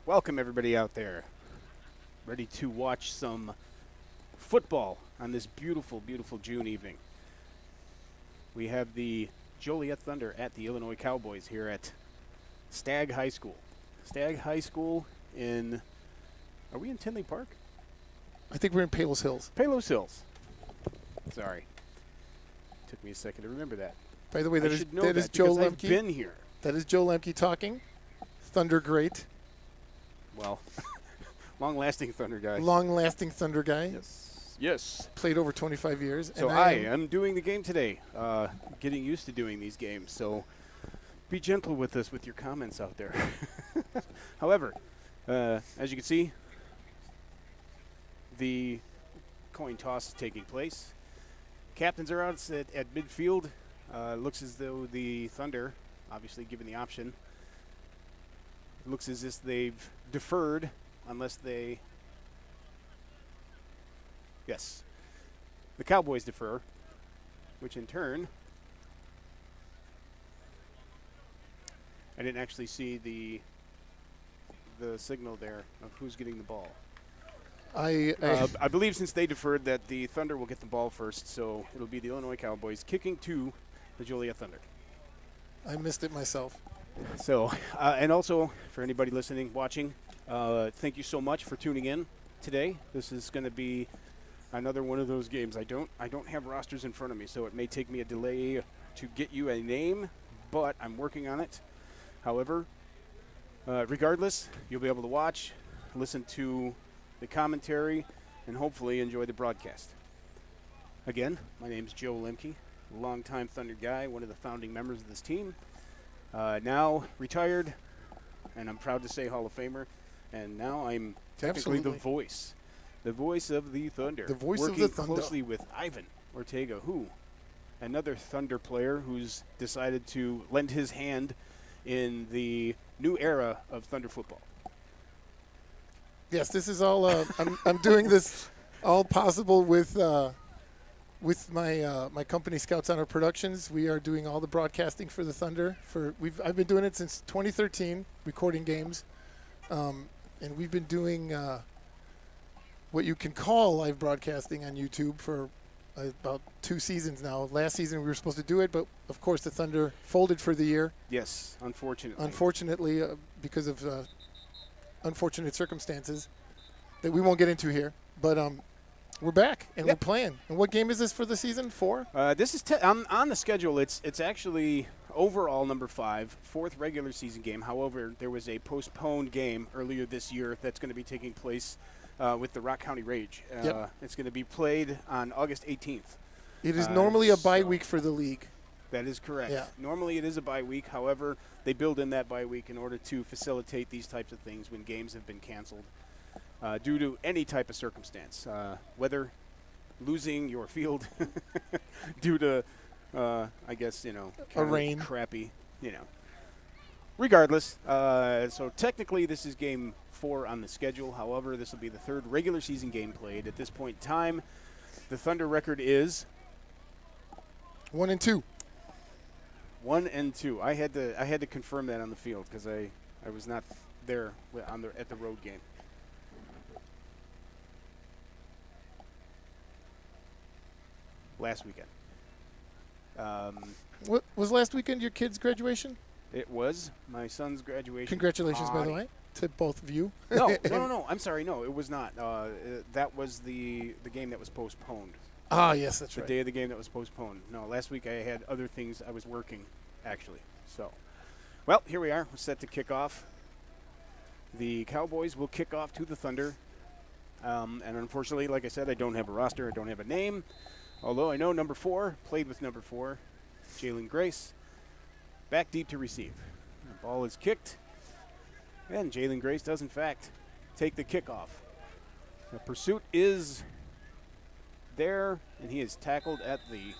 Welcome everybody out there. Ready to watch some football on this beautiful, beautiful June evening. We have the Joliet Thunder at the Illinois Cowboys here at Stagg High School. Stagg High School in, are we in Tinley Park? I think we're in Palos Hills. Palos Hills. Sorry. Took me a second to remember that. By the way, that is that Joe Lemke. I've Lemke. been here. That is Joe Lemke talking. Thunder great. Well, long-lasting Thunder guy. Long-lasting Thunder guy. Yes. Played over 25 years. So I am doing the game today, getting used to doing these games. So be gentle with us with your comments out there. However, as you can see, the coin toss is taking place. Captains are out at midfield. Looks as though the Thunder, obviously given the option, looks as if they've deferred unless they... Yes. The Cowboys defer, which in turn... I didn't actually see the signal there of who's getting the ball. I believe since they deferred that the Thunder will get the ball first, so it'll be the Illinois Cowboys kicking to the Joliet Thunder. I missed it myself. So, and also for anybody listening, watching, thank you so much for tuning in today. This is going to be another one of those games. I don't have rosters in front of me, so it may take me a delay to get you a name, but I'm working on it. However, regardless, you'll be able to watch, listen to the commentary, and hopefully enjoy the broadcast. Again, my name is Joe Lemke, longtime Thunder guy, one of the founding members of this team. Now retired, and I'm proud to say Hall of Famer, and now I'm technically the voice of the Thunder. The voice working of the Thunder. Closely with Ivan Ortega, another Thunder player who's decided to lend his hand in the new era of Thunder football. Yes, this is all. I'm doing this all possible with my company Scouts Honor Productions. We are doing all the broadcasting for the Thunder. I've been doing it since 2013, recording games, and we've been doing what you can call live broadcasting on YouTube for about 2 seasons now. Last season we were supposed to do it, but of course the Thunder folded for the year. Yes, unfortunately. Unfortunately, because of unfortunate circumstances that we won't get into here. But we're back, and we're playing. And what game is this for the season? 4? This is on the schedule. It's actually overall number 5, 4th regular season game. However, there was a postponed game earlier this year that's going to be taking place with the Rock County Rage. It's going to be played on August 18th. It is normally a bye week for the league. That is correct. Yeah. Normally it is a bye week. However, they build in that bye week in order to facilitate these types of things when games have been canceled due to any type of circumstance, whether losing your field due to, I guess, a rain, crappy, Regardless, so technically this is game 4 on the schedule. However, this will be the 3rd regular season game played. At this point in time, the Thunder record is 1-2. 1-2. I had to confirm that on the field because I was not there at the road game. Last weekend. What was last weekend? Your kid's graduation? It was my son's graduation. Congratulations, by the way, to both of you. No. I'm sorry. No, it was not. That was the game that was postponed. Ah, yes, that's the right. The day of the game that was postponed. No, last week I had other things. I was working, actually. So, well, here we are. We're set to kick off. The Cowboys will kick off to the Thunder. And unfortunately, like I said, I don't have a roster. I don't have a name. Although I know number 4, played with number 4, Jalen Grace. Back deep to receive. The ball is kicked. And Jalen Grace does, in fact, take the kickoff. The pursuit is there, and he is tackled at the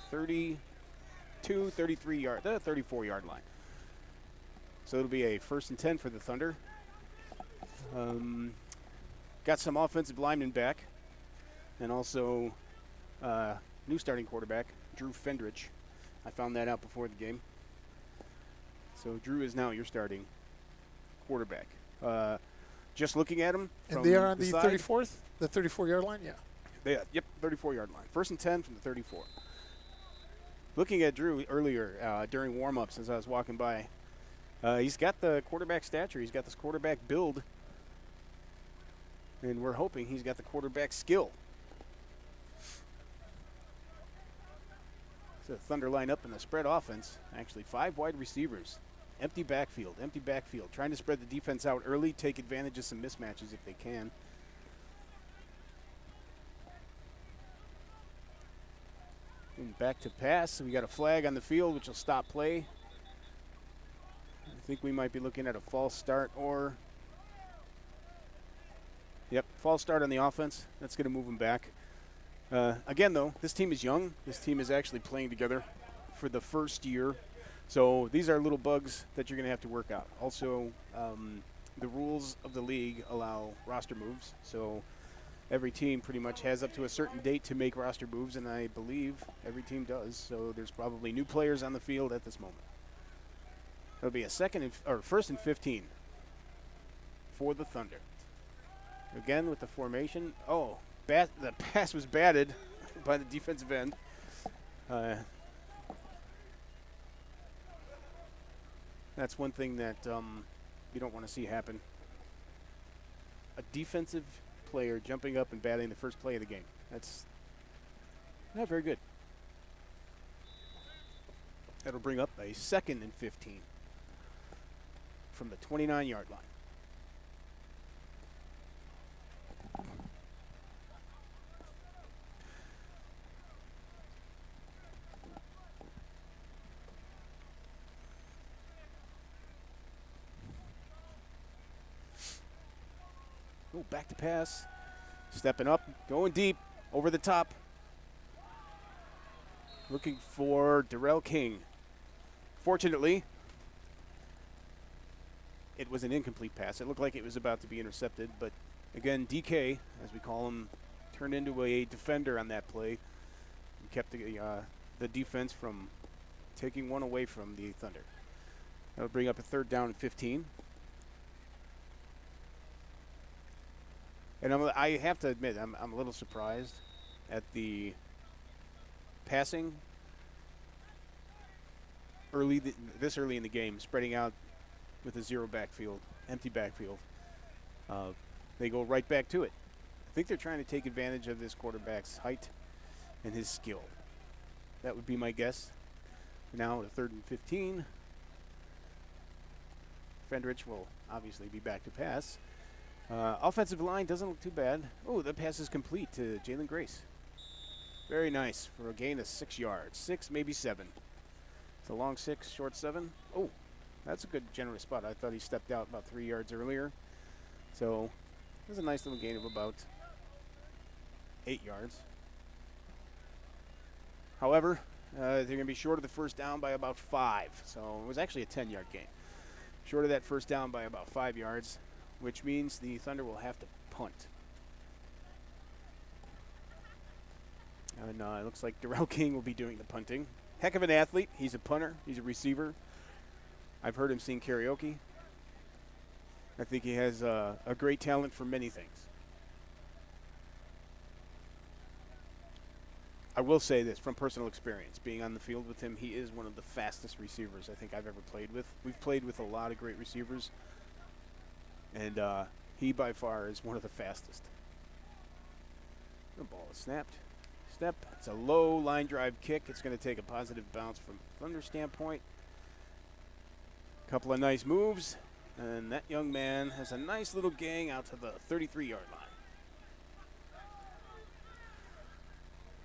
34-yard line. So it'll be a 1st and 10 for the Thunder. Got some offensive linemen back, and also new starting quarterback, Drew Fendrich. I found that out before the game. So Drew is now your starting quarterback. just looking at them. And they are on the side, 34th, the 34-yard line. Yeah. Yep, 34-yard line. 1st and 10 from the 34. Looking at Drew earlier during warm-ups as I was walking by, he's got the quarterback stature. He's got this quarterback build. And we're hoping he's got the quarterback skill. So the Thunder line up in the spread offense. Actually, 5 wide receivers. Empty backfield. Trying to spread the defense out early, take advantage of some mismatches if they can. And back to pass. We got a flag on the field, which will stop play. I think we might be looking at a false start or... Yep, false start on the offense. That's going to move them back. Again, though, this team is young. This team is actually playing together for the first year. So these are little bugs that you're going to have to work out. Also, the rules of the league allow roster moves. So every team pretty much has up to a certain date to make roster moves, and I believe every team does. So there's probably new players on the field at this moment. It'll be a 1st and 15 for the Thunder. Again with the formation. Oh, the pass was batted by the defensive end. That's one thing that you don't want to see happen. A defensive player jumping up and batting the first play of the game. That's not very good. That'll bring up a 2nd and 15 from the 29-yard line. Oh, back to pass. Stepping up, going deep, over the top. Looking for Darrell King. Fortunately, it was an incomplete pass. It looked like it was about to be intercepted, but again, DK, as we call him, turned into a defender on that play. He kept the defense from taking one away from the Thunder. That'll bring up a 3rd down and 15. And I have to admit, I'm a little surprised at the passing this early in the game, spreading out with a empty backfield. They go right back to it. I think they're trying to take advantage of this quarterback's height and his skill. That would be my guess. Now, the 3rd and 15. Fendrich will obviously be back to pass. Offensive line doesn't look too bad. Oh, the pass is complete to Jalen Grace. Very nice for a gain of 6 yards. 6, maybe 7. It's a long 6, short 7. Oh, that's a good generous spot. I thought he stepped out about 3 yards earlier. So it was a nice little gain of about 8 yards. However, they're going to be short of the first down by about 5. So it was actually a 10-yard gain. Short of that first down by about 5 yards, which means the Thunder will have to punt. And it looks like Darrell King will be doing the punting. Heck of an athlete. He's a punter. He's a receiver. I've heard him sing karaoke. I think he has a great talent for many things. I will say this from personal experience. Being on the field with him, he is one of the fastest receivers I think I've ever played with. We've played with a lot of great receivers. And he, by far, is one of the fastest. The ball is snapped. Step. It's a low line drive kick. It's going to take a positive bounce from Thunder standpoint. Couple of nice moves. And that young man has a nice little gang out to the 33-yard line.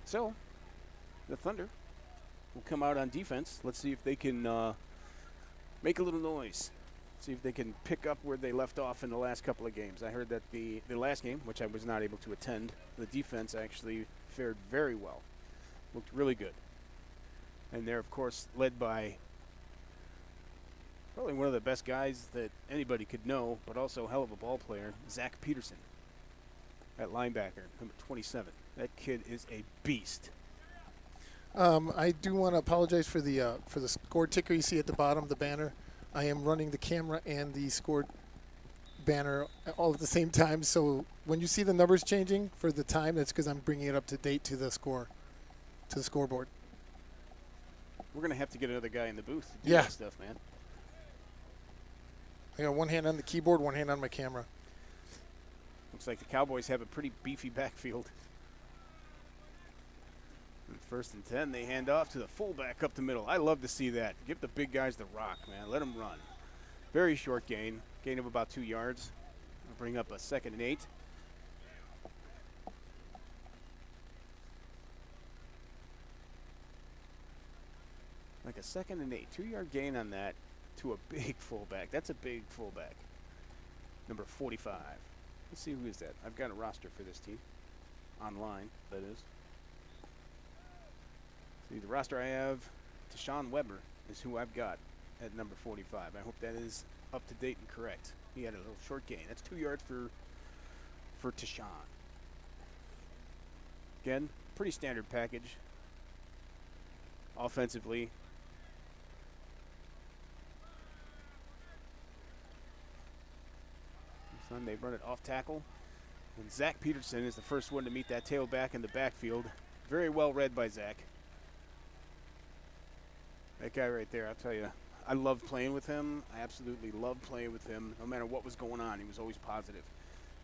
So, the Thunder will come out on defense. Let's see if they can make a little noise. See if they can pick up where they left off in the last couple of games. I heard that the last game, which I was not able to attend, the defense actually fared very well. Looked really good. And they're, of course, led by probably one of the best guys that anybody could know, but also a hell of a ball player, Zach Peterson, at linebacker, number 27. That kid is a beast. I do want to apologize for the score ticker you see at the bottom of the banner. I am running the camera and the score banner all at the same time. So when you see the numbers changing for the time, that's because I'm bringing it up to date to the scoreboard. We're going to have to get another guy in the booth to do Yeah. that stuff, man. I got one hand on the keyboard, one hand on my camera. Looks like the Cowboys have a pretty beefy backfield. And 1st and 10, they hand off to the fullback up the middle. I love to see that. Give the big guys the rock, man. Let them run. Very short gain of about 2 yards. I'll bring up a 2nd and 8. Like a 2nd and 8, 2-yard gain on that to a big fullback. That's a big fullback. Number 45. Let's see who is that. I've got a roster for this team. Online, that is. See, the roster I have, Tashawn Weber is who I've got at number 45. I hope that is up to date and correct. He had a little short gain. That's 2 yards for Tashawn. Again, pretty standard package. Offensively. They run it off tackle. And Zach Peterson is the first one to meet that tailback in the backfield. Very well read by Zach. That guy right there, I'll tell you, I love playing with him. I absolutely love playing with him. No matter what was going on, he was always positive.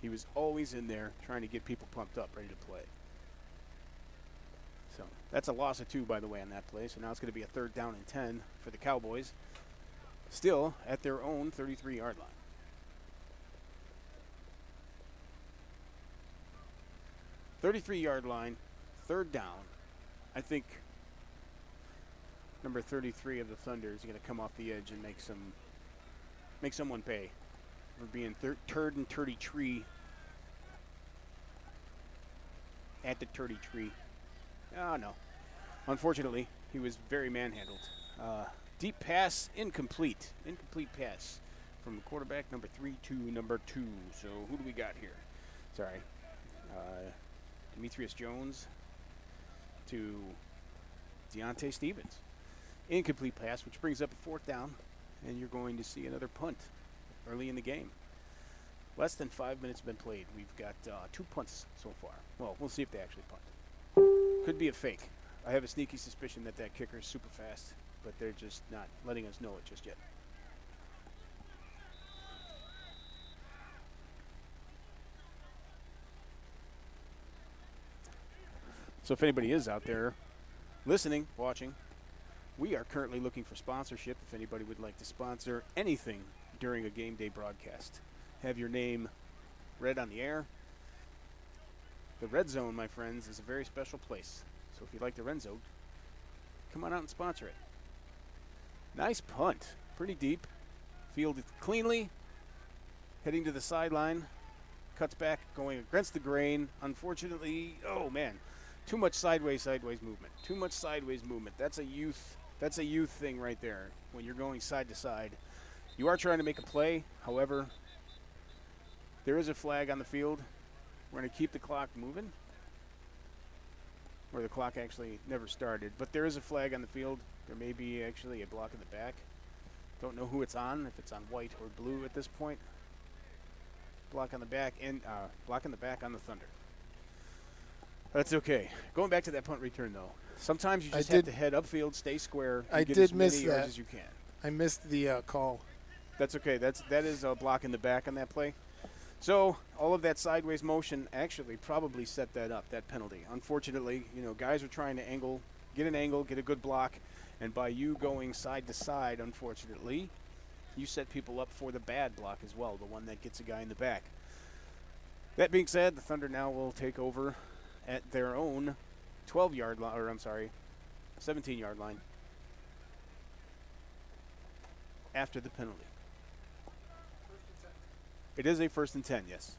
He was always in there trying to get people pumped up, ready to play. So that's a loss of 2, by the way, on that play. So now it's going to be a 3rd down and 10 for the Cowboys. Still at their own 33-yard line. 33-yard line, 3rd down. I think number 33 of the Thunder is going to come off the edge and make someone pay. We're being 3rd and 33 at the 33. Oh, no. Unfortunately, he was very manhandled. Deep pass, incomplete. Incomplete pass from the quarterback, number 3 to number 2. So who do we got here? Sorry. Demetrius Jones to Deontay Stevens. Incomplete pass, which brings up a 4th down, and you're going to see another punt early in the game. Less than 5 minutes have been played. We've got 2 punts so far. Well, we'll see if they actually punt. Could be a fake. I have a sneaky suspicion that kicker is super fast, but they're just not letting us know it just yet. So if anybody is out there listening, watching, we are currently looking for sponsorship. If anybody would like to sponsor anything during a game day broadcast, have your name read on the air. The Red Zone, my friends, is a very special place. So if you like the Red Zone, come on out and sponsor it. Nice punt. Pretty deep. Fielded cleanly. Heading to the sideline. Cuts back, going against the grain. Unfortunately, oh man. Too much sideways movement. Too much sideways movement. That's a youth thing right there. When you're going side to side, you are trying to make a play. However, there is a flag on the field. We're going to keep the clock moving. Or the clock actually never started, but there is a flag on the field. There may be actually a block in the back. Don't know who it's on. If it's on white or blue at this point. Block on the back and block in the back on the Thunder. That's okay. Going back to that punt return, though. Sometimes you just have to head upfield, stay square, and get as many yards as you can. I missed the call. That's okay. That is a block in the back on that play. So all of that sideways motion actually probably set that up, that penalty. Unfortunately, guys are trying to get an angle, get a good block, and by you going side to side, unfortunately, you set people up for the bad block as well, the one that gets a guy in the back. That being said, the Thunder now will take over at their own 12-yard line, or I'm sorry, 17-yard line after the penalty. It is a 1st and 10, yes.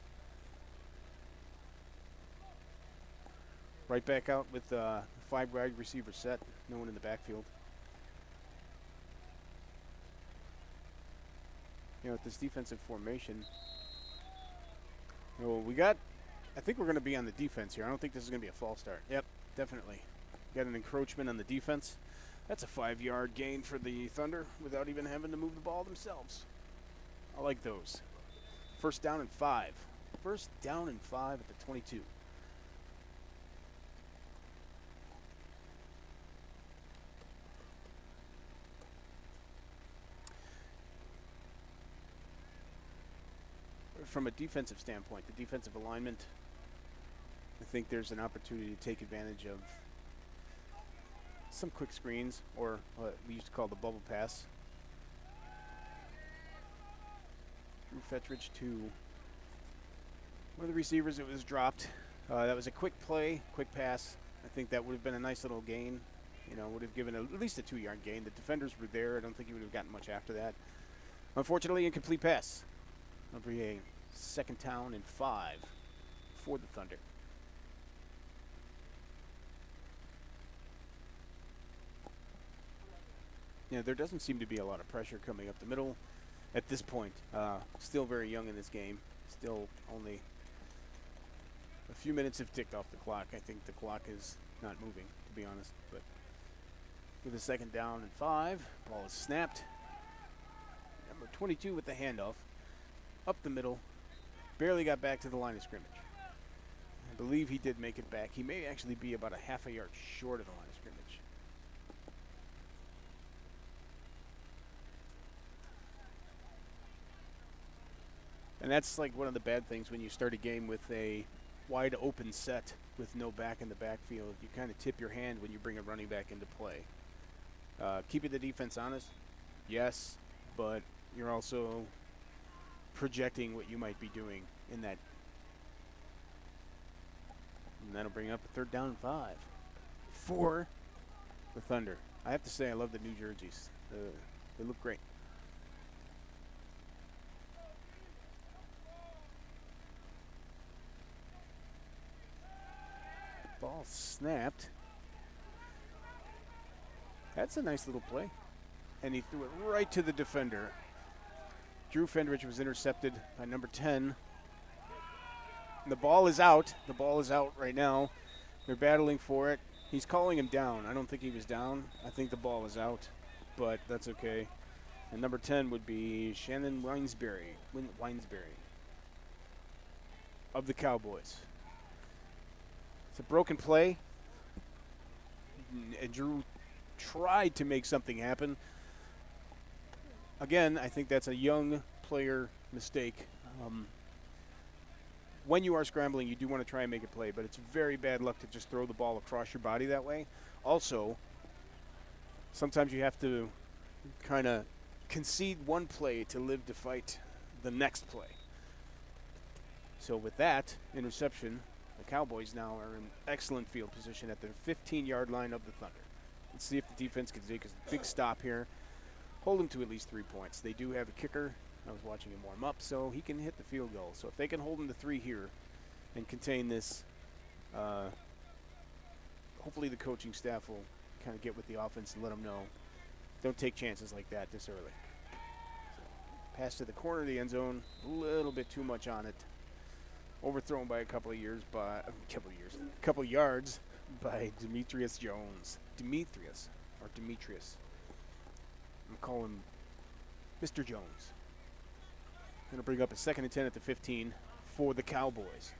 Right back out with 5 wide receivers set, no one in the backfield. With this defensive formation, I think we're going to be on the defense here. I don't think this is going to be a false start. Yep, definitely. Got an encroachment on the defense. That's a 5-yard gain for the Thunder without even having to move the ball themselves. I like those. First down and 5. First down and 5 at the 22. From a defensive standpoint, the defensive alignment, I think there's an opportunity to take advantage of some quick screens, or what we used to call the bubble pass. Drew Fettridge to one of the receivers. It was dropped. That was a quick play, quick pass. I think that would have been a nice little gain. You know, would have given at least a 2-yard gain. The defenders were there. I don't think he would have gotten much after that. Unfortunately, incomplete pass. It'll be a second down and 5 for the Thunder. Yeah, there doesn't seem to be a lot of pressure coming up the middle at this point. Still very young in this game. Still only a few minutes have ticked off the clock. I think the clock is not moving, to be honest. But with a second down and 5, ball is snapped. Number 22 with the handoff. Up the middle. Barely got back to the line of scrimmage. I believe he did make it back. He may actually be about a half a yard short of the line of scrimmage. And that's like one of the bad things when you start a game with a wide open set with no back in the backfield. You kind of tip your hand when you bring a running back into play. Keeping the defense honest, yes, but you're also projecting what you might be doing in that. And that'll bring up a third down and 5 for the Thunder. I have to say, I love the new jerseys. They look great. Ball snapped. That's a nice little play. And he threw it right to the defender. Drew Fettridge was intercepted by number 10. And the ball is out. The ball is out right now. They're battling for it. He's calling him down. I don't think he was down. I think the ball is out, but that's okay. And number 10 would be Shannon Winesbury of the Cowboys. It's a broken play. And Drew tried to make something happen. Again, I think that's a young player mistake. When you are scrambling, you do want to try and make a play, but it's very bad luck to just throw the ball across your body that way. Also, sometimes you have to kind of concede one play to live to fight the next play. So with that interception, the Cowboys now are in excellent field position at the 15-yard line of the Thunder. Let's see if the defense can take a big stop here. Hold them to at least 3 points. They do have a kicker. I was watching him warm up, so he can hit the field goal. So if they can hold him to 3 here and contain this, hopefully the coaching staff will kind of get with the offense and let them know. Don't take chances like that this early. So, pass to the corner of the end zone, a little bit too much on it. Overthrown by a couple yards by Demetrius Jones. Demetrius. I'm calling him Mr. Jones. Going to bring up a 2nd and 10 at the 15 for the Cowboys.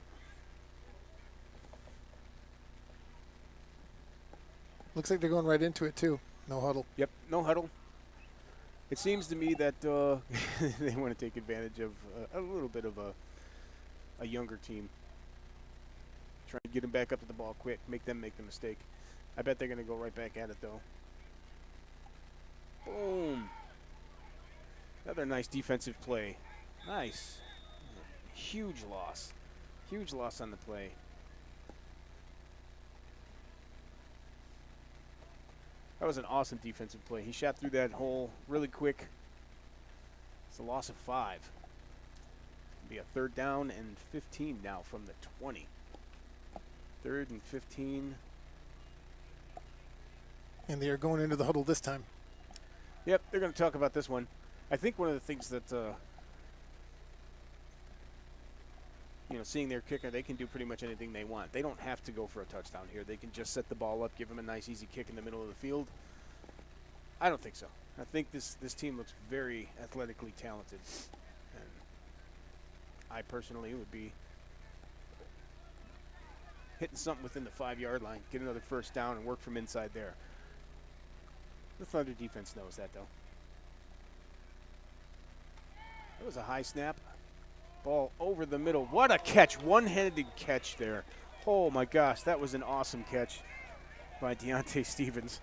Looks like they're going right into it, too. No huddle. Yep, no huddle. It seems to me that they want to take advantage of a little bit of a younger team. Try and get them back up to the ball quick, make them make the mistake. I bet they're going to go right back at it, though. Boom. Another nice defensive play. Nice. Huge loss. Huge loss on the play. That was an awesome defensive play. He shot through that hole really quick. It's a loss of 5. It'll be a 3rd down and 15 now from the 20. 3rd and 15. And they are going into the huddle this time. Yep, they're going to talk about this one. I think one of the things that, seeing their kicker, they can do pretty much anything they want. They don't have to go for a touchdown here. They can just set the ball up, give them a nice, easy kick in the middle of the field. I don't think so. I think this team looks very athletically talented. And I personally would be hitting something within the 5-yard line, get another first down, and work from inside there. The Thunder defense knows that, though. It was a high snap. Ball over the middle. What a catch. One-handed catch there. Oh, my gosh. That was an awesome catch by Deontay Stevens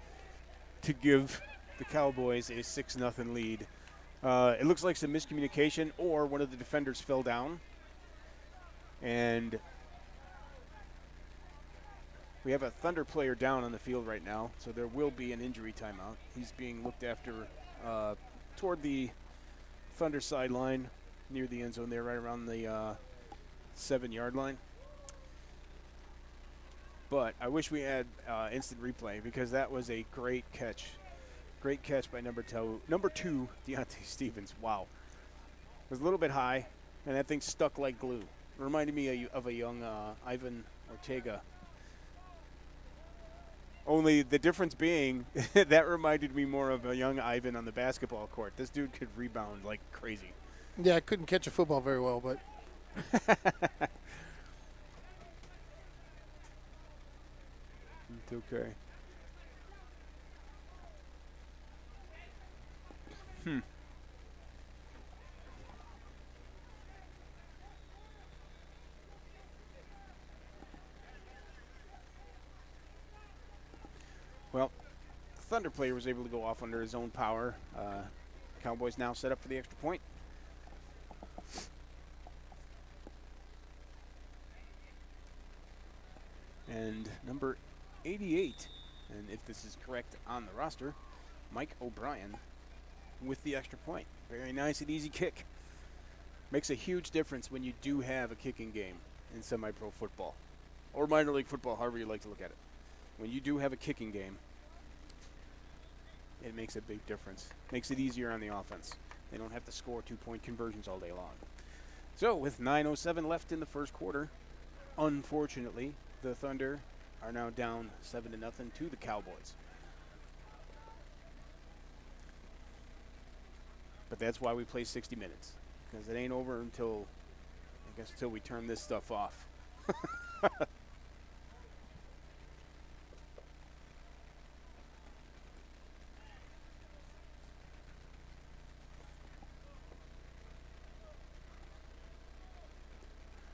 to give the Cowboys a 6-0 lead. It looks like some miscommunication, or one of the defenders fell down. And we have a Thunder player down on the field right now, so there will be an injury timeout. He's being looked after toward the Thunder sideline near the end zone there, right around the 7-yard line. But I wish we had instant replay, because that was a great catch. Great catch by number 2, Deontay Stevens. Wow. It was a little bit high, and that thing stuck like glue. It reminded me of a young Ivan Ortega. Only the difference being that reminded me more of a young Ivan on the basketball court. This dude could rebound like crazy. Yeah, I couldn't catch a football very well, but it's okay. Well, the Thunder player was able to go off under his own power. Cowboys now set up for the extra point. And number 88, and if this is correct on the roster, Mike O'Brien with the extra point. Very nice and easy kick. Makes a huge difference when you do have a kicking game in semi-pro football, or minor league football, however you like to look at it. When you do have a kicking game, it makes a big difference. Makes it easier on the offense. They don't have to score 2-point conversions all day long. So with 9:07 left in the first quarter, unfortunately, the Thunder are now down 7-0 to the Cowboys. But that's why we play 60 minutes, because it ain't over until, I guess, until we turn this stuff off.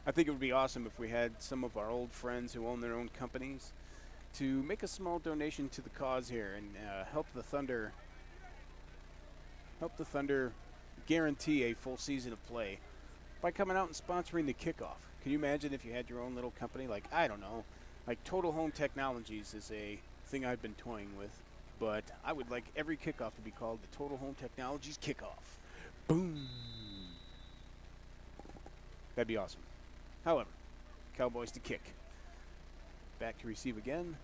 I think it would be awesome if we had some of our old friends who own their own companies to make a small donation to the cause here and help the Thunder guarantee a full season of play by coming out and sponsoring the kickoff. Can you imagine if you had your own little company? Like, I don't know, like Total Home Technologies is a thing I've been toying with, but I would like every kickoff to be called the Total Home Technologies Kickoff. Boom. That'd be awesome. However, Cowboys to kick. Back to receive again.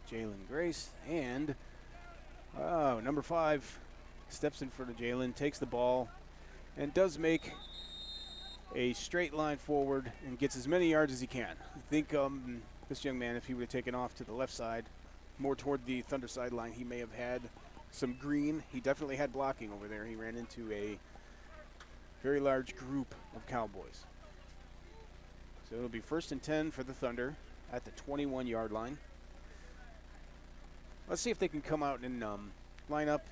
Jalen Grace, and number 5 steps in front of Jalen, takes the ball, and does make a straight line forward and gets as many yards as he can. I think this young man, if he would have taken off to the left side, more toward the Thunder sideline, he may have had some green. He definitely had blocking over there. He ran into a very large group of Cowboys. So it'll be 1st and 10 for the Thunder at the 21-yard line. Let's see if they can come out and line up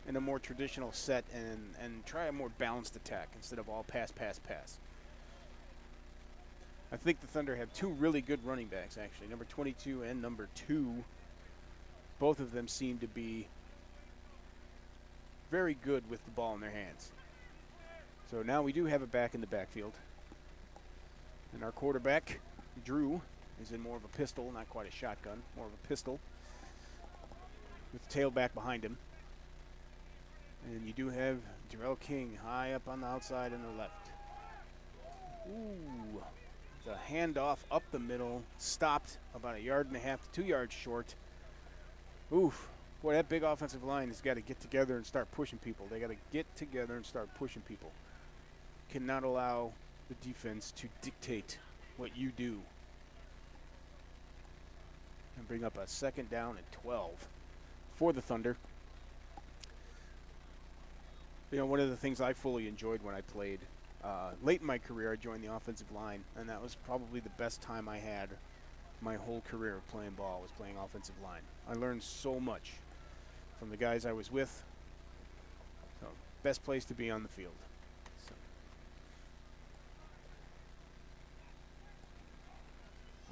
in a more traditional set and try a more balanced attack instead of all pass, pass, pass. I think the Thunder have 2 really good running backs, actually, number 22 and number 2. Both of them seem to be very good with the ball in their hands. So now we do have a back in the backfield. And our quarterback, Drew, is in more of a pistol, not quite a shotgun, more of a pistol, with the tailback behind him. And you do have Jarrell King high up on the outside and the left. Ooh, the handoff up the middle, stopped about 1.5 yards to 2 yards short. Oof, boy, that big offensive line has got to get together and start pushing people. They got to get together and start pushing people. Cannot allow the defense to dictate what you do. And bring up a 2nd down and 12 for the Thunder. You know, one of the things I fully enjoyed when I played late in my career, I joined the offensive line, and that was probably the best time I had my whole career of playing ball, was playing offensive line. I learned so much from the guys I was with. So, best place to be on the field. So.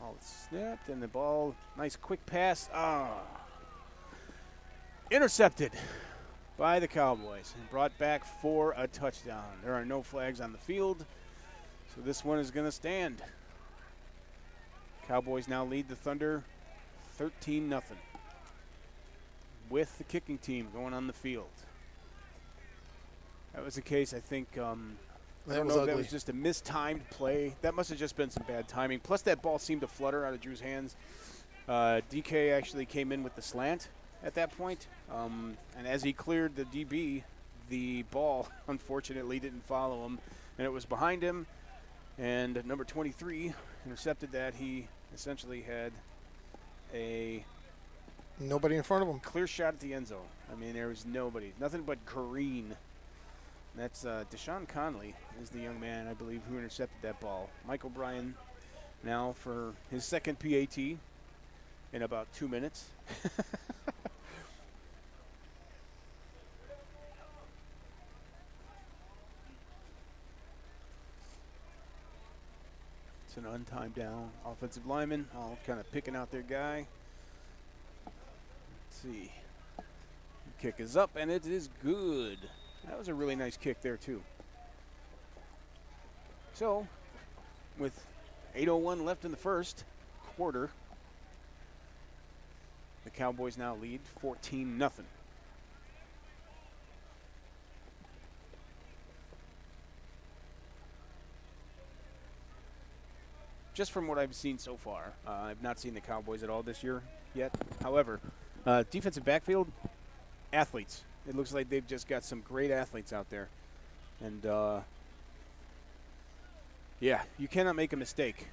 All snapped, and the ball, nice quick pass. Intercepted by the Cowboys and brought back for a touchdown. There are no flags on the field, so this one is going to stand. Cowboys now lead the Thunder 13-0 with the kicking team going on the field. That was the case, I think. I don't know if that was just a mistimed play. That must have just been some bad timing. Plus, that ball seemed to flutter out of Drew's hands. DK actually came in with the slant at that point. And as he cleared the DB, the ball, unfortunately, didn't follow him. And it was behind him. And number 23 intercepted that. He essentially had a nobody in front of him. Clear shot at the end zone. I mean, there was nobody. Nothing but green. That's Deshaun Conley is the young man, I believe, who intercepted that ball. Mike O'Brien now for his second PAT in about 2 minutes. It's an untimed down. Offensive lineman all kind of picking out their guy. Let's see. The kick is up, and it is good. That was a really nice kick there, too. So, with 8:01 left in the first quarter, the Cowboys now lead 14-0. Just from what I've seen so far, I've not seen the Cowboys at all this year yet. However, defensive backfield, athletes. It looks like they've just got some great athletes out there. And, yeah, you cannot make a mistake.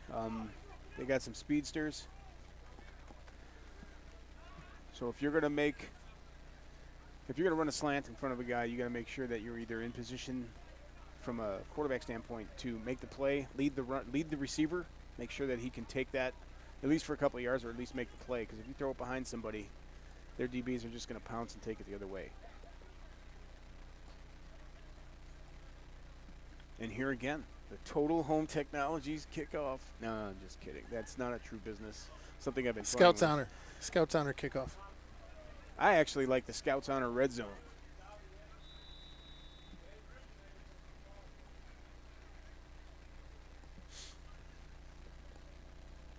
They got some speedsters. So if you're going to run a slant in front of a guy, you got to make sure that you're either in position from a quarterback standpoint to make the play, lead the receiver, make sure that he can take that at least for a couple of yards or at least make the play. Because if you throw it behind somebody, their DBs are just going to pounce and take it the other way. And here again, the Total Home Technologies kickoff. No, I'm just kidding. That's not a true business. Something I've been Scouts Honor. Scouts Honor kickoff. I actually like the Scouts Honor red zone.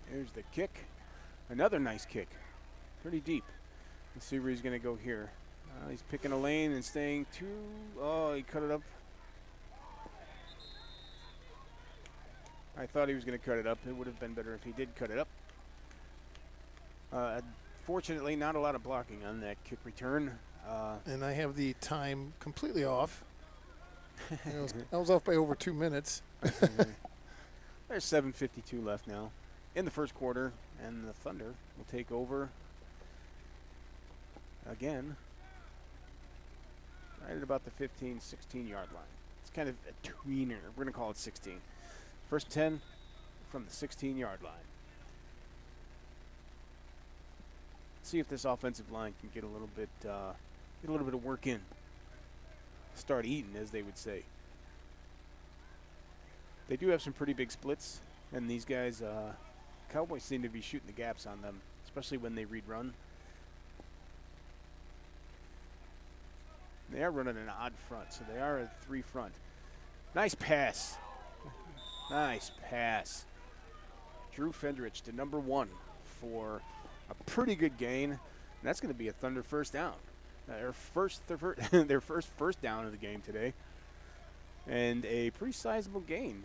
Here's the kick. Another nice kick. Pretty deep. Let's see where he's going to go here. He's picking a lane and staying too. Oh, he cut it up. I thought he was going to cut it up. It would have been better if he did cut it up. Fortunately, not a lot of blocking on that kick return. And I have the time completely off. I was off by over 2 minutes. There's 7:52 left now in the first quarter, and the Thunder will take over again right at about the 15, 16-yard line. It's kind of a tweener. We're going to call it 16. First 10 from the 16-yard line. See if this offensive line can get a little bit of work in. Start eating, as they would say. They do have some pretty big splits, and these guys, Cowboys seem to be shooting the gaps on them, especially when they read run. They are running an odd front, so they are a 3 front. Nice pass. Nice pass. Drew Fendrich to number 1 for a pretty good gain. And that's going to be a Thunder first down. Their first first down of the game today. And a pretty sizable gain.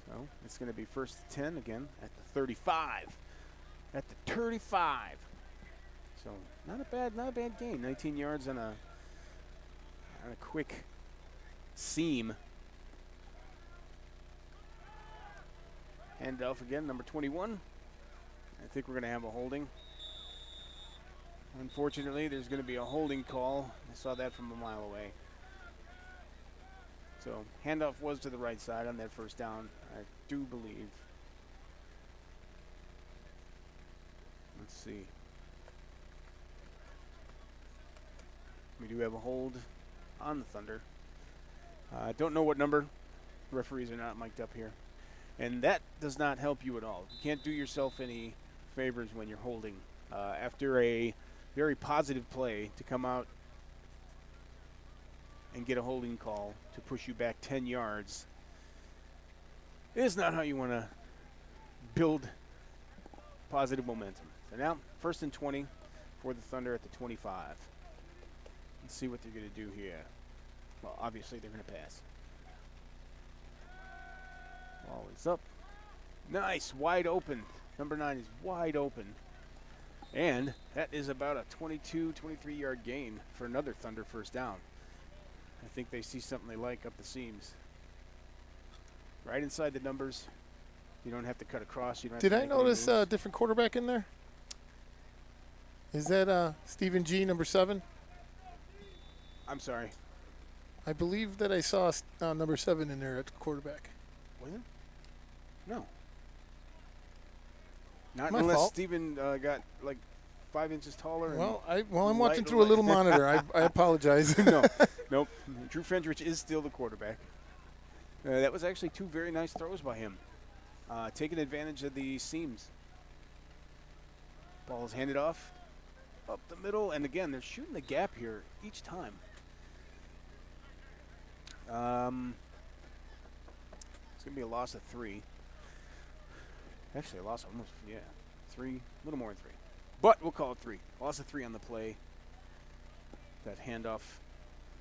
So it's going to be first 10 again at the 35. At the 35. So not a bad gain. 19 yards on a quick seam. Hand off again, number 21. I think we're going to have a holding. Unfortunately, there's going to be a holding call. I saw that from a mile away. So handoff was to the right side on that first down, I do believe. Let's see. We do have a hold on the Thunder. I don't know what number. Referees are not mic'd up here. And that does not help you at all. You can't do yourself any favors when you're holding. After a very positive play to come out and get a holding call to push you back 10 yards is not how you want to build positive momentum. So now, 1st and 20 for the Thunder at the 25. Let's see what they're going to do here. Well, obviously they're going to pass. Ball is up. Nice, wide open. Number 9 is wide open. And that is about a 22, 23-yard gain for another Thunder first down. I think they see something they like up the seams. Right inside the numbers. You don't have to cut across. You don't have Did to I make any notice a moves. different quarterback in there? Is that Stephen G, number 7? I'm sorry. I believe that I saw number 7 in there at quarterback. Was it? No. Not My unless fault. Steven got like 5 inches taller. Well, and I'm watching light- through a little monitor. I apologize. No, nope. Drew Fendrich is still the quarterback. That was actually 2 very nice throws by him. Taking advantage of the seams. Ball is handed off up the middle, and again, they're shooting the gap here each time. It's going to be a loss of 3. Actually, a loss of almost, 3, a little more than 3. But we'll call it 3. Loss of 3 on the play. That handoff,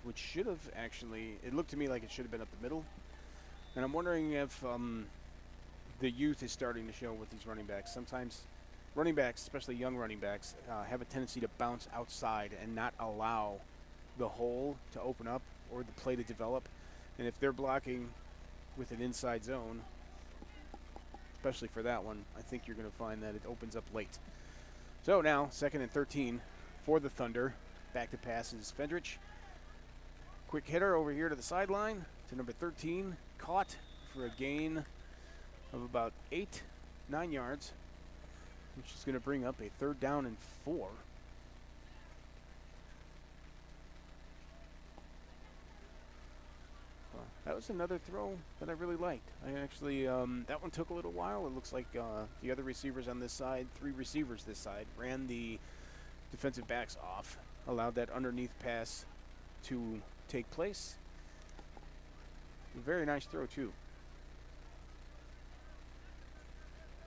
which should have actually, it looked to me like it should have been up the middle. And I'm wondering if the youth is starting to show with these running backs. Sometimes running backs, especially young running backs, have a tendency to bounce outside and not allow the hole to open up or the play to develop. And if they're blocking with an inside zone, especially for that one, I think you're going to find that it opens up late. So now, 2nd and 13 for the Thunder. Back to passes Fendrich. Quick hitter over here to the sideline to number 13. Caught for a gain of about 8-9 yards, which is going to bring up a 3rd down and 4. That was another throw that I really liked. I actually, that one took a little while. It looks like the other receivers on this side, 3 receivers this side, ran the defensive backs off, allowed that underneath pass to take place. A very nice throw, too.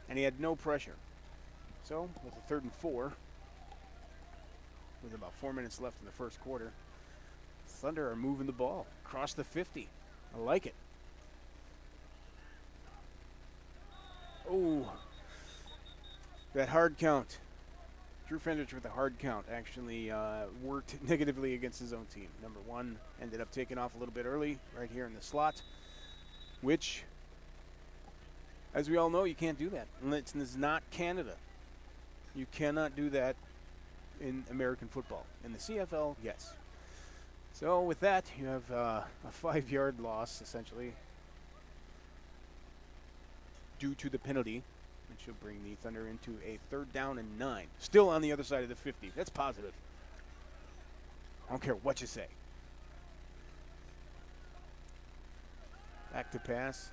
And he had no pressure. So, with a 3rd and 4, with about 4 minutes left in the first quarter, Thunder are moving the ball across the 50. I like it. Oh, that hard count. Drew Fendrich with a hard count actually worked negatively against his own team. Number 1 ended up taking off a little bit early right here in the slot, which, as we all know, you can't do that. This is not Canada. You cannot do that in American football. In the CFL, yes. So with that, you have a 5-yard loss, essentially, due to the penalty, which will bring the Thunder into a 3rd down and 9. Still on the other side of the 50. That's positive. I don't care what you say. Back to pass.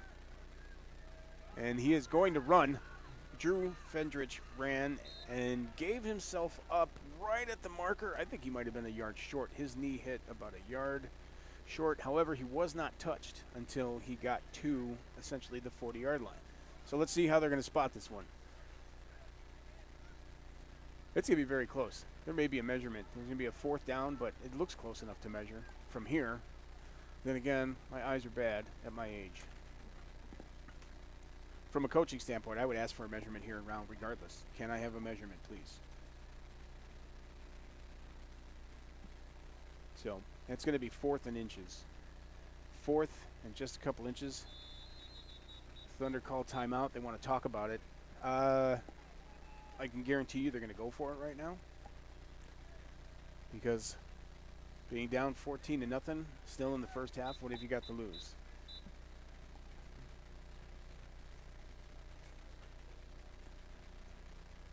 And he is going to run. Drew Fendrich ran and gave himself up right at the marker. I think he might have been a yard short. His knee hit about a yard short. However, he was not touched until he got to essentially the 40-yard line. So let's see how they're going to spot this one. It's going to be very close. There may be a measurement. There's going to be a 4th down, but it looks close enough to measure from here. Then again, my eyes are bad at my age. From a coaching standpoint, I would ask for a measurement here around regardless. Can I have a measurement, please? So that's going to be 4th and inches. 4th and just a couple inches. Thunder call timeout. They want to talk about it. I can guarantee you they're going to go for it right now. because being down 14-0, still in the first half, what have you got to lose?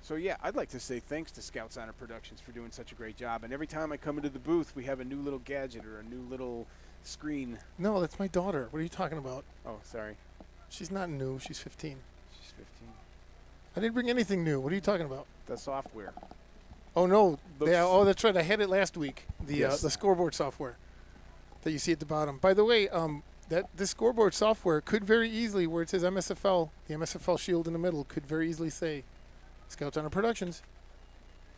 So yeah, I'd like to say thanks to Scouts Honor Productions for doing such a great job. And every time I come into the booth, we have a new little gadget or a new little screen. No, that's my daughter. What are you talking about? Oh, sorry. She's not new. She's 15. She's 15. I didn't bring anything new. What are you talking about? The software. Oh, no. Looks- Oh, that's right. I had it last week. Yes. The scoreboard software that you see at the bottom. By the way, this scoreboard software could very easily, where it says MSFL, the MSFL shield in the middle, could very easily say Scouts Honor Productions.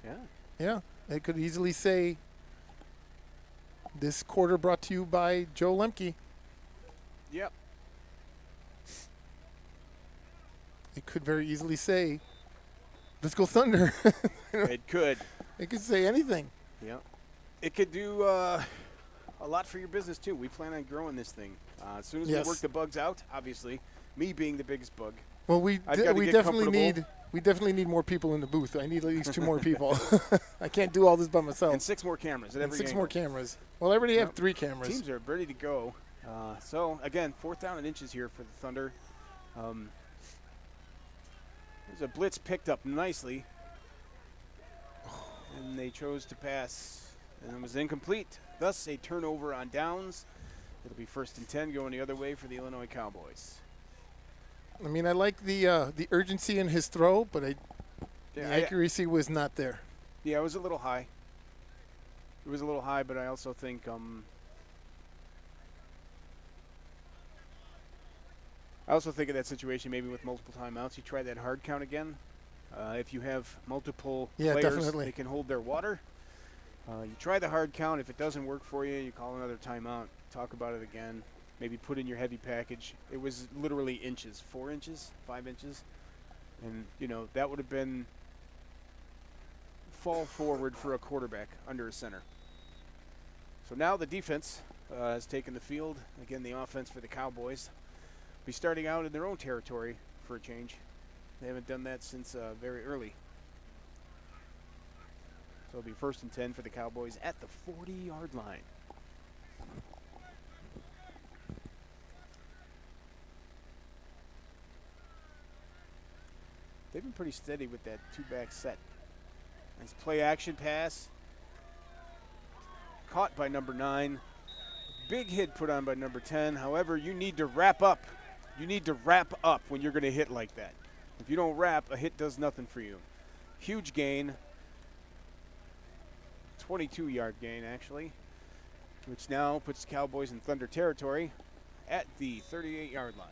Yeah. Yeah. It could easily say this quarter brought to you by Joe Lemke. Yep. It could very easily say, let's go Thunder. It could. It could say anything. Yeah. It could do a lot for your business, too. We plan on growing this thing. As soon as Yes. we work the bugs out, obviously, me being the biggest bug. Well, we I've gotta get definitely need more people in the booth. I need at least 2 more people. I can't do all this by myself. And 6 more cameras at And every 6 angle. more cameras. Well, I already have Yep. 3 cameras. Teams are ready to go. So, again, 4th down and inches here for the Thunder. There's a blitz picked up nicely. And they chose to pass, and it was incomplete. Thus, a turnover on downs. It'll be 1st and 10 going the other way for the Illinois Cowboys. I mean, I like the urgency in his throw, but the Yeah, accuracy was not there. it was a little high. It was a little high, but I also think of that situation maybe with multiple timeouts. You try that hard count again. If you have multiple players, definitely. they can hold their water. You try the hard count. If it doesn't work for you, you call another timeout. Talk about it again. Maybe put in your heavy package. It was literally inches, 4 inches, 5 inches. And, that would have been fall forward for a quarterback under a center. So now the defense has taken the field. Again, the offense for the Cowboys. Be starting out in their own territory for a change. They haven't done that since very early. So it'll be 1st and 10 for the Cowboys at the 40-yard line. They've been pretty steady with that 2-back set. Nice play action pass. Caught by number 9. Big hit put on by number 10. However, you need to wrap up. You need to wrap up when you're going to hit like that. If you don't wrap, a hit does nothing for you. Huge gain. 22-yard gain, actually, which now puts the Cowboys in Thunder territory at the 38-yard line.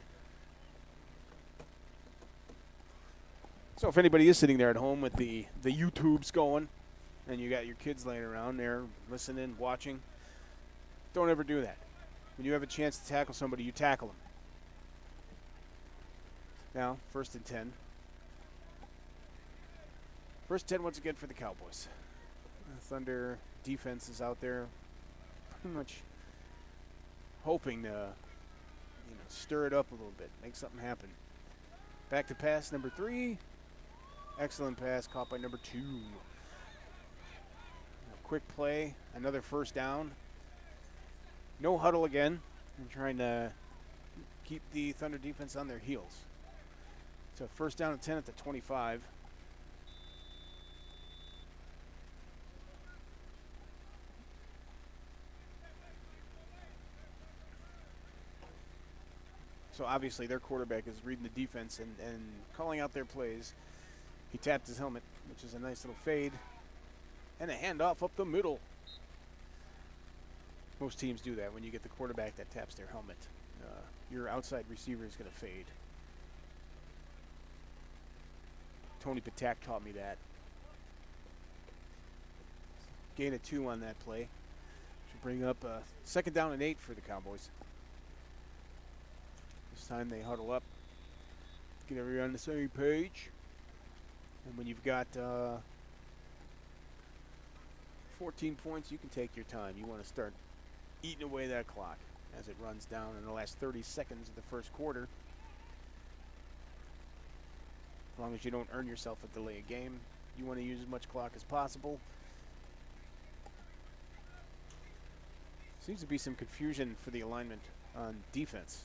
So if anybody is sitting there at home with the YouTubes going and you got your kids laying around there listening, watching, don't ever do that. When you have a chance to tackle somebody, you tackle them. Now, 1st and 10. 1st and 10 once again for the Cowboys. The Thunder defense is out there pretty much hoping to stir it up a little bit, make something happen. Back to pass number 3. Excellent pass caught by number 2. A quick play, another 1st down. No huddle again. I'm trying to keep the Thunder defense on their heels. So 1st down and 10 at the 25. So obviously their quarterback is reading the defense and calling out their plays. He tapped his helmet, which is a nice little fade. And a handoff up the middle. Most teams do that when you get the quarterback that taps their helmet. Your outside receiver is going to fade. Tony Patak taught me that. Gain of 2 on that play. Should bring up 2nd down and 8 for the Cowboys. This time they huddle up, get everyone on the same page. And when you've got 14 points, you can take your time. You want to start eating away that clock as it runs down in the last 30 seconds of the 1st quarter. As long as you don't earn yourself a delay of game, you want to use as much clock as possible. Seems to be some confusion for the alignment on defense.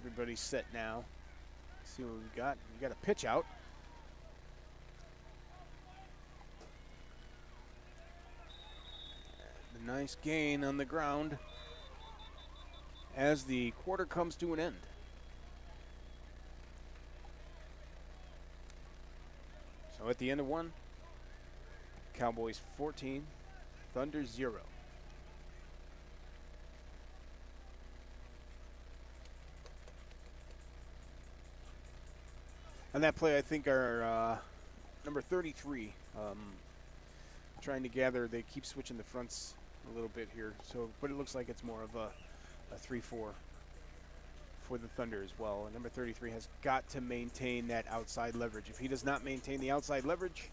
Everybody's set now. Let's see what we got. We got a pitch out. And a nice gain on the ground as the quarter comes to an end. So at the end of one, Cowboys 14, Thunder 0. On that play, I think our number 33, trying to gather, they keep switching the fronts a little bit here. So, but it looks like it's more of a 3-4 for the Thunder as well. And number 33 has got to maintain that outside leverage. If he does not maintain the outside leverage,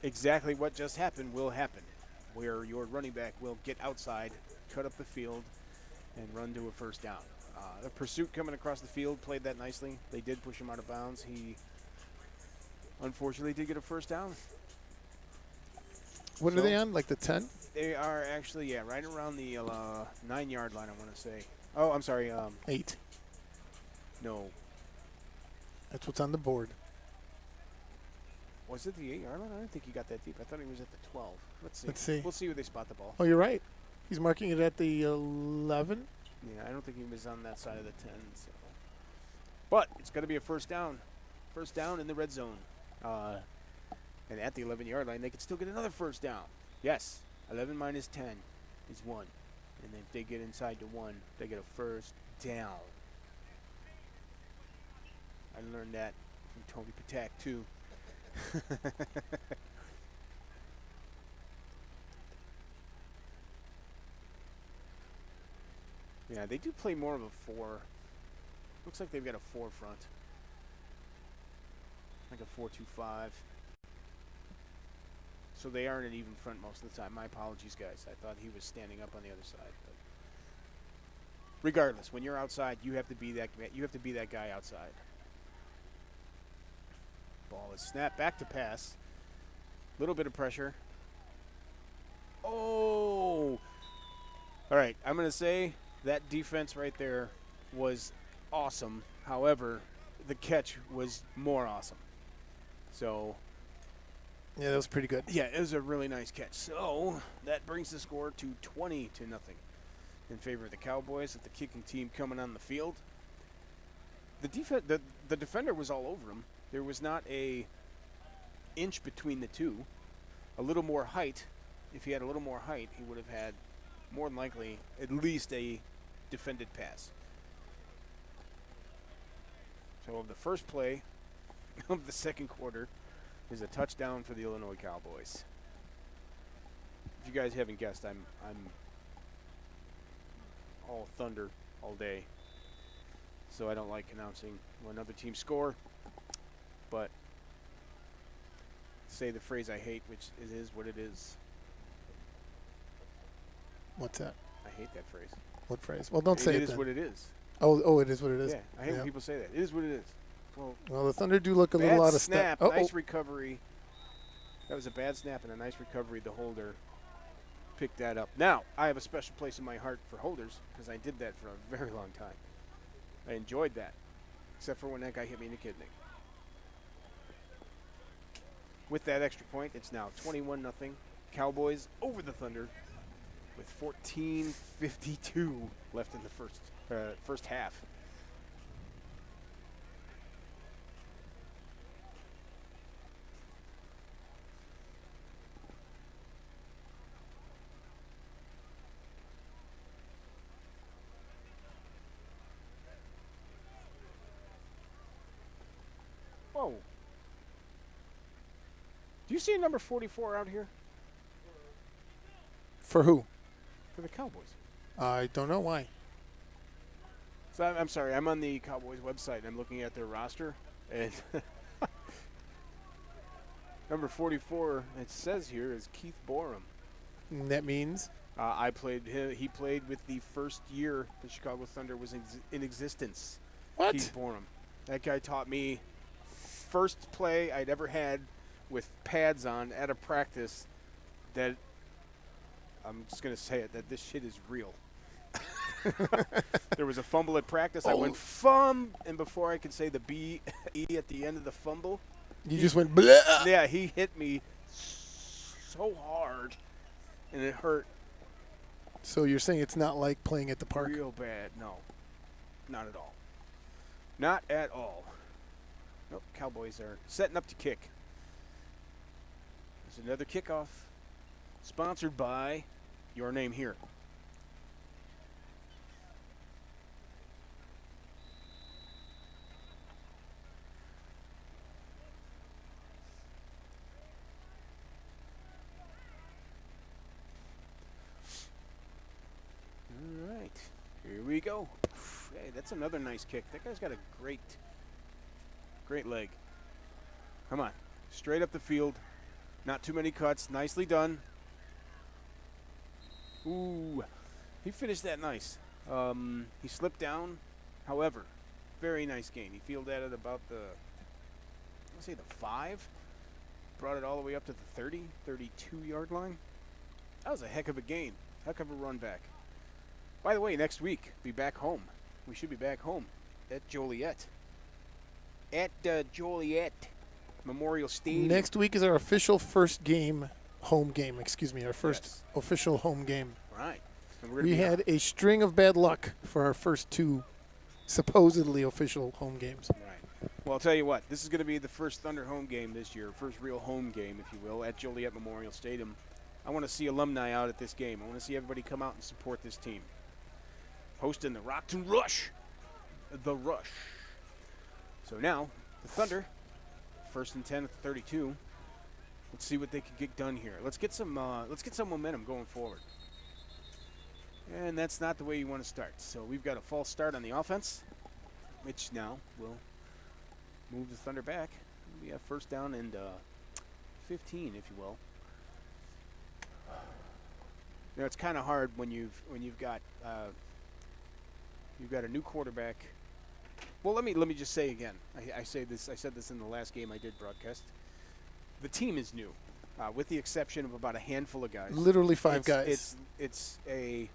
exactly what just happened will happen, where your running back will get outside, cut up the field, and run to a first down. The pursuit coming across the field played that nicely. They did push him out of bounds. He unfortunately did get a first down. What are they on, like the 10? They are actually, yeah, right around the 9-yard line, I want to say. Oh, I'm sorry. 8. No. That's what's on the board. Was it the 8-yard line? I didn't think he got that deep. I thought he was at the 12. Let's see. Let's see. We'll see where they spot the ball. Oh, you're right. He's marking it at the 11. Yeah, I don't think he was on that side of the 10. So. But it's going to be a first down. First down in the red zone. And at the 11-yard line, they could still get another first down. Yes, 11 minus 10 is 1. And if they get inside to 1, they get a first down. I learned that from Tony Patak, too. Yeah, they do play more of a 4. Looks like they've got a 4 front. Like a 4-2-5. So they aren't an even front most of the time. My apologies, guys. I thought he was standing up on the other side. But regardless, when you're outside, you have to be that guy outside. Ball is snapped back to pass. Little bit of pressure. Oh! All right, I'm going to say that defense right there was awesome. However, the catch was more awesome. So, yeah, that was pretty good. yeah, it was a really nice catch. So that brings the score to 20-0 in favor of the Cowboys, with the kicking team coming on the field. The defender was all over him. There was not a inch between the two. A little more height. If he had a little more height, he would have had more than likely at least a defended pass. So of the first play of the second quarter is a touchdown for the Illinois Cowboys. If you guys haven't guessed, I'm all Thunder all day. So I don't like announcing when other teams score, but say the phrase I hate, which it is what it is. What's that? I hate that phrase. What phrase? Well, don't say it. It is then. what it is. Oh, it is what it is. Yeah, I hate when people say that. It is what it is. Well, the Thunder do look a bad little out of snap, step. nice recovery. That was a bad snap and a nice recovery. The holder picked that up. Now, I have a special place in my heart for holders because I did that for a very long time. I enjoyed that, except for when that guy hit me in the kidney. With that extra point, it's now 21-0. Cowboys over the Thunder with 14:52 left in the first half. Whoa. Do you see a number 44 out here? For who? For the Cowboys. I don't know why. So I'm sorry, I'm on the Cowboys website. I'm looking at their roster, and number 44, it says here, is Keith Borum. And that means? He played with the first year the Chicago Thunder was in existence. What? Keith Borum. That guy taught me first play I'd ever had with pads on at a practice that I'm just going to say it, that this shit is real. There was a fumble at practice. I went and before I could say the B-E at the end of the fumble, You just went blah. yeah, he hit me so hard, and it hurt So you're saying it's not like playing at the park? real bad. No, not at all. Not at all. Nope, Cowboys are setting up to kick. There's another kickoff, sponsored by Your Name Here. All right, here we go. Hey, that's another nice kick. That guy's got a great leg. Come on, straight up the field. Not too many cuts. Nicely done. Ooh, he finished that nice. He slipped down. However, very nice gain. He fielded at it about the, let's say the 5. Brought it all the way up to the 30, 32-yard line. That was a heck of a gain. Heck of a run back. By the way, next week, be back home. We should be back home at Joliet. At Joliet Memorial Stadium. Next week is our official first game, home game, excuse me, our first Yes. official home game. Right. And we're gonna We be had a string of bad luck for our first 2 supposedly official home games. Right. Well, I'll tell you what. This is going to be the first Thunder home game this year. First real home game, if you will, at Joliet Memorial Stadium. I want to see alumni out at this game. I want to see everybody come out and support this team. Hosting the Rockton Rush. The Rush. So now, the Thunder, first and 10 at the 32. Let's see what they can get done here. Let's get some momentum going forward. And that's not the way you want to start. So we've got a false start on the offense, which now will move the Thunder back. We have first down and 15, if you will. You know, it's kind of hard when you've got a new quarterback. Well, let me just say again. I said this in the last game I did broadcast. The team is new, with the exception of about a handful of guys. Literally 5 guys. It's a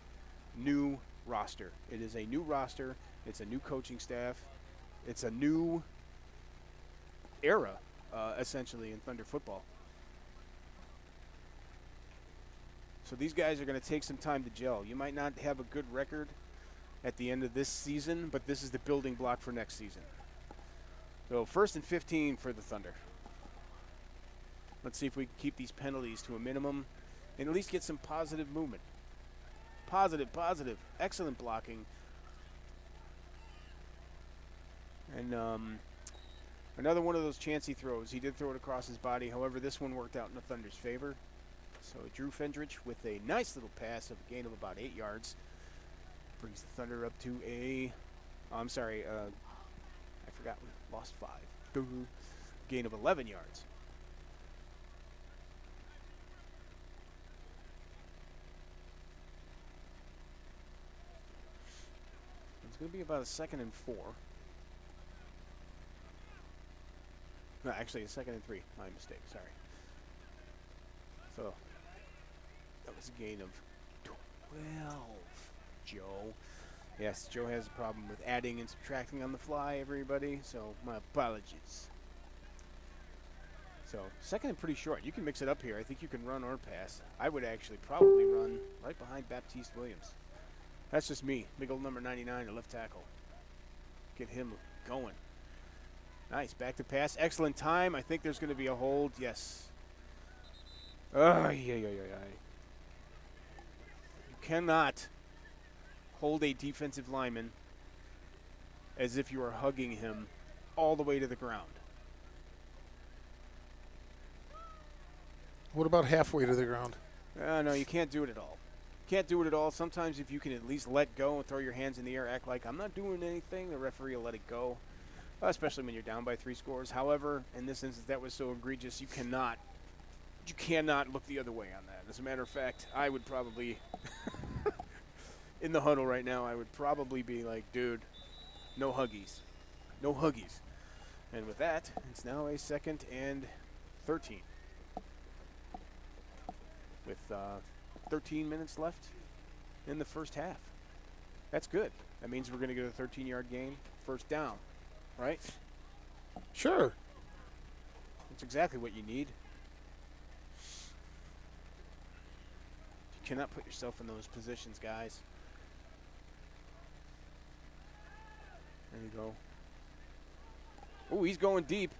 new roster. It is a new roster. It's a new coaching staff. It's a new era, essentially, in Thunder football. So these guys are going to take some time to gel. You might not have a good record at the end of this season, but this is the building block for next season. So first and 15 for the Thunder. Let's see if we can keep these penalties to a minimum and at least get some positive movement. Positive. Excellent blocking. And another one of those chancy throws. He did throw it across his body. However, this one worked out in the Thunder's favor. So Drew Fendrich with a nice little pass of a gain of about 8 yards. Brings the Thunder up to a, I forgot, we lost 5. Gain of 11 yards. It's going to be about a 2nd and 4. No, actually a 2nd and 3. My mistake, sorry. So that was a gain of 12. Joe. Yes, Joe has a problem with adding and subtracting on the fly, everybody, so my apologies. So, 2nd and pretty short. You can mix it up here. I think you can run or pass. I would actually probably run right behind Baptiste Williams. That's just me. Big old number 99 at left tackle. Get him going. Nice. Back to pass. Excellent time. I think there's going to be a hold. Yes. You cannot hold a defensive lineman as if you are hugging him all the way to the ground. What about halfway to the ground? No, you can't do it at all. Can't do it at all. Sometimes if you can at least let go and throw your hands in the air, act like I'm not doing anything, the referee will let it go, especially when you're down by 3 scores. However, in this instance, that was so egregious, you cannot look the other way on that. As a matter of fact, I would probably, in the huddle right now, I would probably be like, dude, no huggies. No huggies. And with that, it's now a 2nd and 13. with 13 minutes left in the first half. That's good. That means we're going to get a 13-yard gain, first down, right? Sure. That's exactly what you need. You cannot put yourself in those positions, guys. There you go. Oh, he's going deep.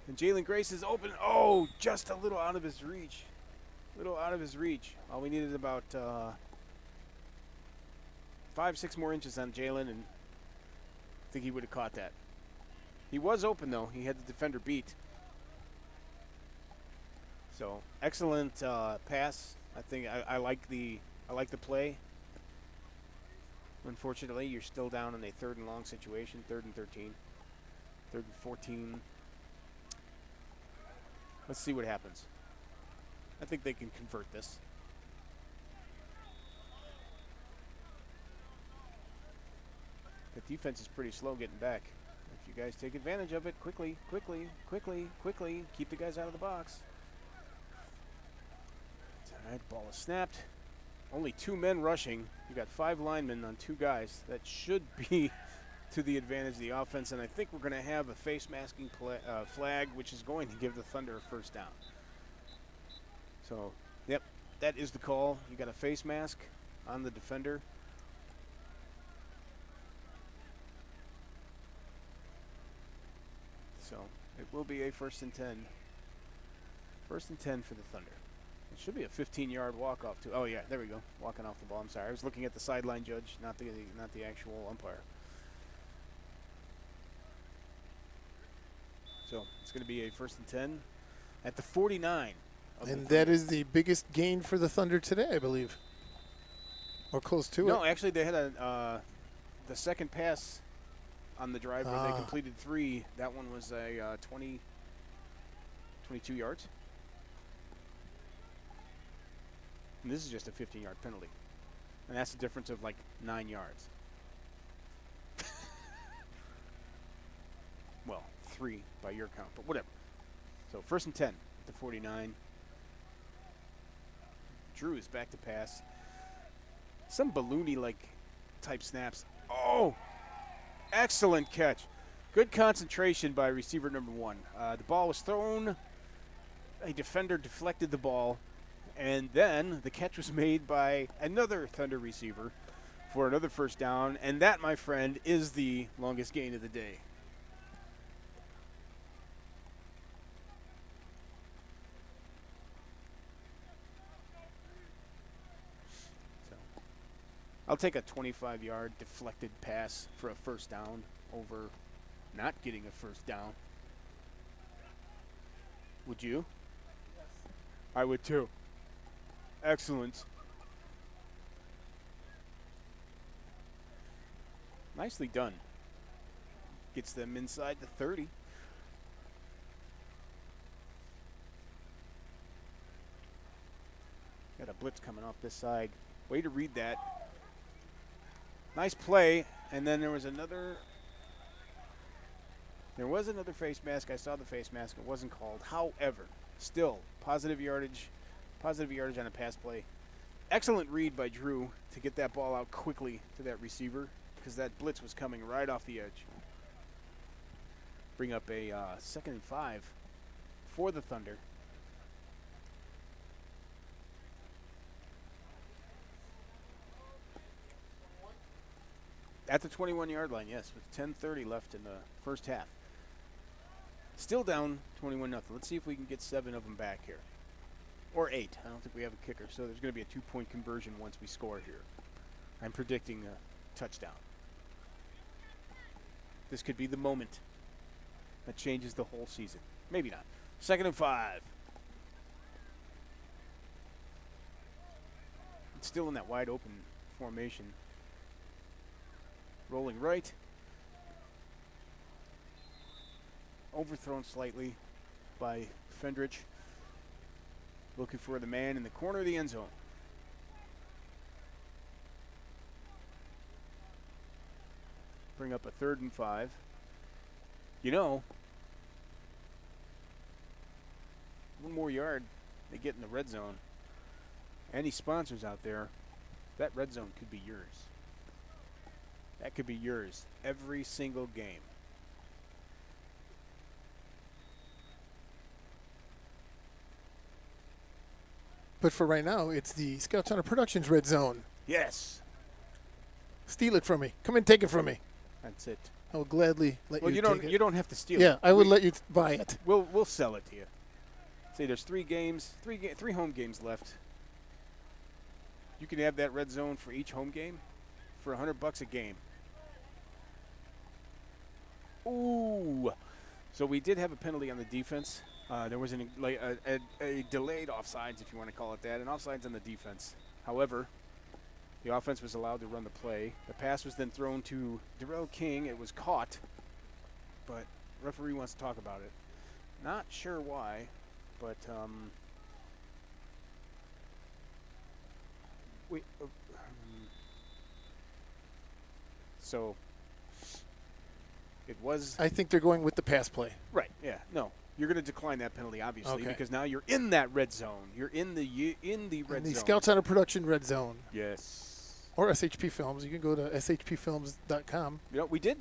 And Jalen Grace is open. Oh, just a little out of his reach. All we needed about 5-6 more inches on Jalen, and I think he would have caught that. He was open, though. He had the defender beat. So, excellent pass. I think I like the play. Unfortunately, you're still down in a 3rd and long situation, 3rd and 13, 3rd and 14. Let's see what happens. I think they can convert this. The defense is pretty slow getting back. If you guys take advantage of it, quickly. Keep the guys out of the box. All right, ball is snapped. Only 2 men rushing. You got 5 linemen on 2 guys. That should be to the advantage of the offense, and I think we're going to have a face masking flag, which is going to give the Thunder a first down. So, yep, that is the call. You got a face mask on the defender. So, it will be a 1st and 10. 1st and 10 for the Thunder. It should be a 15-yard walk-off, too. Oh, yeah, there we go. Walking off the ball. I'm sorry. I was looking at the sideline judge, not the actual umpire. So it's going to be a 1st and 10 at the 49. And that is the biggest gain for the Thunder today, I believe. Or close to it. No, actually, they had the second pass on the drive where they completed 3. That one was a 22 yards. And this is just a 15-yard penalty. And that's a difference of like 9 yards. Well, 3 by your count, but whatever. So 1st and 10 at the 49. Drew is back to pass. Some balloony-like type snaps. Oh, excellent catch. Good concentration by receiver number 1. The ball was thrown. A defender deflected the ball. And then the catch was made by another Thunder receiver for another first down. And that, my friend, is the longest gain of the day. So I'll take a 25-yard deflected pass for a first down over not getting a first down. Would you? Yes. I would too. Excellent. Nicely done. Gets them inside the 30. Got a blitz coming off this side. Way to read that. Nice play. And then there was another face mask. I saw the face mask. It wasn't called. However, still positive yardage on a pass play. Excellent read by Drew to get that ball out quickly to that receiver because that blitz was coming right off the edge. Bring up a 2nd and 5 for the Thunder. At the 21-yard line, yes, with 10:30 left in the first half. Still down 21-0. Let's see if we can get 7 of them back here. Or 8. I don't think we have a kicker, so there's going to be a 2-point conversion once we score here. I'm predicting a touchdown. This could be the moment that changes the whole season. Maybe not. 2nd and 5. It's still in that wide open formation. Rolling right. Overthrown slightly by Fendrich. Looking for the man in the corner of the end zone. Bring up a 3rd and 5. You know, one more yard, they get in the red zone. Any sponsors out there, that red zone could be yours. That could be yours every single game. But for right now, it's the Scout Center Productions red zone. Yes. Steal it from me. Come and take it from me. That's it. I will gladly let you take it. You don't have to steal it. Yeah, I would let you buy it. We'll sell it to you. See, there's three home games left. You can have that red zone for each home game for $100 a game. Ooh. So we did have a penalty on the defense. There was a delayed offsides, if you want to call it that, an offsides on the defense. However, the offense was allowed to run the play. The pass was then thrown to Darrell King. It was caught, but referee wants to talk about it. Not sure why, but so it was. I think they're going with the pass play. Right. Yeah. No. You're going to decline that penalty, obviously, Okay. because now you're in that red zone. You're in the red zone. The Scout Center Production red zone. Yes. Or SHP Films. You can go to shpfilms.com. You know, we did.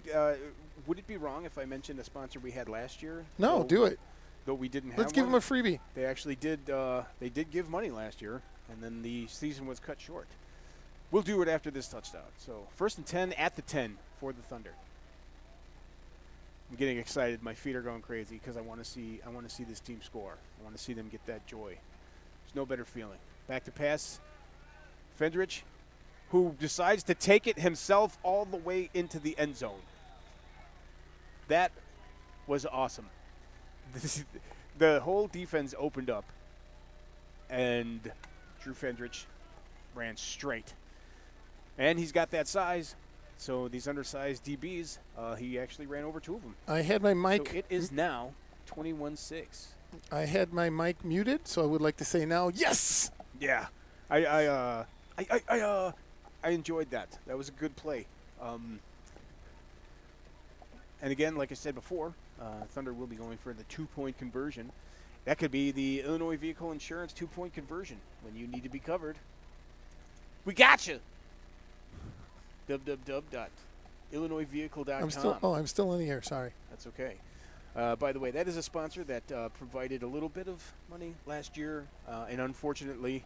Would it be wrong if I mentioned a sponsor we had last year? No, do it. Though we didn't have Let's give them a freebie. They actually did. They did give money last year, and then the season was cut short. We'll do it after this touchdown. So 1st and 10 at the 10 for the Thunder. I'm getting excited. My feet are going crazy because I want to see this team score. I want to see them get that joy. There's no better feeling. Back to pass. Fendrich, who decides to take it himself all the way into the end zone. That was awesome. The whole defense opened up, and Drew Fendrich ran straight. And he's got that size. So these undersized DBs, he actually ran over two of them. I had my mic. So it is now 21-6. I had my mic muted, so I would like to say now, yes. Yeah, I enjoyed that. That was a good play. And again, like I said before, Thunder will be going for the 2-point conversion. That could be the Illinois Vehicle Insurance 2-point conversion when you need to be covered. We got you. www.illinoisvehicle.com. I'm still in the air. Sorry. That's okay. By the way, that is a sponsor that provided a little bit of money last year, and unfortunately.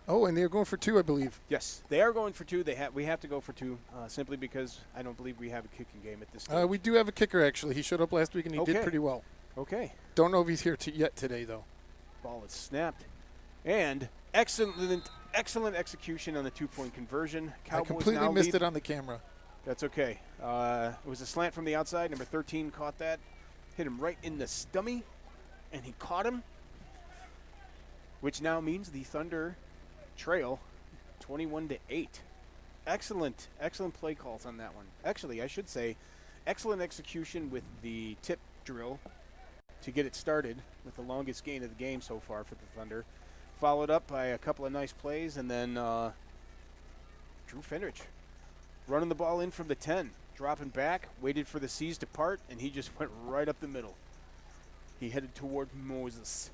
Oh, and they're going for 2, I believe. Yes, they are going for 2. We have to go for 2 simply because I don't believe we have a kicking game at this stage. We do have a kicker, actually. He showed up last week, and he did pretty well. Okay. Don't know if he's here yet today, though. Ball is snapped. And excellent execution on the 2-point conversion. Cowboys I completely now missed lead. it on the camera. That's okay. It was a slant from the outside. Number 13 caught that. Hit him right in the stomach, and he caught him, which now means the Thunder trail 21-8. Excellent play calls on that one. Actually, I should say excellent execution with the tip drill to get it started with the longest gain of the game so far for the Thunder. Followed up by a couple of nice plays, and then Drew Fendrich running the ball in from the 10, dropping back, waited for the C's to part, and he just went right up the middle. He headed toward Moses.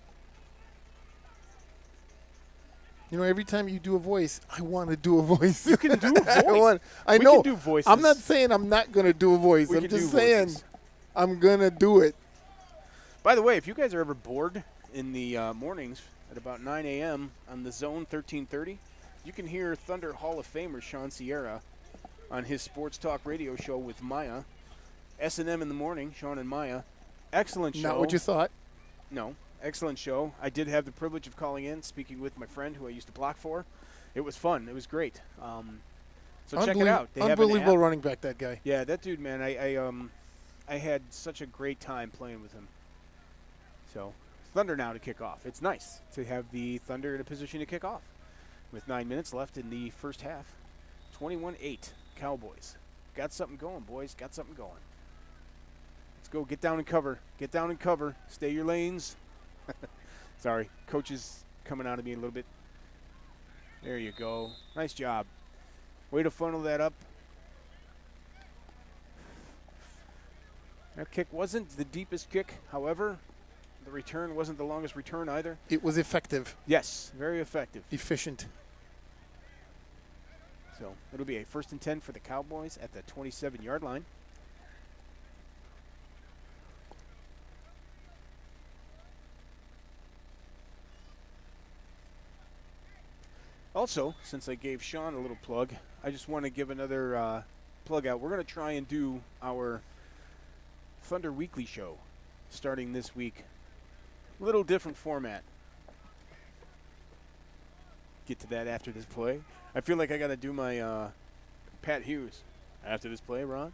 You know, every time you do a voice, I want to do a voice. You can do a voice. I We know. can do voices. I'm not saying I'm not going to do a voice. We I'm can just do saying voices. I'm going to do it. By the way, if you guys are ever bored in the mornings at about 9 a.m. on the Zone 1330, you can hear Thunder Hall of Famer Sean Sierra on his sports talk radio show with Maya. S&M in the morning, Sean and Maya. Excellent show. Not what you thought. No, excellent show. I did have the privilege of calling in, speaking with my friend who I used to block for. It was fun. It was great. So check it out. They have an Unbelievable app. running back, that guy. Yeah, that dude, man. I had such a great time playing with him. So Thunder now to kick off. It's nice to have the Thunder in a position to kick off with 9 minutes left in the first half. 21-8 Cowboys. Got something going, boys. Got something going. Let's go. Get down and cover. Get down and cover. Stay your lanes. Sorry. Coach is coming out of me a little bit. There you go. Nice job. Way to funnel that up. That kick wasn't the deepest kick. However, The return wasn't the longest return either. It was effective, Yes, very effective. efficient. So it'll be a 1st and 10 for the Cowboys at the 27-yard line. Also, since I gave Sean a little plug, I just want to give another plug out. We're going to try and do our Thunder Weekly show starting this week. Little different format. Get to that after this play. I feel like I got to do my Pat Hughes after this play, Ron.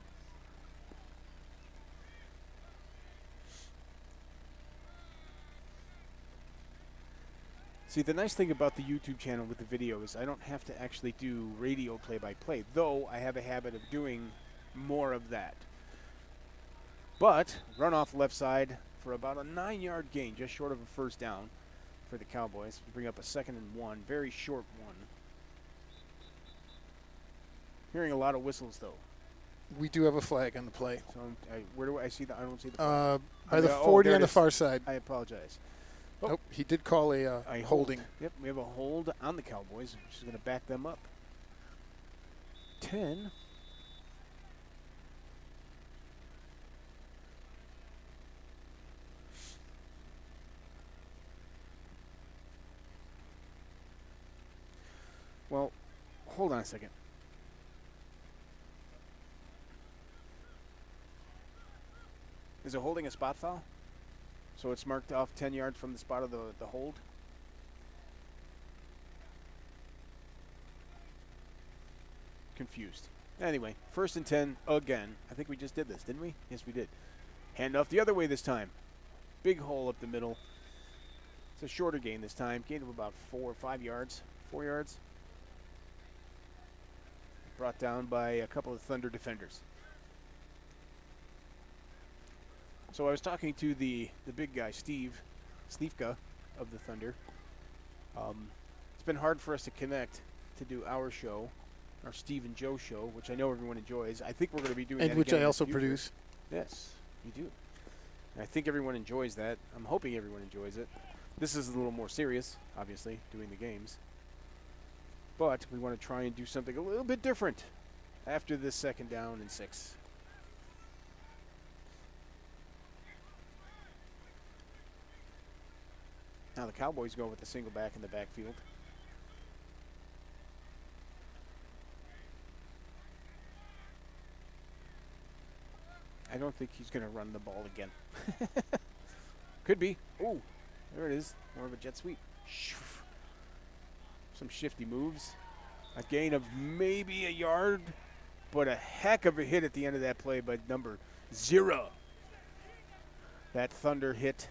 See, the nice thing about the YouTube channel with the video is I don't have to actually do radio play-by-play, though I have a habit of doing more of that. But run off left side for about a 9-yard gain, just short of a 1st down for the Cowboys. Bring up a 2nd and 1, very short one. Hearing a lot of whistles, though. We do have a flag on the play. So where do I see the? I don't see the flag. By the 40 on the far side. I apologize. Oh. Nope, he did call a holding. Yep, we have a hold on the Cowboys, which is going to back them up. 10. Well, hold on a second. Is it holding a spot foul? So it's marked off 10 yards from the spot of the hold? Confused. Anyway, 1st and 10 again. I think we just did this, didn't we? Yes, we did. Hand off the other way this time. Big hole up the middle. It's a shorter gain this time. Gain of about 4 or 5 yards. 4 yards. Brought down by a couple of Thunder defenders. So I was talking to the big guy, Steve Slivka of the Thunder. It's been hard for us to connect to do our show, our Steve and Joe show, which I know everyone enjoys. I think we're going to be doing that and which again I in the also future. produce. Yes, you do. And I think everyone enjoys that. I'm hoping everyone enjoys it. This is a little more serious, obviously, doing the games. But we want to try and do something a little bit different after this 2nd down and 6. Now the Cowboys go with a single back in the backfield. I don't think he's going to run the ball again. Could be. Oh, there it is. More of a jet sweep. Some shifty moves. A gain of maybe a yard, but a heck of a hit at the end of that play by number 0. That Thunder hit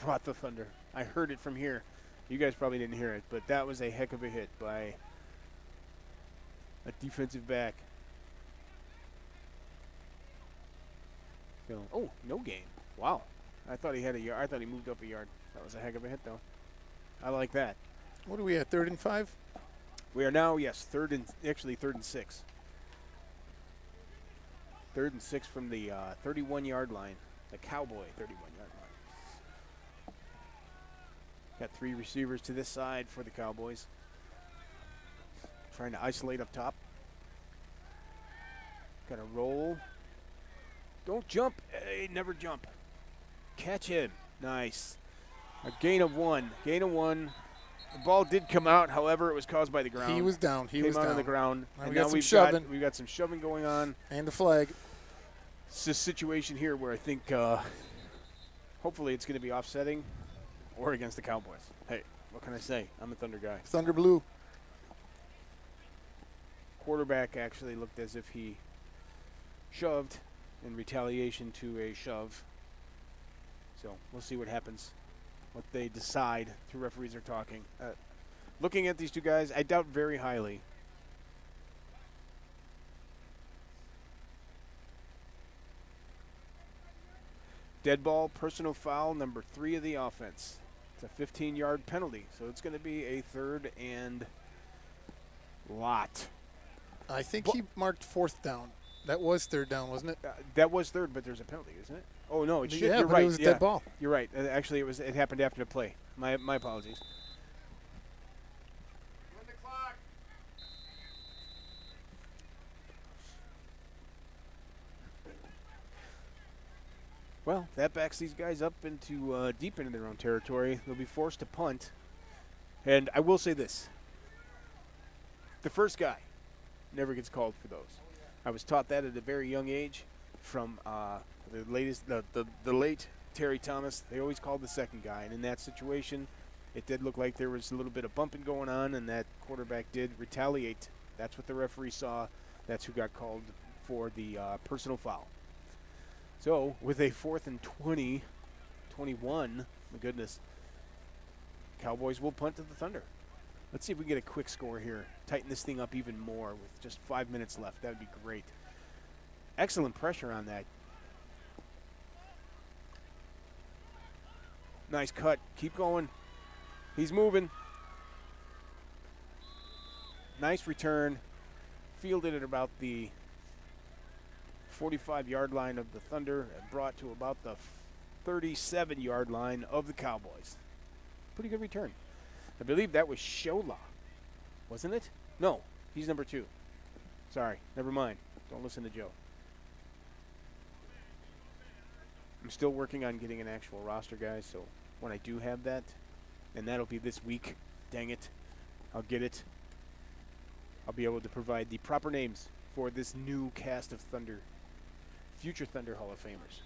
brought the Thunder. I heard it from here. You guys probably didn't hear it, but that was a heck of a hit by a defensive back. So, oh, no gain. Wow. I thought he had a yard. I thought he moved up a yard. That was a heck of a hit, though. I like that. What are we at, 3rd and 5? We are now, yes, 3rd and 6. 3rd and 6 from the 31-yard line. The Cowboy 31-yard line. Got 3 receivers to this side for the Cowboys. Trying to isolate up top. Got to roll. Don't jump. Hey, never jump. Catch him. Nice. A gain of 1. Gain of 1. The ball did come out. However, it was caused by the ground. He was down. He was Came out down. on the ground. Now And we got now some shoving. we've got some shoving going on. And a flag. It's a situation here where I think hopefully it's going to be offsetting or against the Cowboys. Hey, what can I say? I'm a Thunder guy. Thunder blue. Quarterback actually looked as if he shoved in retaliation to a shove. So we'll see what happens, what they decide. 2 referees are talking. Looking at these 2 guys, I doubt very highly. Dead ball, personal foul, number 3 of the offense. It's a 15-yard penalty, so it's going to be a 3rd and lot. I think he marked 4th down. That was third down, wasn't it? That was third, but there's a penalty, isn't it? Oh no, it should. Yeah, You're but right. it was a yeah. dead ball. You're right. Actually, it happened after the play. My apologies. Run the clock. Well, that backs these guys up into deep into their own territory. They'll be forced to punt. And I will say this: the first guy never gets called for those. I was taught that at a very young age from the late Terry Thomas. They always called the second guy, and in that situation, it did look like there was a little bit of bumping going on, and that quarterback did retaliate. That's what the referee saw. That's who got called for the personal foul. So, with a 4th and 20, 21, my goodness, Cowboys will punt to the Thunder. Let's see if we can get a quick score here. Tighten this thing up even more with just 5 minutes left. That would be great. Excellent pressure on that. Nice cut. Keep going. He's moving. Nice return. Fielded at about the 45-yard line of the Thunder and brought to about the 37-yard line of the Cowboys. Pretty good return. I believe that was Shola, wasn't it? No, he's number 2. Sorry, never mind. Don't listen to Joe. I'm still working on getting an actual roster, guys, so when I do have that, and that'll be this week, dang it, I'll get it. I'll be able to provide the proper names for this new cast of Thunder, future Thunder Hall of Famers.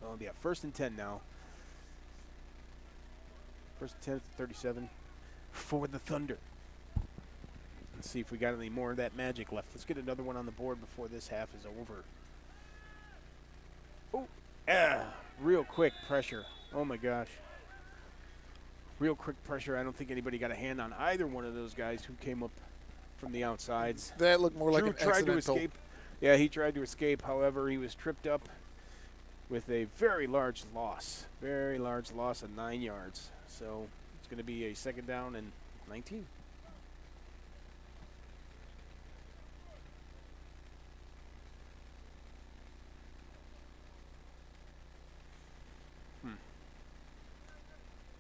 Well, yeah, 1st and 10 now. 1st and 10 at 37 for the Thunder. Let's see if we got any more of that magic left. Let's get another one on the board before this half is over. Oh, real quick pressure. Oh my gosh. Real quick pressure. I don't think anybody got a hand on either one of those guys who came up from the outsides. That looked more like Drew an tried to accidental. escape. Yeah, he tried to escape. However, he was tripped up with a very large loss. Very large loss of 9 yards. So it's going to be a 2nd down and 19.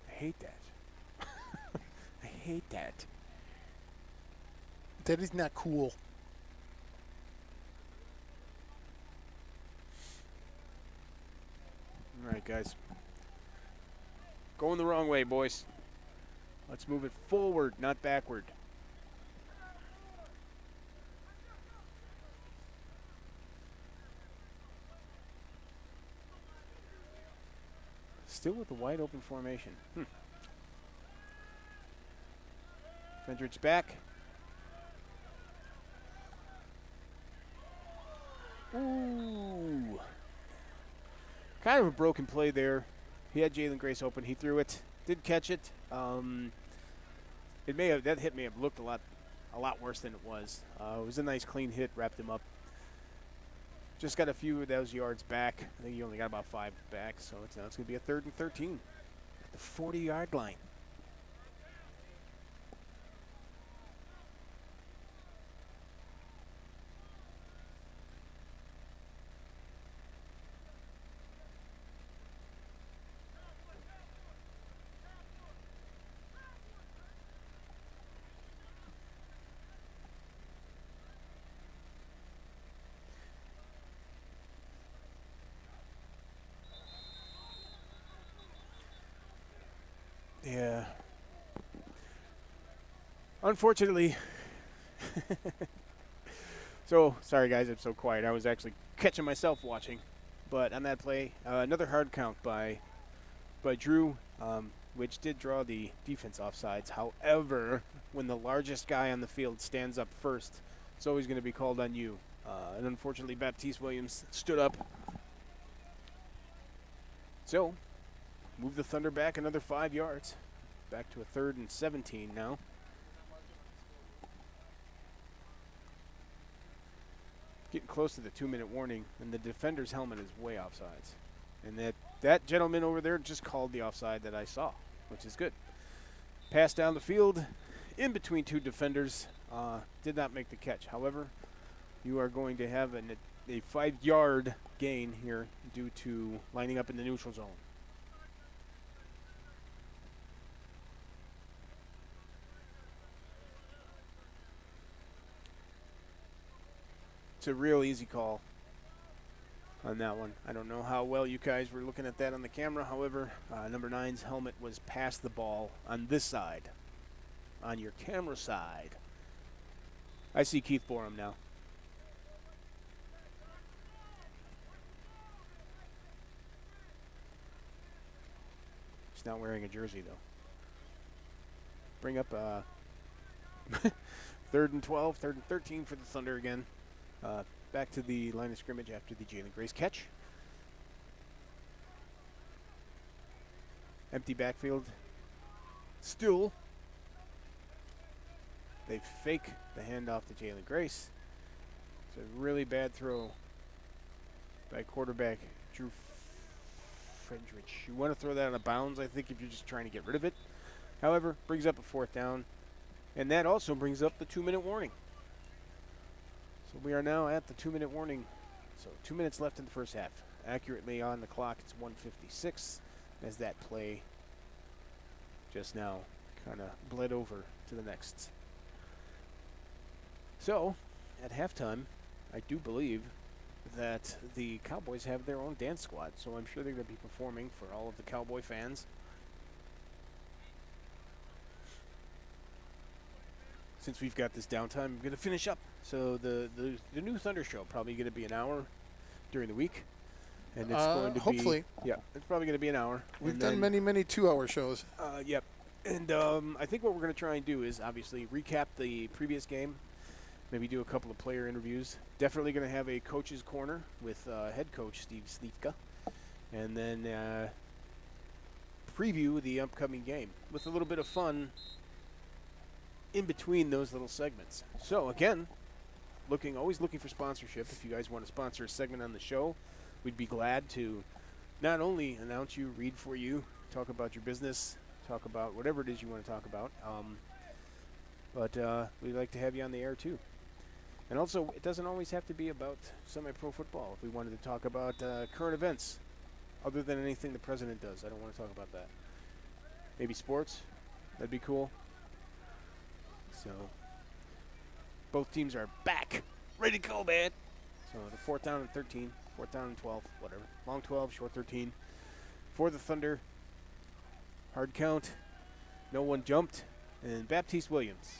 I hate that. I hate that. That is not cool. All right, guys. Going the wrong way, boys. Let's move it forward, not backward. Still with the wide open formation. Fendrick's back. Ooh. Kind of a broken play there. He had Jalen Grace open. He threw it. Did catch it. That hit may have looked a lot worse than it was. It was a nice clean hit. Wrapped him up. Just got a few of those yards back. I think he only got about 5 back. So now it's going to be a 3rd and 13 at the 40-yard line. Yeah. Unfortunately. So, sorry guys, I'm so quiet. I was actually catching myself watching. But on that play, another hard count by Drew, which did draw the defense offsides. However, when the largest guy on the field stands up first, it's always going to be called on you. And unfortunately, Baptiste Williams stood up. So, move the Thunder back another 5 yards. Back to a 3rd and 17 now. Getting close to the 2-minute warning, and the defender's helmet is way offsides. And that gentleman over there just called the offside that I saw, which is good. Pass down the field, in between 2 defenders. did not make the catch. However, you are going to have a 5-yard gain here due to lining up in the neutral zone. It's a real easy call on that one. I don't know how well you guys were looking at that on the camera. However, number 9's helmet was past the ball on this side, on your camera side. I see Keith Borum now. He's not wearing a jersey, though. Bring up 3rd and 12, 3rd and 13 for the Thunder again. Back to the line of scrimmage after the Jalen Grace catch. Empty backfield. Still, they fake the handoff to Jalen Grace. It's a really bad throw by quarterback Drew Friedrich. You want to throw that out of bounds, I think, if you're just trying to get rid of it. However, brings up a 4th down. And that also brings up the 2-minute warning. So we are now at the 2-minute warning. So 2 minutes left in the first half. Accurately on the clock, it's 1:56 as that play just now kind of bled over to the next. So at halftime, I do believe that the Cowboys have their own dance squad. So I'm sure they're going to be performing for all of the Cowboy fans. Since we've got this downtime, I'm going to finish up. So the new Thunder show probably going to be an hour during the week, and it's going to hopefully. Yeah, it's probably going to be an hour. We've done many 2-hour shows. Yep, and I think what we're going to try and do is obviously recap the previous game, maybe do a couple of player interviews. Definitely going to have a coach's corner with head coach Steve Slivka, and then preview the upcoming game with a little bit of fun in between those little segments. So again, always looking for sponsorship. If you guys want to sponsor a segment on the show, we'd be glad to not only announce you, read for you, talk about your business, talk about whatever it is you want to talk about, but we'd like to have you on the air too. And also, it doesn't always have to be about semi-pro football. If we wanted to talk about current events, other than anything the president does, I don't want to talk about that. Maybe sports, that'd be cool. So, both teams are back, ready to go, man. So, the 4th down and 13, 4th down and 12, whatever. Long 12, short 13. For the Thunder, hard count, no one jumped, and Baptiste Williams.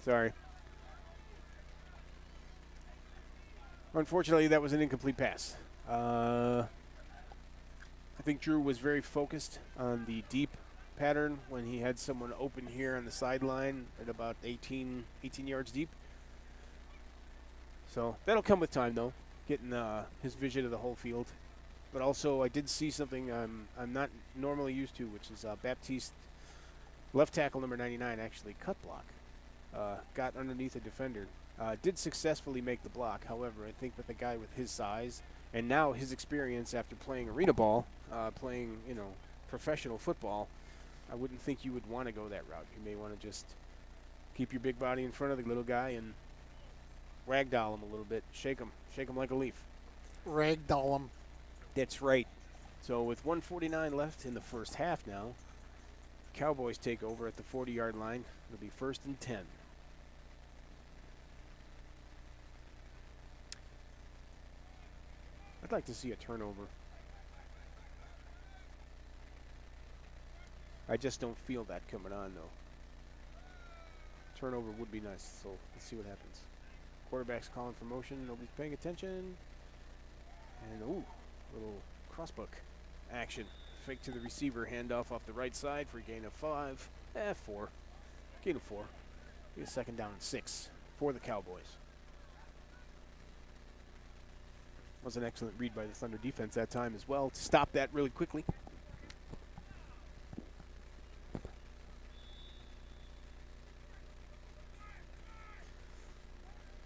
Sorry. Unfortunately, that was an incomplete pass. I think Drew was very focused on the deep pattern when he had someone open here on the sideline at about 18 yards deep. So that'll come with time, though, getting his vision of the whole field. But also, I did see something I'm not normally used to, which is Baptiste, left tackle number 99, actually cut block. Got underneath a defender. Did successfully make the block. However, I think with a guy with his size and now his experience after playing arena ball, playing professional football, I wouldn't think you would want to go that route. You may want to just keep your big body in front of the little guy and ragdoll him a little bit. Shake him like a leaf. Ragdoll him. That's right. So with 1:49 left in the first half now, Cowboys take over at the 40-yard line. It'll be 1st and 10. I'd like to see a turnover. I just don't feel that coming on, though. Turnover would be nice, so let's see what happens. Quarterback's calling for motion. Nobody's paying attention. And, ooh, little crossbuck action. Fake to the receiver. Handoff off the right side for a gain of 5. 4. Gain of 4. Be a 2nd down and 6 for the Cowboys. Was an excellent read by the Thunder defense that time as well to stop that really quickly.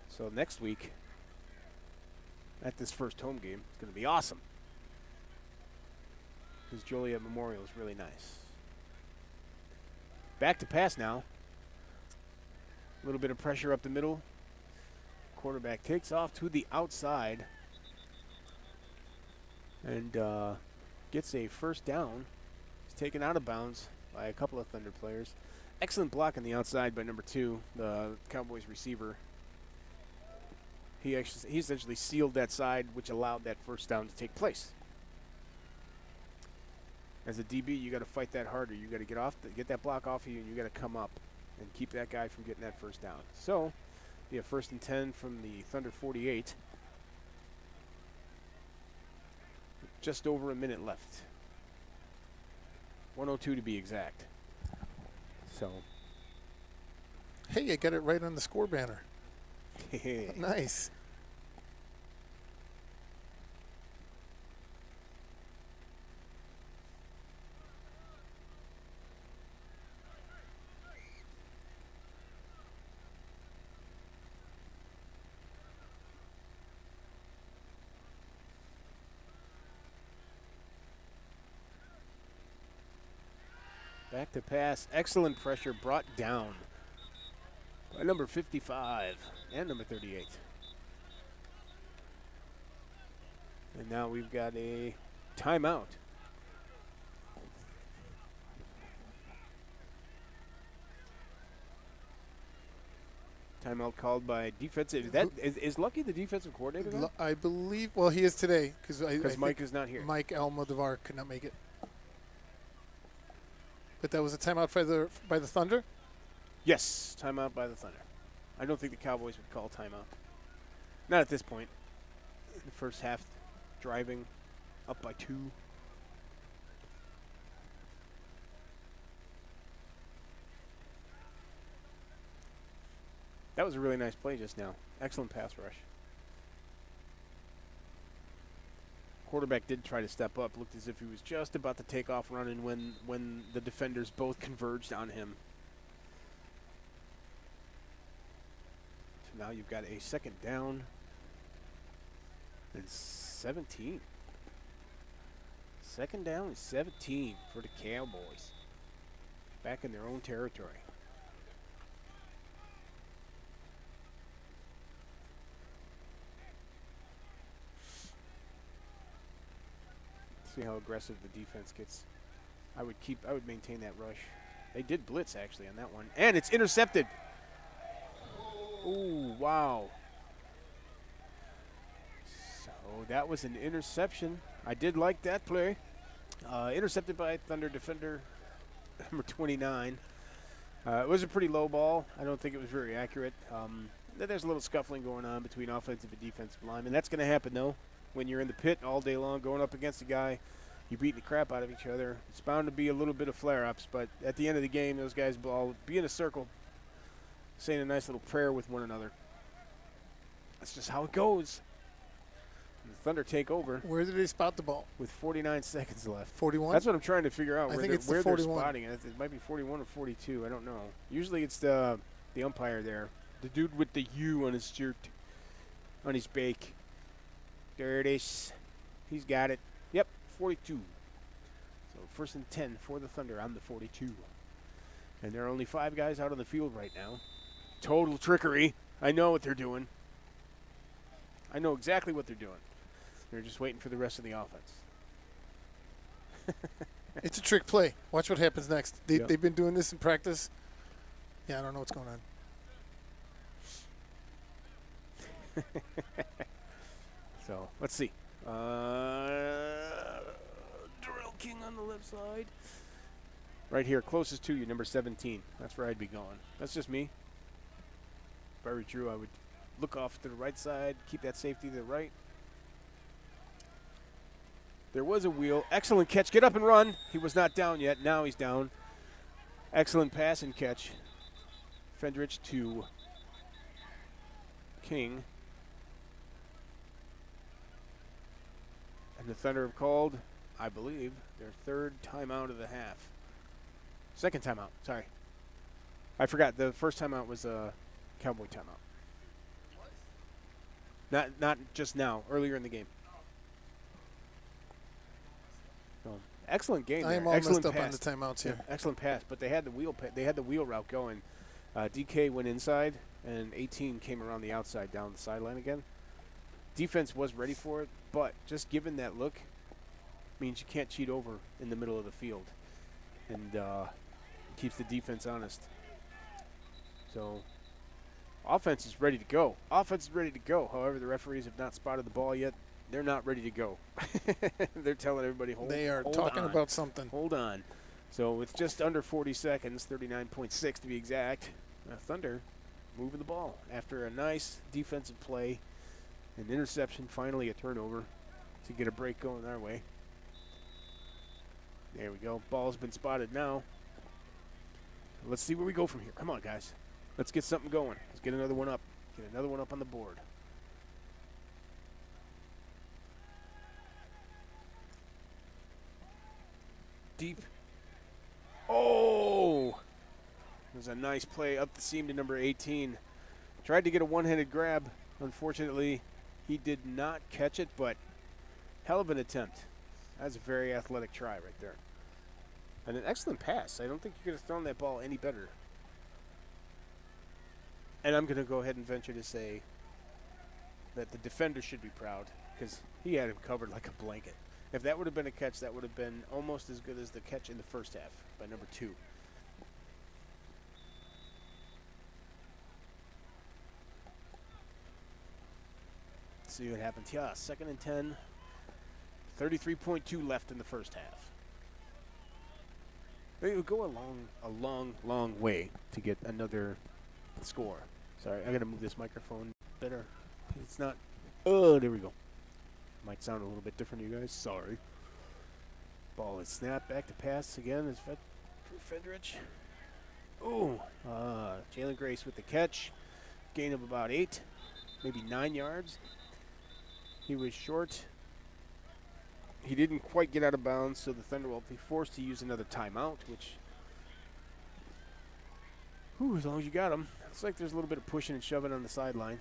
So next week, at this first home game, it's going to be awesome. Because Joliet Memorial is really nice. Back to pass now. A little bit of pressure up the middle. Quarterback takes off to the outside and gets a first down. He's taken out of bounds by a couple of Thunder players. Excellent block on the outside by number 2, the Cowboys receiver. He essentially sealed that side, which allowed that first down to take place. As a DB, you got to fight that harder. You got to get that block off of you, and you got to come up and keep that guy from getting that first down. So, be a 1st and 10 from the Thunder 48. Just over a minute left. 1:02 to be exact. So. Hey, I got it right on the score banner. Nice. Back to pass. Excellent pressure brought down by number 55 and number 38. And now we've got a timeout. Timeout called by defensive. Is Lucky the defensive coordinator now? I believe. Well, he is today because Mike is not here. Mike Almodovar could not make it. But that was a timeout by the Thunder? Yes, timeout by the Thunder. I don't think the Cowboys would call timeout. Not at this point. The first half, driving up by 2. That was a really nice play just now. Excellent pass rush. Quarterback did try to step up. Looked as if he was just about to take off running when the defenders both converged on him. So now you've got a 2nd down and 17. 2nd down and 17 for the Cowboys. Back in their own territory. See how aggressive the defense gets. I would maintain that rush. They did blitz actually on that one. And it's intercepted. Ooh, wow. So that was an interception. I did like that play. Intercepted by Thunder defender number 29. It was a pretty low ball. I don't think it was very accurate. There's a little scuffling going on between offensive and defensive linemen. That's going to happen though. When you're in the pit all day long going up against a guy, you beat the crap out of each other. It's bound to be a little bit of flare-ups, but at the end of the game, those guys will all be in a circle, saying a nice little prayer with one another. That's just how it goes. And the Thunder take over. Where did they spot the ball? With 49 seconds left. 41? That's what I'm trying to figure out. I Where think it's they're the 41. spotting it. It might be 41 or 42. I don't know. Usually it's the umpire there. The dude with the U on his shirt, on his bake. There it is. He's got it. Yep, 42. So 1st and 10 for the Thunder on the 42. And there are only 5 guys out on the field right now. Total trickery. I know what they're doing. I know exactly what they're doing. They're just waiting for the rest of the offense. It's a trick play. Watch what happens next. Yep. They've been doing this in practice. Yeah, I don't know what's going on. So, let's see. Drill King on the left side. Right here, closest to you, number 17. That's where I'd be going. That's just me. If I were Drew, I would look off to the right side, keep that safety to the right. There was a wheel. Excellent catch. Get up and run. He was not down yet. Now he's down. Excellent pass and catch. Fendrich to King. And the Thunder have called, I believe, their 3rd timeout of the half. 2nd timeout, sorry. I forgot, the first timeout was a Cowboy timeout. Not just now, earlier in the game. So, excellent game. I am there. all Excellent messed up on pass. the timeouts here. Yeah, excellent pass, but they had the wheel route going. DK went inside, and 18 came around the outside down the sideline again. Defense was ready for it, but just given that look means you can't cheat over in the middle of the field, and keeps the defense honest. So offense is ready to go. Offense is ready to go. However, the referees have not spotted the ball yet. They're not ready to go. They're telling everybody, hold on. They are talking about something. Hold on. So with just under 40 seconds, 39.6 to be exact, Thunder moving the ball after a nice defensive play, an interception, finally a turnover to get a break going our way. There we go. Ball's been spotted now. Let's see where we go from here. Come on, guys. Let's get something going. Let's get another one up. Get another one up on the board. Deep. Oh! There's a nice play up the seam to number 18. Tried to get a one-handed grab. Unfortunately, he did not catch it, but hell of an attempt. That's a very athletic try right there. And an excellent pass. I don't think you could have thrown that ball any better. And I'm going to go ahead and venture to say that the defender should be proud because he had him covered like a blanket. If that would have been a catch, that would have been almost as good as the catch in the first half by number 2. Let's see what happens. Yeah, 2nd and 10. 33.2 left in the first half. It would go a long way to get another score. Sorry, I got to move this microphone better. It's not. Oh, there we go. Might sound a little bit different to you guys. Sorry. Ball is snapped back to pass again. Is Fedrich. Oh, Jalen Grace with the catch. Gain of about 8, maybe 9 yards. He was short. He didn't quite get out of bounds, so the Thunder will be forced to use another timeout, which, as long as you got him. Looks like there's a little bit of pushing and shoving on the sideline.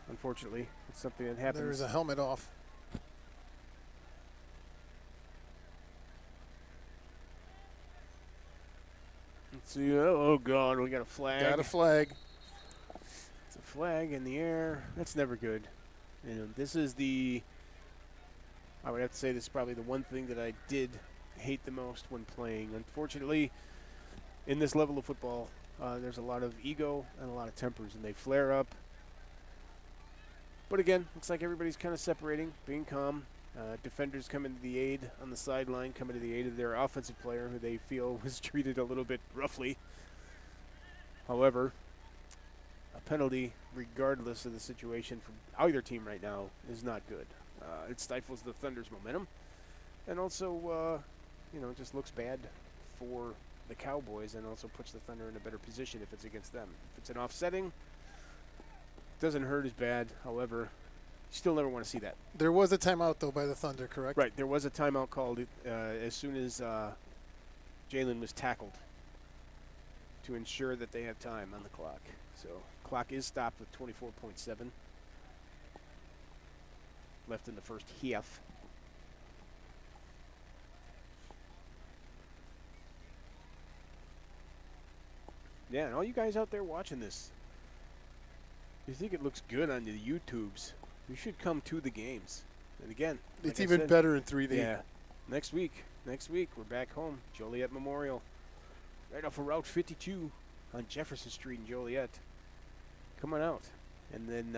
Unfortunately, it's something that happens. There's a helmet off. Let's see. Oh, God, we got a flag. Got a flag. It's a flag in the air. That's never good. And this is I would have to say this is probably the one thing that I did hate the most when playing. Unfortunately, in this level of football, there's a lot of ego and a lot of tempers, and they flare up. But again, looks like everybody's kind of separating, being calm. Defenders coming to the aid on the sideline, coming to the aid of their offensive player who they feel was treated a little bit roughly. However, a penalty, regardless of the situation from either team right now, is not good. It stifles the Thunder's momentum, and also, just looks bad for the Cowboys, and also puts the Thunder in a better position if it's against them. If it's an offsetting, doesn't hurt as bad. However, you still never want to see that. There was a timeout, though, by the Thunder, correct? Right. There was a timeout called as soon as Jalen was tackled to ensure that they have time on the clock. So clock is stopped with 24.7 left in the first half. Yeah, and all you guys out there watching this, you think it looks good on the YouTubes, you should come to the games. And again, It's like I even said, better in 3D. Yeah. Next week, we're back home. Joliet Memorial. Right off of Route 52 on Jefferson Street in Joliet. Come on out. And then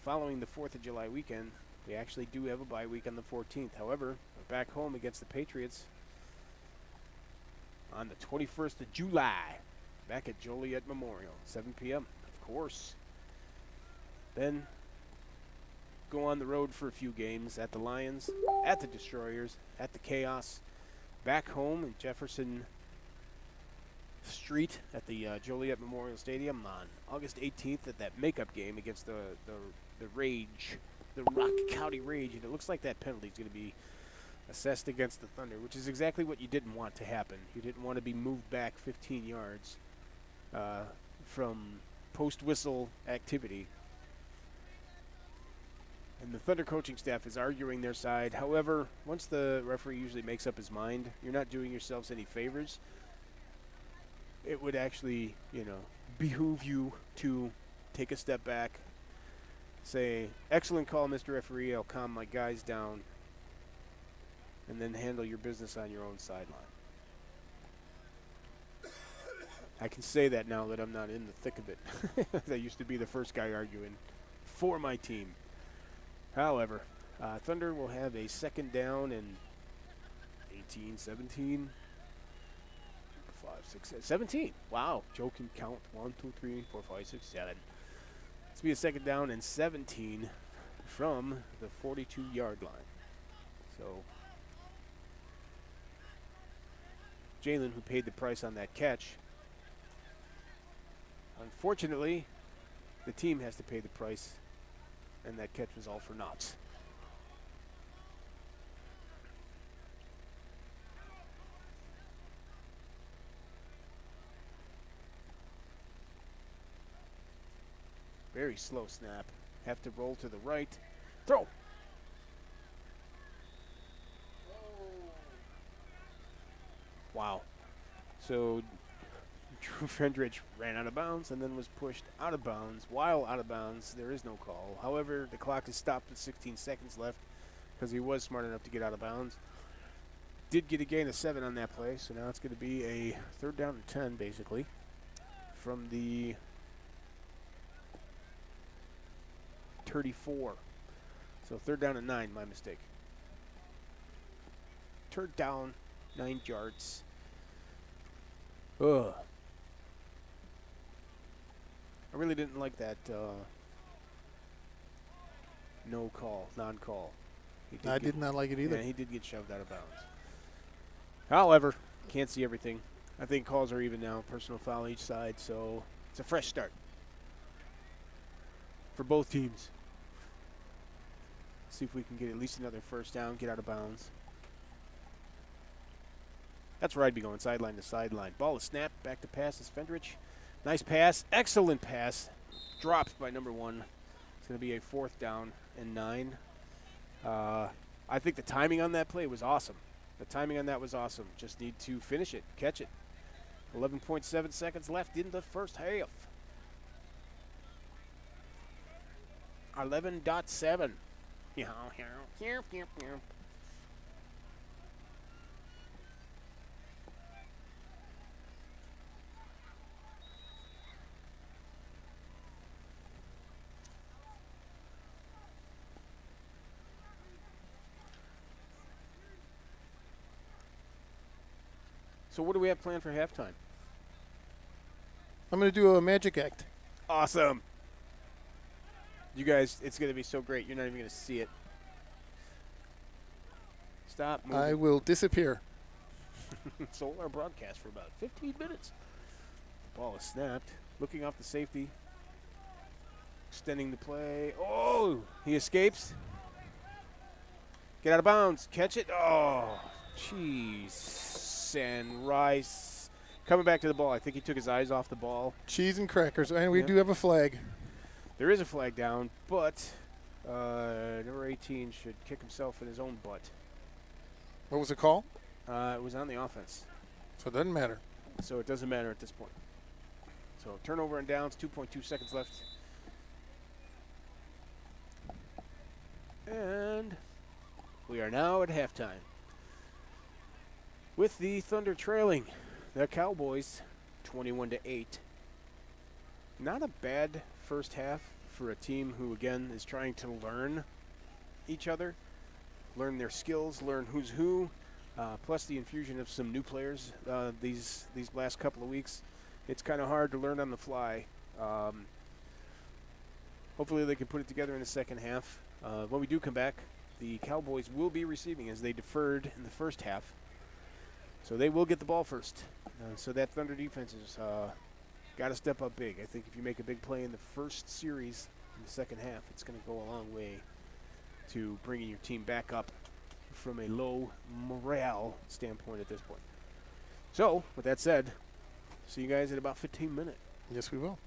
following the 4th of July weekend, we actually do have a bye week on the 14th. However, we're back home against the Patriots on the 21st of July. Back at Joliet Memorial, 7 p.m., of course. Then go on the road for a few games at the Lions, at the Destroyers, at the Chaos, back home in Jefferson Street at the Joliet Memorial Stadium on August 18th at that makeup game against the Rage, the Rock County Rage. And it looks like that penalty is going to be assessed against the Thunder, which is exactly what you didn't want to happen. You didn't want to be moved back 15 yards from post-whistle activity. And the Thunder coaching staff is arguing their side. However, once the referee usually makes up his mind, you're not doing yourselves any favors. It would actually, behoove you to take a step back, say, excellent call, Mr. Referee, I'll calm my guys down, and then handle your business on your own sideline. I can say that now that I'm not in the thick of it. I used to be the first guy arguing for my team. However, Thunder will have a second down and 18, 17, 5, 6, 17. Wow, Joe can count 1, 2, 3, 4, 5, 6, 7. It's be a second down and 17 from the 42-yard line. So Jalen, who paid the price on that catch, unfortunately, the team has to pay the price, and that catch was all for naught. Very slow snap. Have to roll to the right. Throw. Wow. So Drew Fendrich ran out of bounds and then was pushed out of bounds. While out of bounds, there is no call. However, the clock is stopped with 16 seconds left because he was smart enough to get out of bounds. Did get a gain of 7 on that play, so now it's going to be a 3rd down and 10, basically, from the 34. So 3rd down and 9, my mistake. 3rd down, 9 yards. Ugh. I really didn't like that no call, non-call. I did not like it either. Yeah, he did get shoved out of bounds. However, can't see everything. I think calls are even now, personal foul each side, so it's a fresh start for both teams. See if we can get at least another 1st down, get out of bounds. That's where I'd be going, sideline to sideline. Ball is snapped, back to pass is Fendrich. Nice pass, excellent pass. Dropped by number 1. It's going to be a 4th down and 9. I think the timing on that play was awesome. The timing on that was awesome. Just need to finish it, catch it. 11.7 seconds left in the first half. 11.7. So what do we have planned for halftime? I'm going to do a magic act. Awesome. You guys, it's going to be so great. You're not even going to see it. Stop moving. I will disappear. So our broadcast for about 15 minutes. The ball is snapped. Looking off the safety. Extending the play. Oh, he escapes. Get out of bounds. Catch it. Oh, jeez. And Rice coming back to the ball. I think he took his eyes off the ball. Cheese and crackers. And we do have a flag. There is a flag down, but number 18 should kick himself in his own butt. What was the call? It was on the offense. So it doesn't matter. So it doesn't matter at this point. So turnover and downs, 2.2 seconds left. And we are now at halftime, with the Thunder trailing the Cowboys 21-8. Not a bad first half for a team who, again, is trying to learn each other, learn their skills, learn who's who, plus the infusion of some new players these last couple of weeks. It's kind of hard to learn on the fly. Hopefully they can put it together in the second half. When we do come back, the Cowboys will be receiving as they deferred in the first half. So they will get the ball first. So that Thunder defense is got to step up big. I think if you make a big play in the first series in the second half, it's going to go a long way to bringing your team back up from a low morale standpoint at this point. So, with that said, see you guys in about 15 minutes. Yes, we will.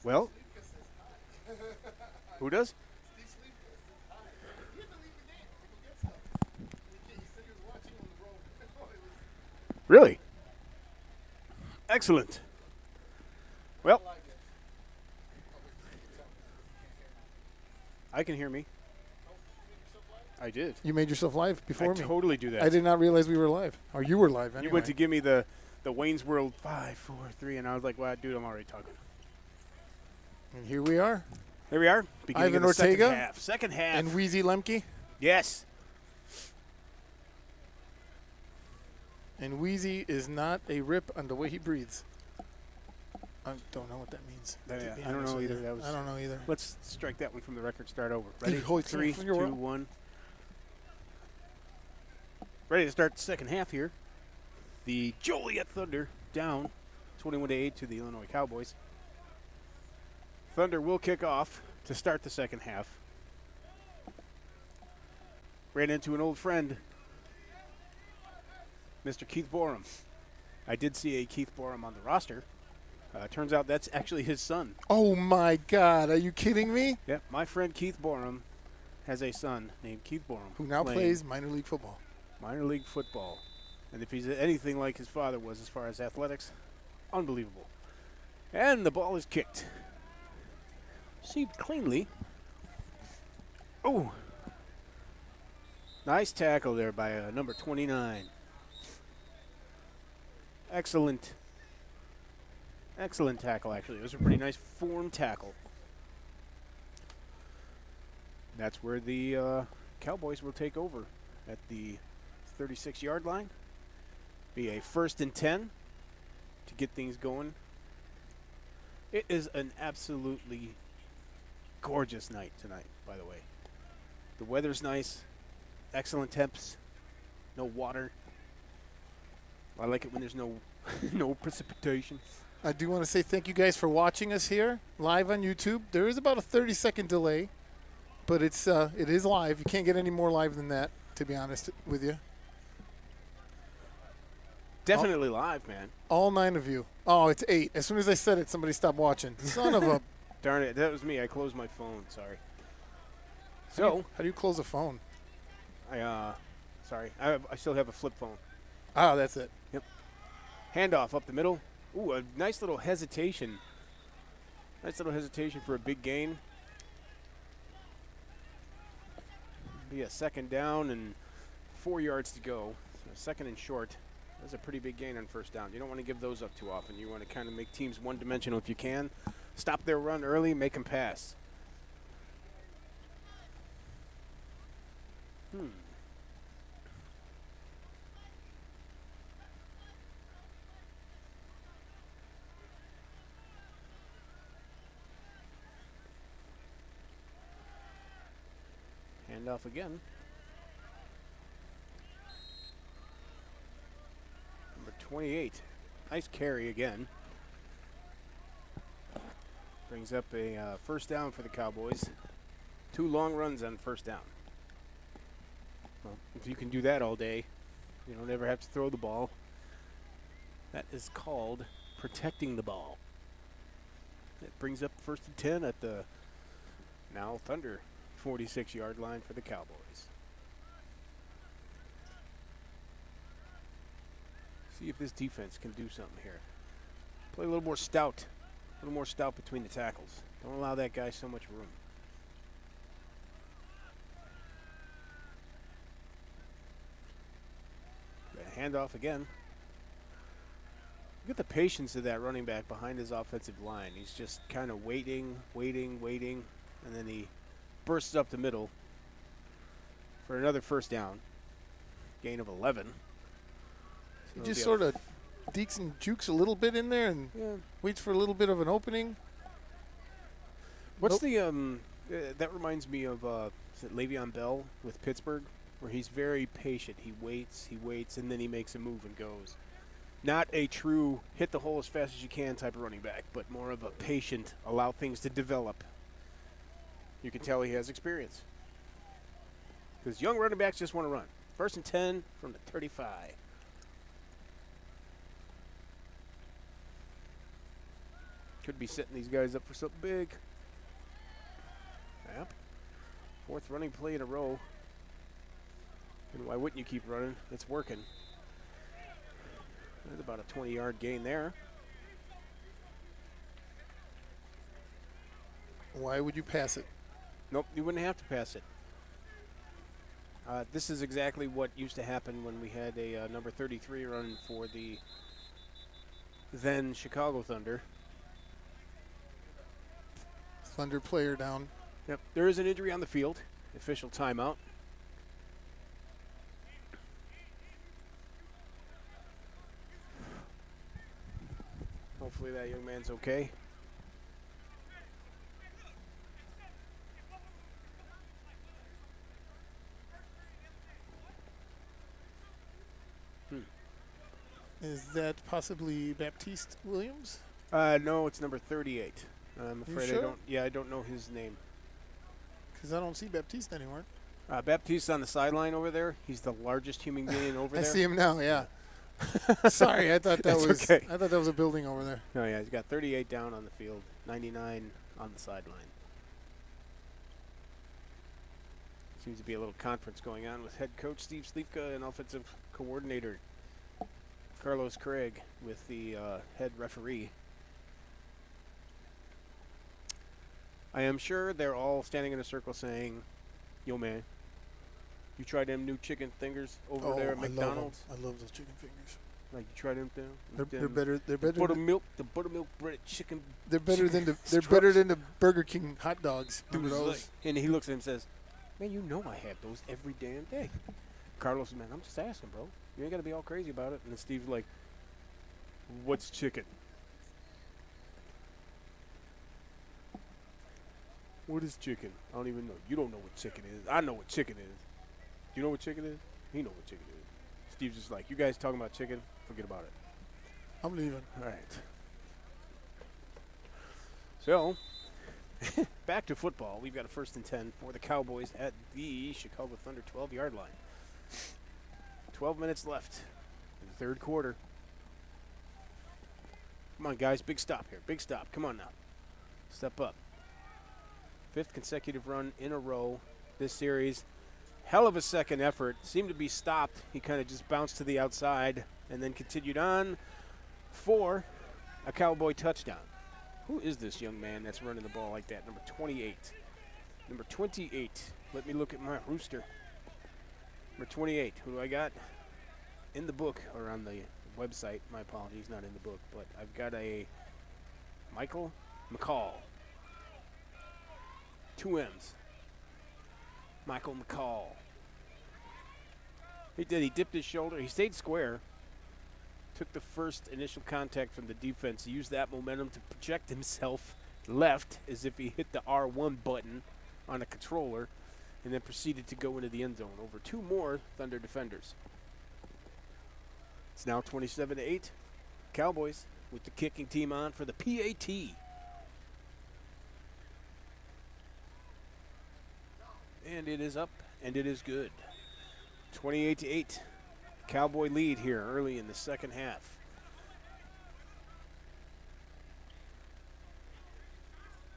Well, who does? Really? Excellent. Well, I can hear me. I did. You made yourself live before I me. totally do that. I did not realize we were live. Or you were live anyway. You went to give me the Wayne's World 5, 4, 3, and I was like, "Wow, dude, I'm already talking." And here we are. Here we are. Beginning Ivan of the Ortega second half. Second half. and Wheezy Lemke. Yes. And Wheezy is not a rip on the way he breathes. I don't know what that means. I don't know either. That was. I don't know either. Let's strike that one from the record. Start over. Ready? Holy crap, 3, 2, finger roll. 1. Ready to start the second half here. The Joliet Thunder down 21-8 to the Illinois Cowboys. Thunder will kick off to start the second half. Ran into an old friend, Mr. Keith Borum. I did see a Keith Borum on the roster. Turns out that's actually his son. Oh, my God. Are you kidding me? Yep, my friend Keith Borum has a son named Keith Borum. Who now playing plays minor league football. minor league football. And if he's anything like his father was as far as athletics, unbelievable. And the ball is kicked. Received cleanly. Oh. Nice tackle there by number 29. Excellent. Excellent tackle, actually. It was a pretty nice form tackle. That's where the Cowboys will take over at the 36-yard line. Be a 1st and 10 to get things going. It is an absolutely gorgeous night tonight, by the way. The weather's nice. Excellent temps. No water. I like it when there's no no precipitation. I do want to say thank you guys for watching us here live on YouTube. There is about a 30-second delay, but it is live. You can't get any more live than that, to be honest with you. Definitely live, man. All 9 of you. Oh, it's 8. As soon as I said it, somebody stopped watching. Son of a... Darn it, that was me. I closed my phone. Sorry. So, how do you close a phone? I still have a flip phone. Ah, that's it. Yep. Handoff up the middle. Ooh, a nice little hesitation. Nice little hesitation for a big gain. Be a 2nd down and 4 yards to go. So 2nd and short. That's a pretty big gain on 1st down. You don't want to give those up too often. You want to kind of make teams one-dimensional if you can. Stop their run early, make them pass. Hand off again. Number 28. Nice carry again. Brings up a 1st down for the Cowboys. 2 long runs on 1st down. Well, if you can do that all day, you don't ever have to throw the ball. That is called protecting the ball. It brings up 1st and 10 at the now Thunder 46-yard line for the Cowboys. See if this defense can do something here. Play a little more stout. A little more stout between the tackles. Don't allow that guy so much room. Handoff again. Look at the patience of that running back behind his offensive line. He's just kind of waiting, and then he bursts up the middle for another 1st down. Gain of 11. He just sort of deeks and jukes a little bit in there and waits for a little bit of an opening. What's the that reminds me of is it Le'Veon Bell with Pittsburgh, where he's very patient. He waits, and then he makes a move and goes. Not a true hit the hole as fast as you can type of running back, but more of a patient, allow things to develop. You can tell he has experience. Because young running backs just want to run. 1st and 10 from the 35. Could be setting these guys up for something big. Yep. 4th running play in a row. And why wouldn't you keep running? It's working. There's about a 20-yard gain there. Why would you pass it? Nope, you wouldn't have to pass it. This is exactly what used to happen when we had a number 33 running for the then Chicago Thunder. Thunder player down. Yep, there is an injury on the field. Official timeout. Hopefully that young man's okay. Is that possibly Baptiste Williams? No, it's number 38. I'm afraid sure? I don't. Yeah, I don't know his name. Because I don't see Baptiste anymore. Baptiste's on the sideline over there. He's the largest human being over I there. see him now. Yeah. Sorry, I thought that It's was. okay. I thought that was a building over there. No, yeah, he's got 38 down on the field, 99 on the sideline. Seems to be a little conference going on with head coach Steve Slivka and offensive coordinator Carlos Craig with the head referee. I am sure they're all standing in a circle saying, "Yo, man, you tried them new chicken fingers over there at McDonald's? I love those chicken fingers. Like you tried them down? They're better. They're better. The buttermilk breaded chicken. They're better than the. They're better than the Burger King hot dogs. Dude, Remember those? like, and he looks at him and says, "Man, you know I have those every damn day." Carlos, man, I'm just asking, bro. You ain't got to be all crazy about it. And then Steve's like, "What's chicken?" What is chicken? I don't even know. You don't know what chicken is. I know what chicken is. Do you know what chicken is? He know what chicken is. Steve's just like, you guys talking about chicken? Forget about it. I'm leaving. All right. So, back to football. We've got a 1st and 10 for the Cowboys at the Chicago Thunder 12-yard line. 12 minutes left in the 3rd quarter. Come on, guys. Big stop here. Big stop. Come on now. Step up. 5th consecutive run in a row this series. Hell of a second effort. Seemed to be stopped. He kind of just bounced to the outside and then continued on for a Cowboy touchdown. Who is this young man that's running the ball like that? Number 28. Number 28. Let me look at my rooster. Number 28. Who do I got? In the book or on the website. My apologies, not in the book. But I've got a Michael McCall. 2 M's. Michael McCall. He did. He dipped his shoulder. He stayed square. Took the first initial contact from the defense. He used that momentum to project himself left as if he hit the R1 button on a controller and then proceeded to go into the end zone over 2 more Thunder defenders. It's now 27-8. Cowboys with the kicking team on for the PAT. And it is up, and it is good. 28-8. Cowboy lead here early in the second half.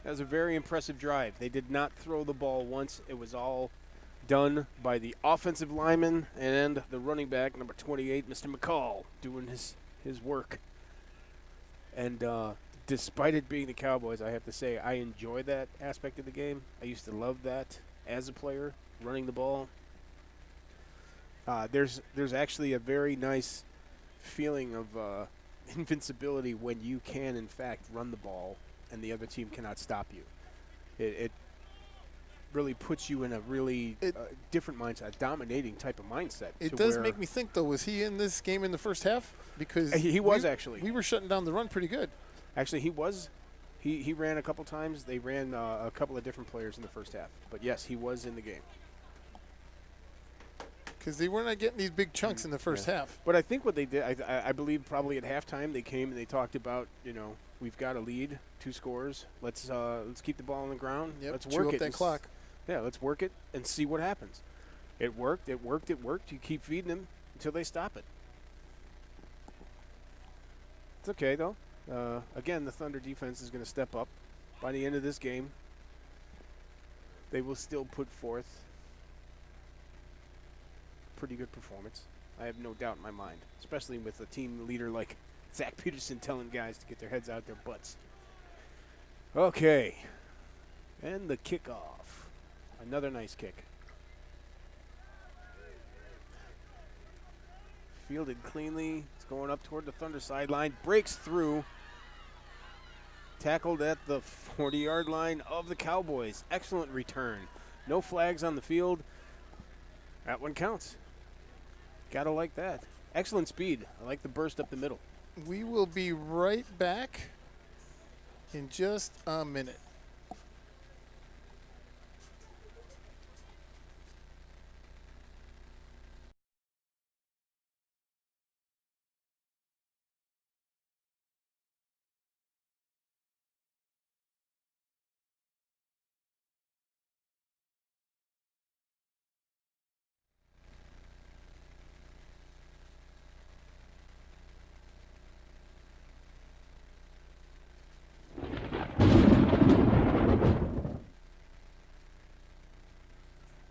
That was a very impressive drive. They did not throw the ball once. It was all done by the offensive lineman and the running back, number 28, Mr. McCall, doing his work. And despite it being the Cowboys, I have to say I enjoy that aspect of the game. I used to love that as a player, running the ball. There's actually a very nice feeling of invincibility when you can, in fact, run the ball and the other team cannot stop you. It really puts you in a really different mindset, a dominating type of mindset. It does make me think, though, was he in this game in the first half? Because he was actually. We were shutting down the run pretty good. Actually, he was. He ran a couple times. They ran a couple of different players in the first half. But, yes, he was in the game. Because they were not getting these big chunks in the first half. But I think what they did, I believe probably at halftime they came and they talked about, we've got a lead, 2 scores. Let's keep the ball on the ground. Yep, Let's chew work up that clock. Yeah, let's work it and see what happens. It worked. You keep feeding them until they stop it. It's okay, though. Again, the Thunder defense is going to step up. By the end of this game, they will still put forth a pretty good performance. I have no doubt in my mind, especially with a team leader like Zach Peterson telling guys to get their heads out their butts. Okay, and the kickoff. Another nice kick. Fielded cleanly. It's going up toward the Thunder sideline. Breaks through. Tackled at the 40-yard line of the Cowboys. Excellent return. No flags on the field. That one counts. Gotta like that. Excellent speed. I like the burst up the middle. We will be right back in just a minute.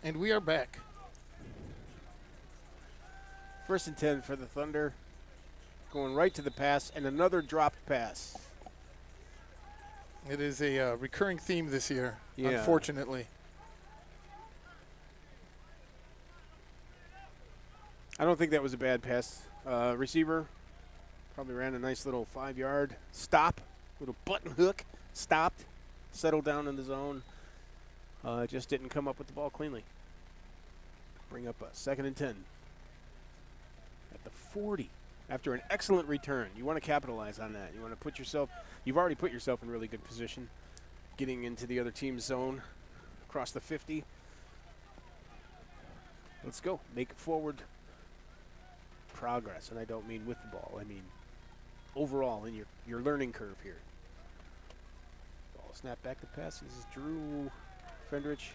And we are back. 1st and 10 for the Thunder. Going right to the pass, and another dropped pass. It is a recurring theme this year, Yeah. unfortunately. I don't think that was a bad pass. Receiver probably ran a nice little 5-yard stop, little button hook, stopped, settled down in the zone. Just didn't come up with the ball cleanly. Bring up a 2nd and 10 at the 40 after an excellent return. You want to capitalize on that. You want to put yourself, you've already put yourself in really good position getting into the other team's zone across the 50. Let's go. Make forward progress, and I don't mean with the ball. I mean overall in your learning curve here. Ball snap back to pass. This is Drew Fendrich.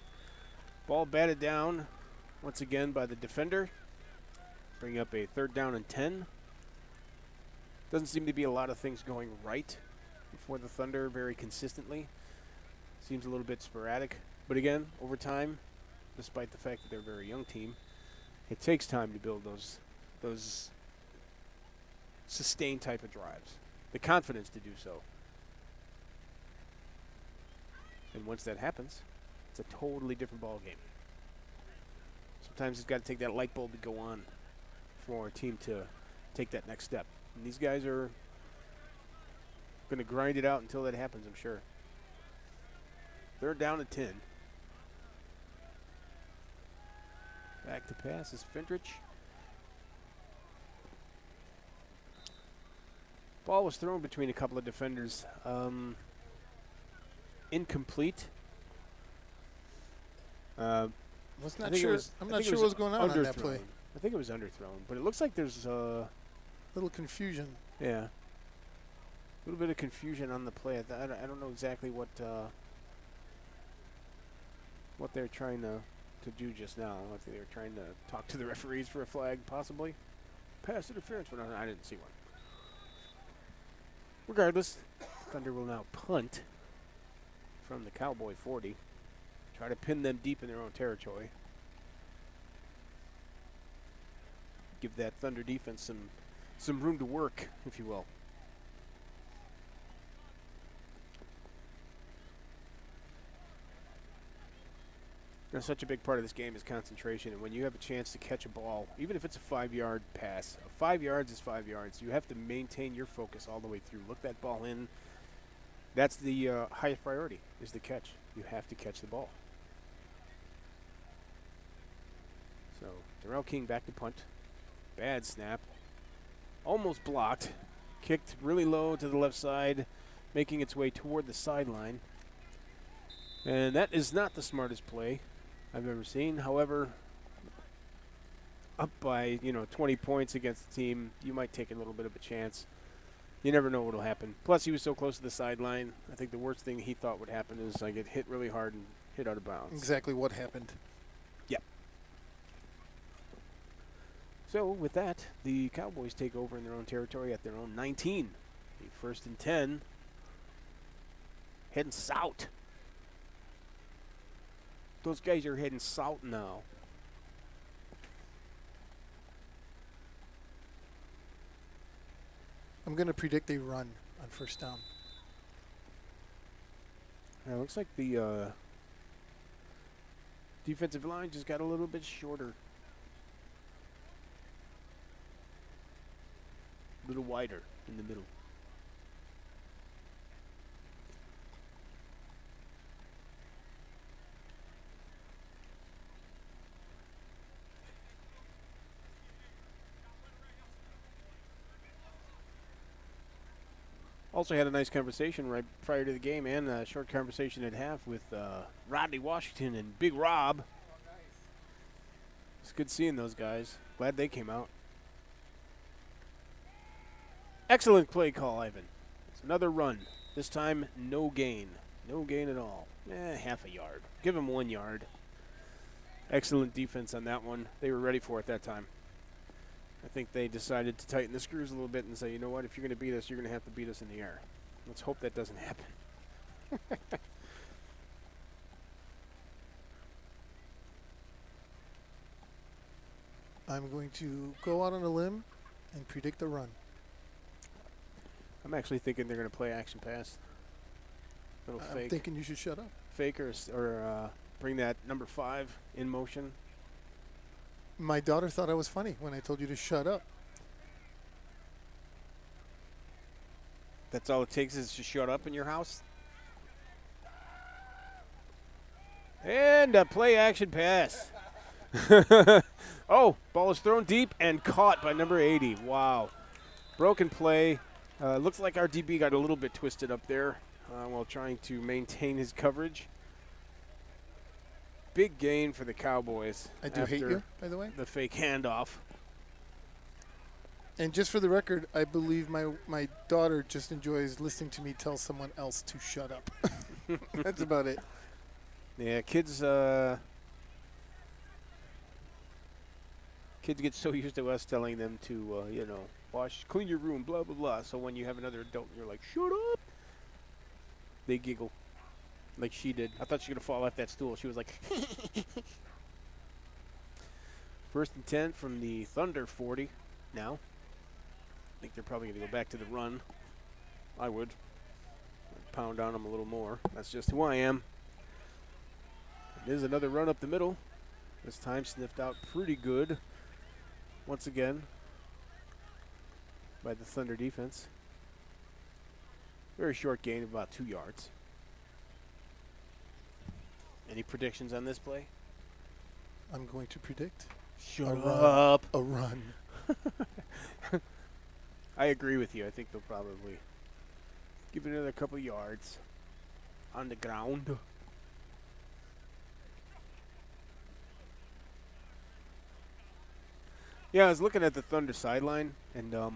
Ball batted down once again by the defender. Bring up a 3rd down and 10. Doesn't seem to be a lot of things going right for the Thunder very consistently. Seems a little bit sporadic. But again, over time, despite the fact that they're a very young team, it takes time to build those sustained type of drives. The confidence to do so. And once that happens, it's a totally different ball game. Sometimes it's got to take that light bulb to go on for a team to take that next step. And these guys are going to grind it out until that happens, I'm sure. 3rd down and 10. Back to pass is Fendrich. Ball was thrown between a couple of defenders. Incomplete. Was not sure. I'm not sure what's going on that play. I think it was underthrown, but it looks like there's a little confusion. Yeah, a little bit of confusion on the play. I don't know exactly what they're trying to do just now. I think they were trying to talk to the referees for a flag, possibly. Pass interference, but I didn't see one. Regardless, Thunder will now punt from the Cowboy 40. Try to pin them deep in their own territory. Give that Thunder defense some room to work, if you will. Such a big part of this game is concentration, and when you have a chance to catch a ball, even if it's a 5-yard pass, 5 yards is 5 yards. You have to maintain your focus all the way through. Look that ball in. That's the highest priority, is the catch. You have to catch the ball. So Darrell King back to punt. Bad snap. Almost blocked. Kicked really low to the left side, making its way toward the sideline. And that is not the smartest play I've ever seen. However, up by 20 points against the team, you might take a little bit of a chance. You never know what will happen. Plus, he was so close to the sideline. I think the worst thing he thought would happen is I get hit really hard and hit out of bounds. Exactly what happened. Yep. So with that, the Cowboys take over in their own territory at their own 19. First and 10. Heading south. Those guys are heading south now. I'm going to predict a run on first down. It looks like the defensive line just got a little bit shorter. A little wider in the middle. Also had a nice conversation right prior to the game and a short conversation at half with Rodney Washington and Big Rob. It's good seeing those guys. Glad they came out. Excellent play call, Ivan. It's another run. This time, no gain. No gain at all. Half a yard. Give him 1 yard. Excellent defense on that one. They were ready for it that time. I think they decided to tighten the screws a little bit and say, you know what, if you're going to beat us, you're going to have to beat us in the air. Let's hope that doesn't happen. I'm going to go out on a limb and predict a run. I'm actually thinking they're going to play action pass. Little I'm fake. thinking you should shut up. Fake or bring that number 5 in motion. My daughter thought I was funny when I told you to shut up. That's all it takes is to shut up in your house. And a play action pass. Oh, ball is thrown deep and caught by number 80. Wow. Broken play. Looks like our DB got a little bit twisted up there while trying to maintain his coverage. Big gain for the Cowboys. I do hate you, by the way. The fake handoff. And just for the record, I believe my daughter just enjoys listening to me tell someone else to shut up. That's about it. Yeah, kids get so used to us telling them to, clean your room, blah, blah, blah. So when you have another adult and you're like, shut up, they giggle like she did. I thought she was going to fall off that stool. She was like, First and 10 from the Thunder 40 now. I think they're probably going to go back to the run. I would. Pound on them a little more. That's just who I am. There's another run up the middle. This time sniffed out pretty good. Once again by the Thunder defense. Very short gain of about 2 yards. Any predictions on this play? I'm going to predict Shut up. A run. I agree with you. I think they'll probably give it another couple yards on the ground. Yeah, I was looking at the Thunder sideline, and I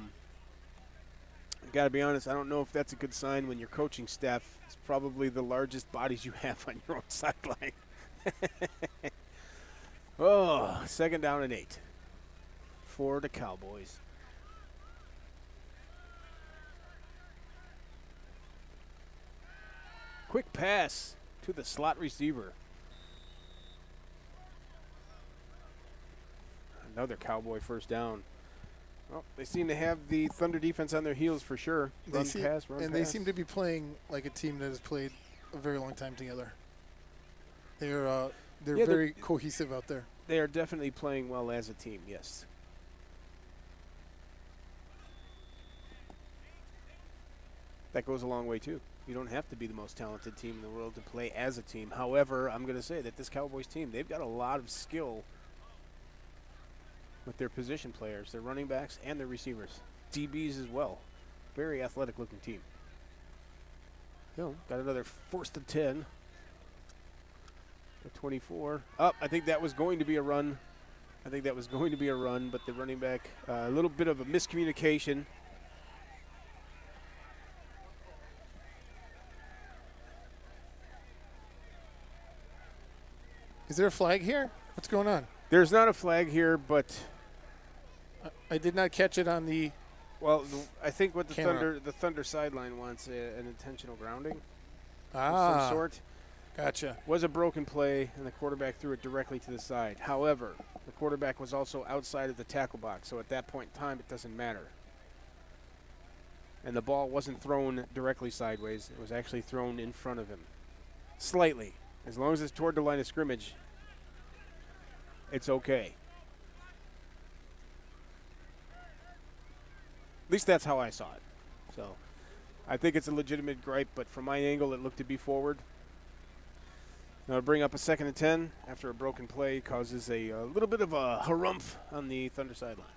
got to be honest, I don't know if that's a good sign when your coaching staff is probably the largest bodies you have on your own sideline. Oh, 2nd down and 8 for the Cowboys. Quick pass to the slot receiver. Another Cowboy first down. Well, they seem to have the Thunder defense on their heels for sure. Run pass. They seem to be playing like a team that has played a very long time together. They're very cohesive out there. They are definitely playing well as a team, yes. That goes a long way, too. You don't have to be the most talented team in the world to play as a team. However, I'm going to say that this Cowboys team, they've got a lot of skill with their position players, their running backs, and their receivers. DBs as well. Very athletic-looking team. Got another 1st and 10. 24. I think that was going to be a run. But the running back, a little bit of a miscommunication. Is there a flag here? What's going on? There's not a flag here, but I did not catch it on the Well, I think what Camera. the Thunder sideline wants an intentional grounding of Ah, some sort. gotcha. Was a broken play, and the quarterback threw it directly to the side. However, the quarterback was also outside of the tackle box, so at that point in time, it doesn't matter. And the ball wasn't thrown directly sideways. It was actually thrown in front of him. Slightly. As long as it's toward the line of scrimmage, it's okay. At least that's how I saw it. So I think it's a legitimate gripe, but from my angle, it looked to be forward. Now to bring up a 2nd and 10 after a broken play causes a little bit of a harumph on the Thunder sideline.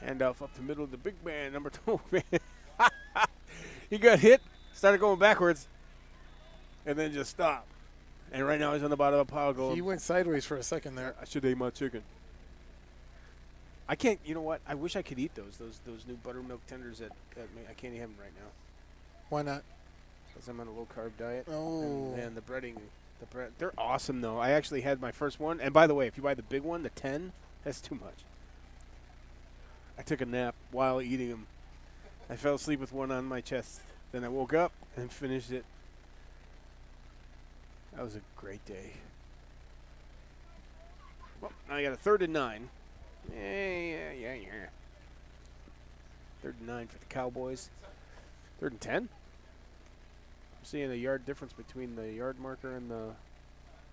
Handoff up the middle of the big man, number 2. He got hit, started going backwards, and then just stopped. And right now he's on the bottom of a pile going, He went sideways for a second there. I should eat my chicken. I can't, you know what? I wish I could eat those new buttermilk tenders I can't eat them right now. Why not? Because I'm on a low-carb diet. Oh. And the bread, they're awesome, though. I actually had my first one. And by the way, if you buy the big one, the 10, that's too much. I took a nap while eating them. I fell asleep with one on my chest. Then I woke up and finished it. That was a great day. Well, now I got a 3rd and 9. Yeah. 3rd and 9 for the Cowboys. 3rd and 10? I'm seeing a yard difference between the yard marker and the...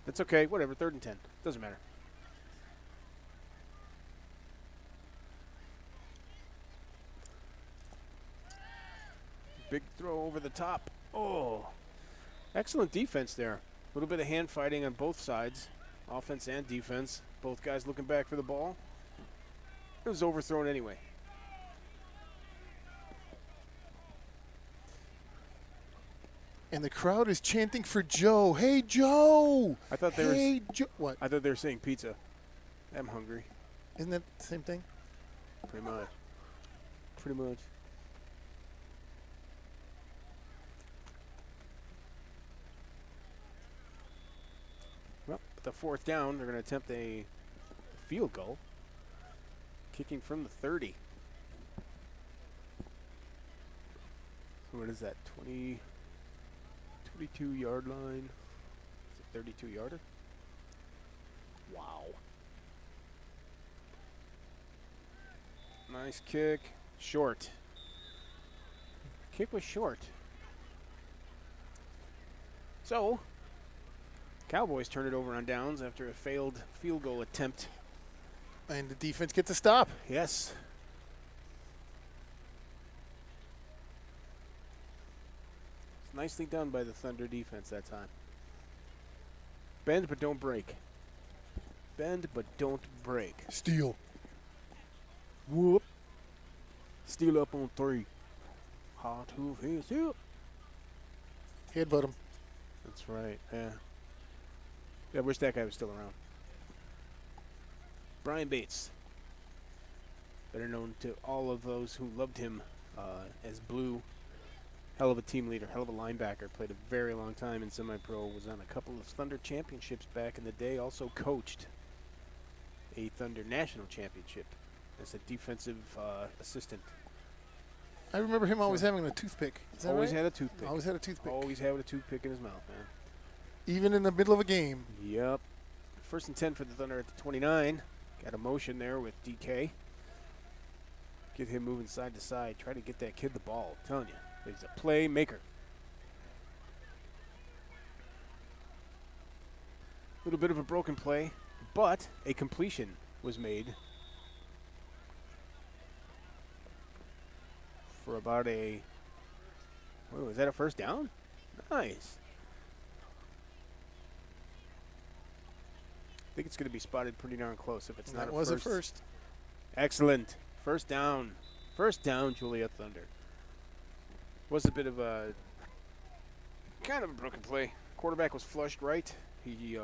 That's okay. Whatever. 3rd and 10. Doesn't matter. Big throw over the top. Oh. Excellent defense there. A little bit of hand fighting on both sides. Offense and defense. Both guys looking back for the ball. It was overthrown anyway. And the crowd is chanting for Joe. Hey, Joe! I thought they Hey, Joe! What? I thought they were saying pizza. I'm hungry. Isn't that the same thing? Pretty much. Pretty much. Well, the 4th down, they're going to attempt a field goal. Kicking from the 30. So what is that? 22-yard line. Is it 32-yarder? Wow. Nice kick. Short. Kick was short. So, Cowboys turn it over on downs after a failed field goal attempt. And the defense gets a stop. Yes. It's nicely done by the Thunder defense that time. Bend but don't break. Bend but don't break. Steal. Whoop. Steal up on 3. Hard to face you. Headbutt him. That's right, yeah. I wish that guy was still around. Brian Bates, better known to all of those who loved him as Blue. Hell of a team leader, hell of a linebacker. Played a very long time in semi-pro. Was on a couple of Thunder championships back in the day. Also coached a Thunder national championship as a defensive assistant. I remember him always having a toothpick. Is that Always right? had a toothpick. Always had a toothpick. Always had a toothpick in his mouth, man. Even in the middle of a game. Yep. 1st and 10 for the Thunder at the 29. Got a motion there with DK. Get him moving side to side. Try to get that kid the ball. I'm telling you, he's a playmaker. A little bit of a broken play, but a completion was made for about a... Oh, was that a 1st down? Nice. I think it's going to be spotted pretty darn close if it's not That a was first. a first. Excellent. 1st down. 1st down, Joliet Thunder. Was a bit of a kind of a broken play. Quarterback was flushed right. He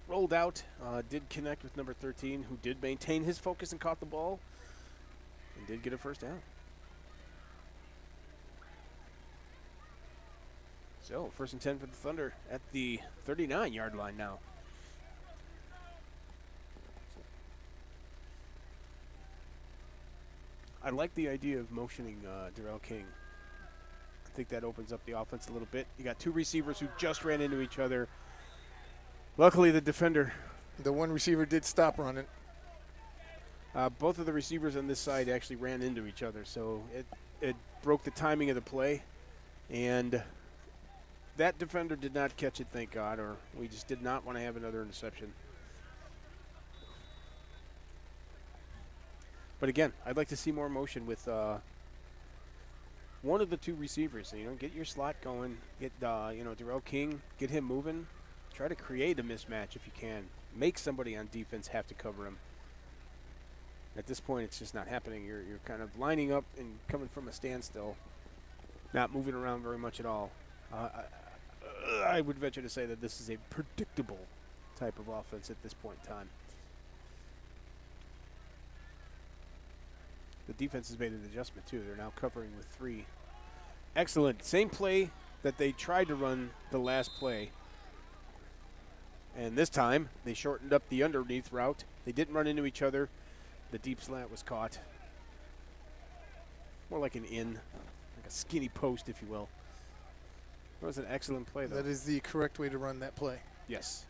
rolled out, did connect with number 13, who did maintain his focus and caught the ball, and did get a 1st down. So, 1st and 10 for the Thunder at the 39-yard line now. I like the idea of motioning Darrell King. I think that opens up the offense a little bit. You got two receivers who just ran into each other. Luckily, the defender. The one receiver did stop running. Both of the receivers on this side actually ran into each other, so it broke the timing of the play. And that defender did not catch it, thank God, or we just did not want to have another interception. But again, I'd like to see more motion with one of the two receivers. You know, get your slot going. Get Darrell King, get him moving. Try to create a mismatch if you can. Make somebody on defense have to cover him. At this point, it's just not happening. You're kind of lining up and coming from a standstill, not moving around very much at all. I would venture to say that this is a predictable type of offense at this point in time. The defense has made an adjustment, too. They're now covering with 3. Excellent. Same play that they tried to run the last play. And this time, they shortened up the underneath route. They didn't run into each other. The deep slant was caught. More like an in, like a skinny post, if you will. That was an excellent play, though. That is the correct way to run that play. Yes.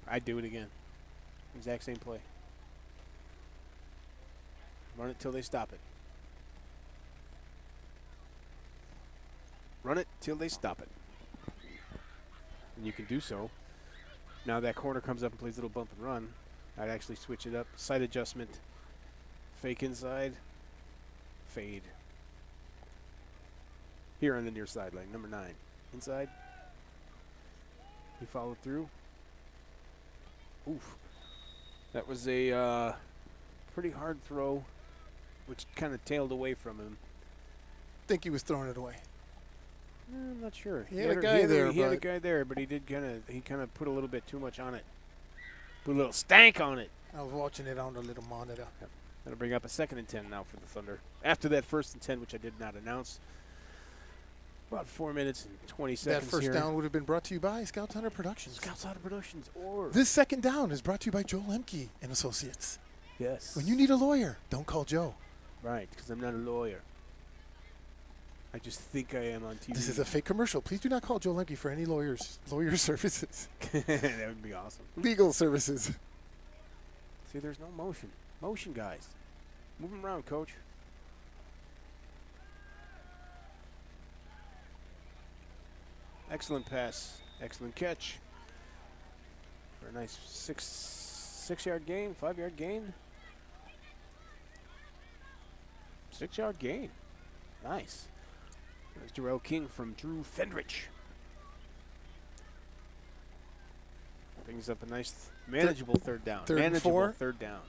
I'd do it again. Exact same play. Run it till they stop it. Run it till they stop it. And you can do so. Now that corner comes up and plays a little bump and run. I'd actually switch it up. Sight adjustment. Fake inside. Fade. Here on the near sideline, number 9. Inside. He followed through. Oof. That was a pretty hard throw, which kind of tailed away from him. I think he was throwing it away. I'm not sure. He had a guy there, He had a guy there, but he kind of put a little bit too much on it. Put a little stank on it. I was watching it on the little monitor. Yep. That'll bring up a 2nd and 10 now for the Thunder. After that 1st and 10, which I did not announce. About 4 minutes and 20 seconds That first here. down would have been brought to you by Scouts Hunter Productions. Scouts Hunter Productions, or This second down is brought to you by Joel Emke and Associates. yes. When you need a lawyer, don't call Joe. Right, because I'm not a lawyer. I just think I am on TV. This is a fake commercial. Please do not call Joel Emke for any lawyer services. That would be awesome. Legal services. See, there's no motion. Motion, guys. Move him around, coach. Excellent pass. Excellent catch. For a nice 6-yard gain, 5-yard gain. 6-yard gain. Nice. There's Darrell King from Drew Fendrich. Brings up a nice, manageable third down. Third and manageable 4. third down.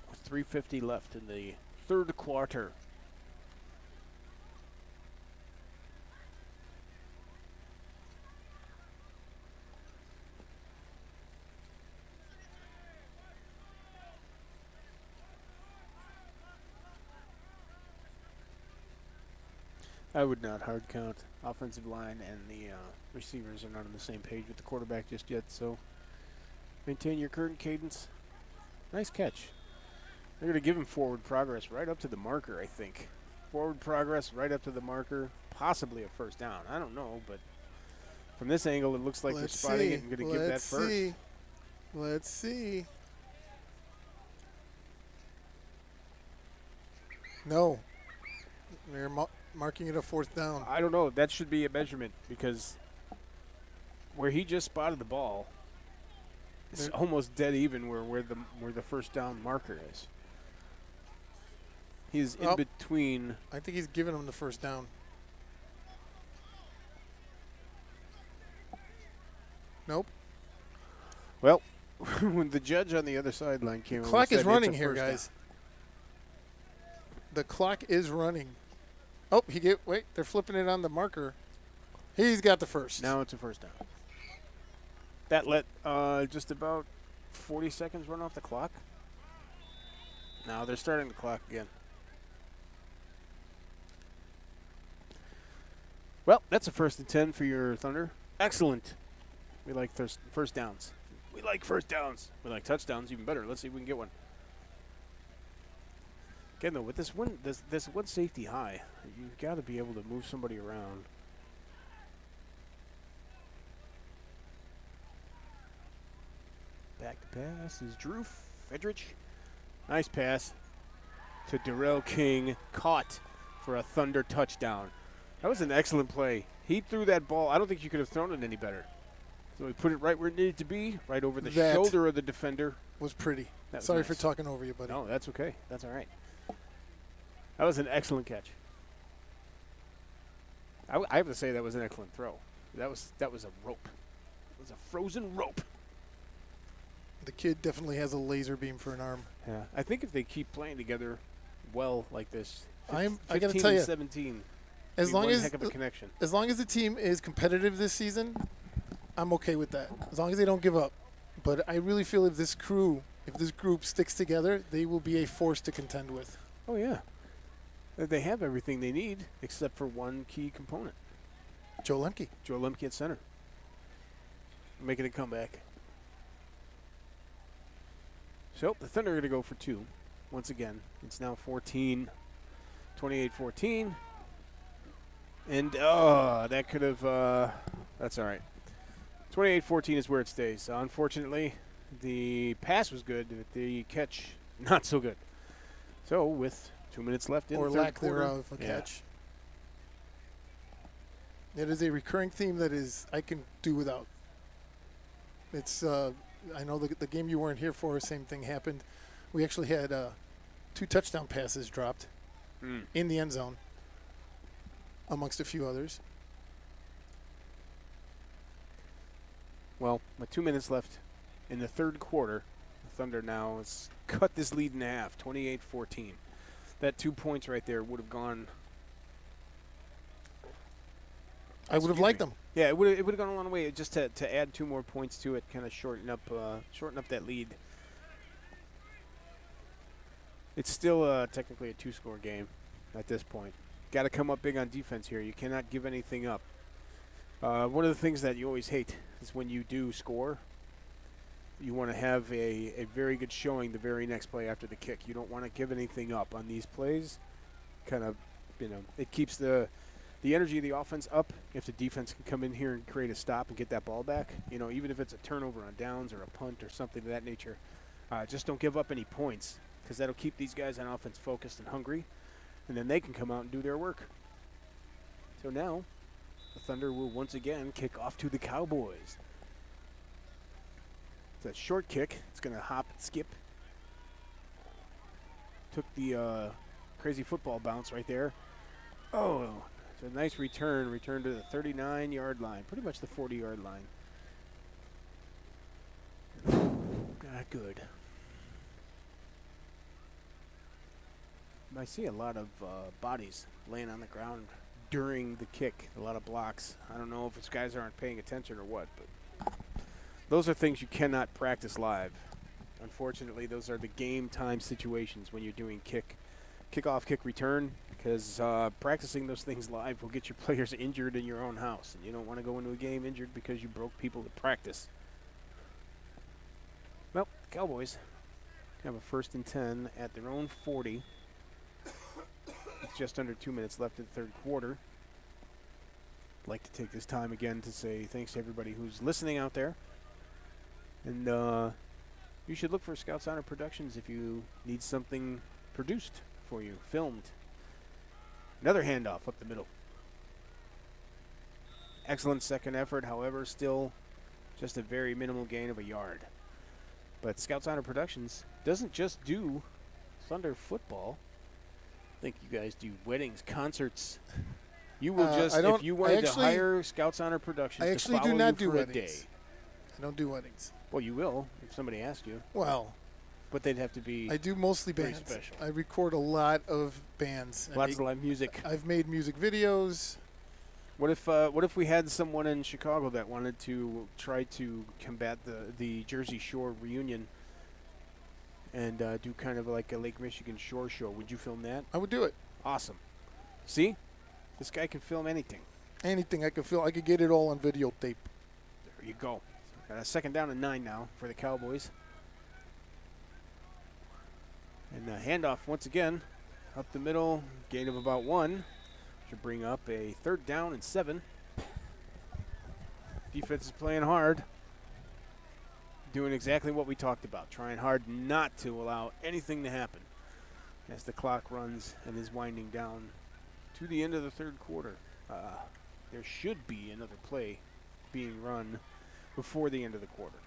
With 3:50 left in the third quarter. I would not hard count. Offensive line and the receivers are not on the same page with the quarterback just yet, so maintain your current cadence. Nice catch. They're going to give him forward progress right up to the marker, I think. Forward progress right up to the marker, possibly a first down. I don't know, but from this angle, it looks like they're spotting it and going to give that first. Let's see. No. They're marking it a 4th down. I don't know. That should be a measurement because where he just spotted the ball, it's almost dead even where the first down marker is. He's in between. I think he's giving him the first down. Nope. Well, when the judge on the other sideline came over, Clock said is running it's a here, first guys. down. The clock is running. Oh, wait, they're flipping it on the marker. He's got the first. Now it's a first down. That let just about 40 seconds run off the clock. Now they're starting the clock again. Well, that's a 1st and 10 for your Thunder. Excellent. We like first downs. We like first downs. We like touchdowns even better. Let's see if we can get one. Again, though, with this one safety high, you've got to be able to move somebody around. Back to pass is Drew Fedrich. Nice pass to Darrell King. Caught for a Thunder touchdown. That was an excellent play. He threw that ball. I don't think you could have thrown it any better. So he put it right where it needed to be, right over the shoulder of the defender. Was pretty. Was Sorry nice. for talking over you, buddy. No, that's okay. That's all right. That was an excellent catch. I have to say that was an excellent throw. That was a rope. It was a frozen rope. The kid definitely has a laser beam for an arm. Yeah, I think if they keep playing together well like this, I got to 15 tell you, and 17, as long as heck of a connection. As long as the team is competitive this season, I'm okay with that. As long as they don't give up. But I really feel if this group sticks together, they will be a force to contend with. Oh yeah, they have everything they need except for one key component. Joe Lemke. Joe Lemke at center, making a comeback. So the Thunder are going to go for 2. Once again, it's now 28-14. And, that could have, that's all right. 28-14 is where it stays. Unfortunately, the pass was good, but the catch, not so good. So with 2 minutes left in the third lack quarter, thereof a catch. It is a recurring theme that is I can do without. It's I know the game you weren't here for, same thing happened. We actually had 2 touchdown passes dropped in the end zone, amongst a few others. Well, with 2 minutes left in the third quarter, the Thunder now has cut this lead in half, 28-14. That 2 points right there would have gone. I would have liked them. Yeah, it would have gone a long way just to add 2 more points to it, kind of shorten up that lead. It's still technically a 2-score game at this point. Got to come up big on defense here. You cannot give anything up. One of the things that you always hate is when you do score, you want to have a very good showing the very next play after the kick. You don't want to give anything up on these plays. Kind of, it keeps the energy of the offense up. If the defense can come in here and create a stop and get that ball back, even if it's a turnover on downs or a punt or something of that nature, just don't give up any points, because that'll keep these guys on offense focused and hungry, and then they can come out and do their work. So now the Thunder will once again kick off to the Cowboys. It's a short kick. It's going to hop and skip. Took the crazy football bounce right there. Oh, it's a nice return. Return to the 39-yard line, pretty much the 40-yard line. Not good. I see a lot of bodies laying on the ground during the kick, a lot of blocks. I don't know if it's guys aren't paying attention or what, but those are things you cannot practice live. Unfortunately, those are the game time situations when you're doing kickoff, kick return, because practicing those things live will get your players injured in your own house, and you don't want to go into a game injured because you broke people at practice. Well, Cowboys have a 1st and 10 at their own 40. It's just under 2 minutes left in the third quarter. I'd like to take this time again to say thanks to everybody who's listening out there. And you should look for Scouts Honor Productions if you need something produced for you, filmed. Another handoff up the middle. Excellent second effort, however, still just a very minimal gain of a yard. But Scouts Honor Productions doesn't just do Thunder football. I think you guys do weddings, concerts. You will just, if you wanted to hire Scouts Honor Productions to follow you for a day. I don't do weddings. Well, you will if somebody asked you. Well, but they'd have to be. I do mostly bands. Special. I record a lot of bands. Lots of live music. I've made music videos. What if we had someone in Chicago that wanted to try to combat the Jersey Shore reunion and do kind of like a Lake Michigan shore show. Would you film that? I would do it. Awesome. See? This guy can film anything. Anything I could film. I could get it all on videotape. There you go. Got a 2nd down and 9 now for the Cowboys. And handoff once again up the middle, gain of about 1. Should bring up a 3rd down and 7. Defense is playing hard. Doing exactly what we talked about. Trying hard not to allow anything to happen as the clock runs and is winding down to the end of the 3rd quarter. There should be another play being run before the end of the quarter.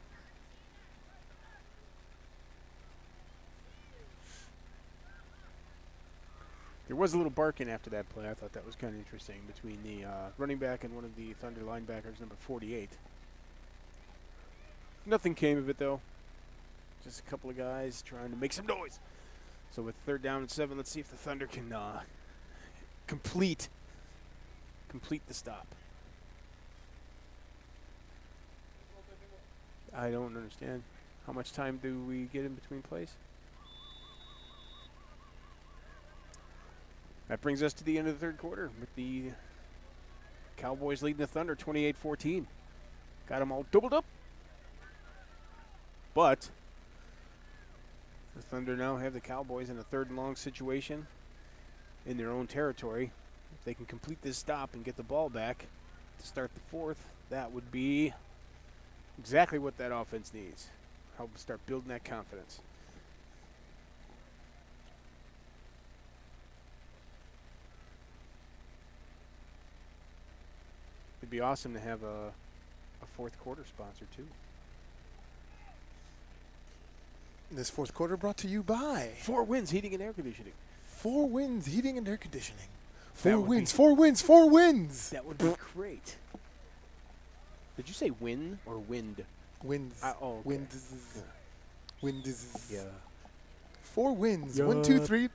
There was a little barking after that play. I thought that was kind of interesting between the running back and one of the Thunder linebackers, number 48. Nothing came of it, though. Just a couple of guys trying to make some noise. So with 3rd down and 7, let's see if the Thunder can complete the stop. I don't understand. How much time do we get in between plays? That brings us to the end of the 3rd quarter with the Cowboys leading the Thunder 28-14. Got them all doubled up. But the Thunder now have the Cowboys in a 3rd and long situation in their own territory. If they can complete this stop and get the ball back to start the 4th, that would be exactly what that offense needs. Help start building that confidence. It'd be awesome to have a 4th quarter sponsor too. This 4th quarter brought to you by 4 Winds Heating and Air Conditioning. 4 Winds Heating and Air Conditioning. That 4 would wins, be- 4 wins, 4 wins. That would be great. Did you say win or wind? Wins. Oh, okay. Wins. Wins. Yeah. 4 wins. Yeah. 1, 2, 3.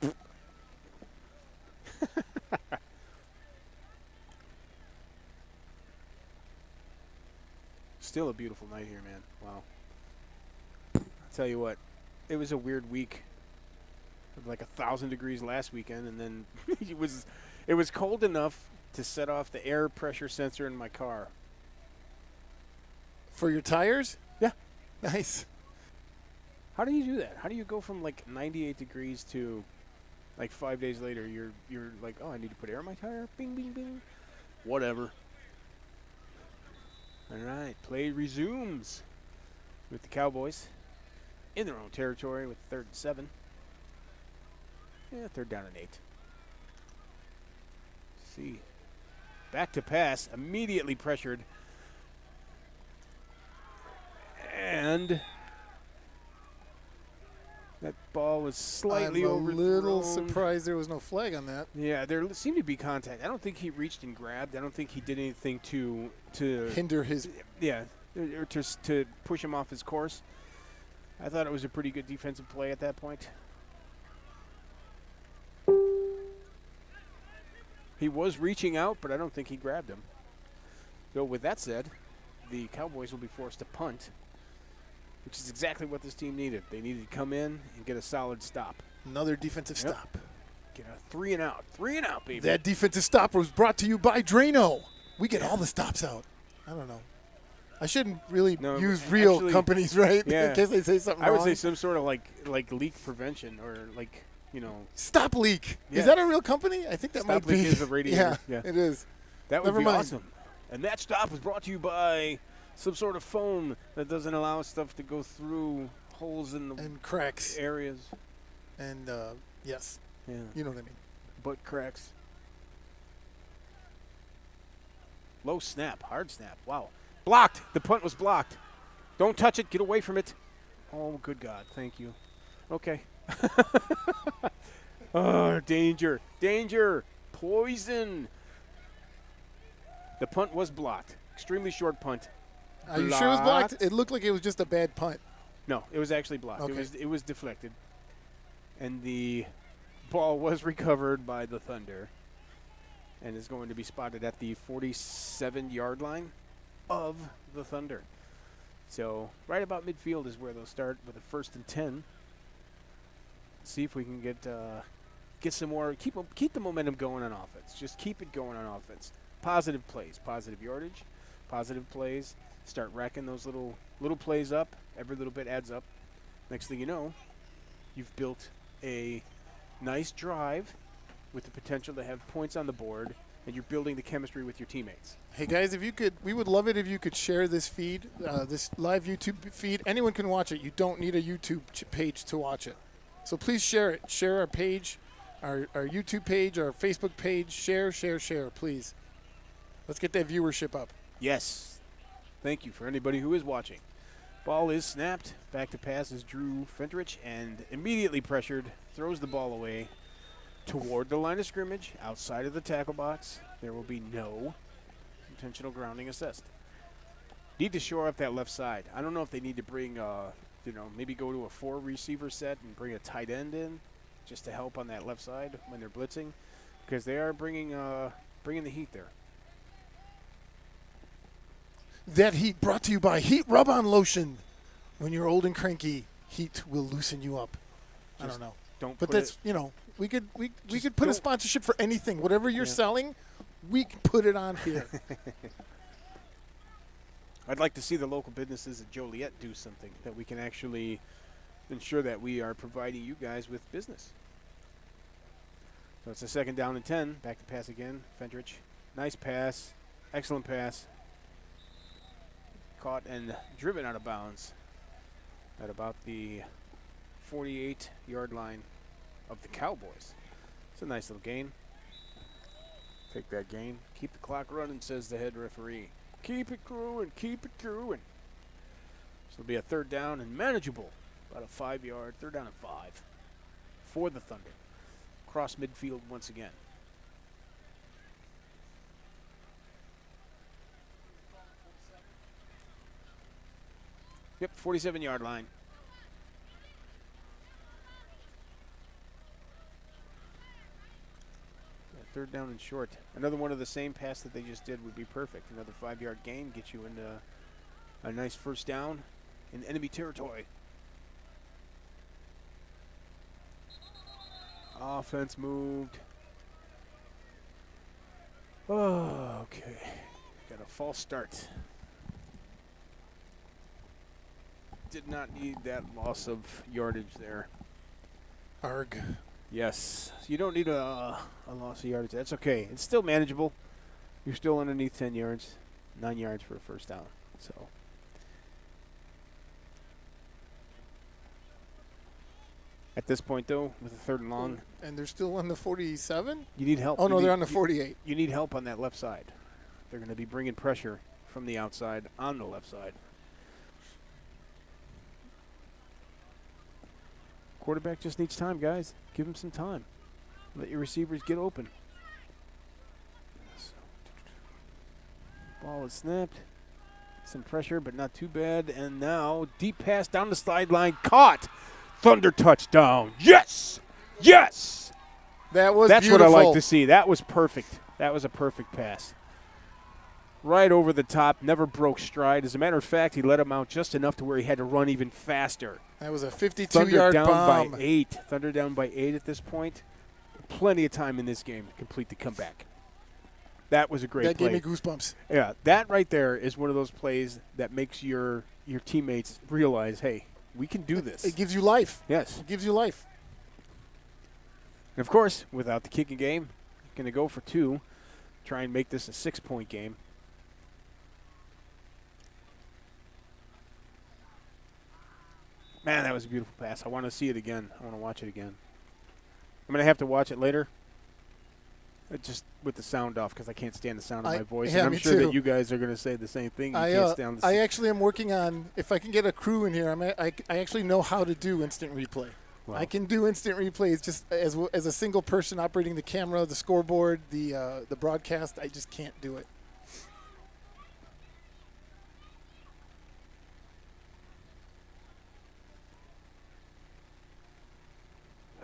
Still a beautiful night here, man. Wow. I'll tell you what, it was a weird week. Like 1,000 degrees last weekend, and then it was cold enough to set off the air pressure sensor in my car. For your tires? Yeah. Nice. How do you do that? How do you go from like 98 degrees to like 5 days later you're like, oh, I need to put air in my tire? Bing, bing, bing. Whatever. All right, play resumes with the Cowboys in their own territory with 3rd and 7. Yeah, 3rd down and 8. See. Back to pass, immediately pressured. And that ball was slightly overthrown. I'm a little surprised there was no flag on that. Yeah, there seemed to be contact. I don't think he reached and grabbed. I don't think he did anything to Hinder his. yeah, or to push him off his course. I thought it was a pretty good defensive play at that point. He was reaching out, but I don't think he grabbed him. So with that said, the Cowboys will be forced to punt, which is exactly what this team needed. They needed to come in and get a solid stop. Another defensive Yep. stop. Get a 3 and out. 3 and out, baby. That defensive stop was brought to you by Drano. We get all the stops out. I don't know. I shouldn't really use real actually, companies, right? yeah. In case they say something I would wrong. say some sort of like leak prevention or like, you know. Stop Leak. Yeah. Is that a real company? I think that Stop might be. Leak is a radiator. Yeah, Yeah. it is. That would Never be mind. awesome. And that stop was brought to you by some sort of foam that doesn't allow stuff to go through holes in the And cracks. areas. And, yes, Yeah. you know what I mean. Butt cracks. Low snap. Hard snap. Wow. Blocked. The punt was blocked. Don't touch it. Get away from it. Oh, good God. Thank you. Okay. Oh, danger. Danger. Poison. The punt was blocked. Extremely short punt. Are you sure it was blocked? Blocked. It looked like it was just a bad punt. No, it was actually blocked. Okay. It was deflected. And the ball was recovered by the Thunder and is going to be spotted at the 47-yard line of the Thunder. So right about midfield is where they'll start with a 1st and 10. See if we can get some more. Keep the momentum going on offense. Just keep it going on offense. Positive plays, positive yardage, positive plays. Start racking those little plays up. Every little bit adds up. Next thing you know, you've built a nice drive with the potential to have points on the board, and you're building the chemistry with your teammates. Hey guys, we would love it if you could share this feed, this live YouTube feed. Anyone can watch it. You don't need a YouTube page to watch it. So please share it. Share our page, our YouTube page, our Facebook page. Share, please. Let's get that viewership up. Yes. Thank you for anybody who is watching. Ball is snapped. Back to pass is Drew Fendrich, and immediately pressured, throws the ball away toward the line of scrimmage, outside of the tackle box. There will be no intentional grounding assessed. Need to shore up that left side. I don't know if they need to bring, maybe go to a 4-receiver set and bring a tight end in just to help on that left side when they're blitzing, because they are bringing the heat there. That heat brought to you by Heat Rub-On Lotion. When you're old and cranky, heat will loosen you up. I don't know. But that's, we could put a sponsorship for anything. Whatever you're selling, we can put it on here. I'd like to see the local businesses at Joliet do something that we can actually ensure that we are providing you guys with business. So it's a 2nd down and 10. Back to pass again. Fendrich. Nice pass. Excellent pass. Caught and driven out of bounds at about the 48-yard line of the Cowboys. It's a nice little gain. Take that gain. Keep the clock running, says the head referee. Keep it growing, keep it growing. So it'll be a 3rd down and manageable. About a 5-yard, 3rd down and 5 for the Thunder. Cross midfield once again. Yep, 47-yard line. 3rd down and short. Another one of the same pass that they just did would be perfect. Another 5-yard gain, get you into a nice 1st down in enemy territory. Offense moved. Oh, okay. Got a false start. Did not need that loss of yardage there. Arg. Yes. You don't need a loss of yardage. That's okay. It's still manageable. You're still underneath 10 yards. 9 yards for a 1st down. So at this point, though, with a 3rd and long. And they're still on the 47? You need help. Oh, no, they're on the 48. You need help on that left side. They're going to be bringing pressure from the outside on the left side. Quarterback just needs time, guys. Give him some time. Let your receivers get open. Ball is snapped. Some pressure, but not too bad. And now, deep pass down the sideline. Caught. Thunder touchdown. Yes! Yes! That's beautiful. What I like to see. That was perfect. That was a perfect pass. Right over the top. Never broke stride. As a matter of fact, he let him out just enough to where he had to run even faster. That was a 52-yard bomb. Thunder down by 8. Thunder down by 8 at this point. Plenty of time in this game to complete the comeback. That was a great play. That gave me goosebumps. Yeah, that right there is one of those plays that makes your teammates realize, hey, we can do this. It gives you life. Yes. It gives you life. And, of course, without the kicking game, going to go for 2. Try and make this a 6-point game. Man, that was a beautiful pass. I want to see it again. I want to watch it again. I'm going to have to watch it later, just with the sound off, because I can't stand the sound of my voice. Yeah, and I'm sure that you guys are going to say the same thing. I actually am working on, if I can get a crew in here, I actually know how to do instant replay. Wow. I can do instant replays just as a single person operating the camera, the scoreboard, the broadcast. I just can't do it.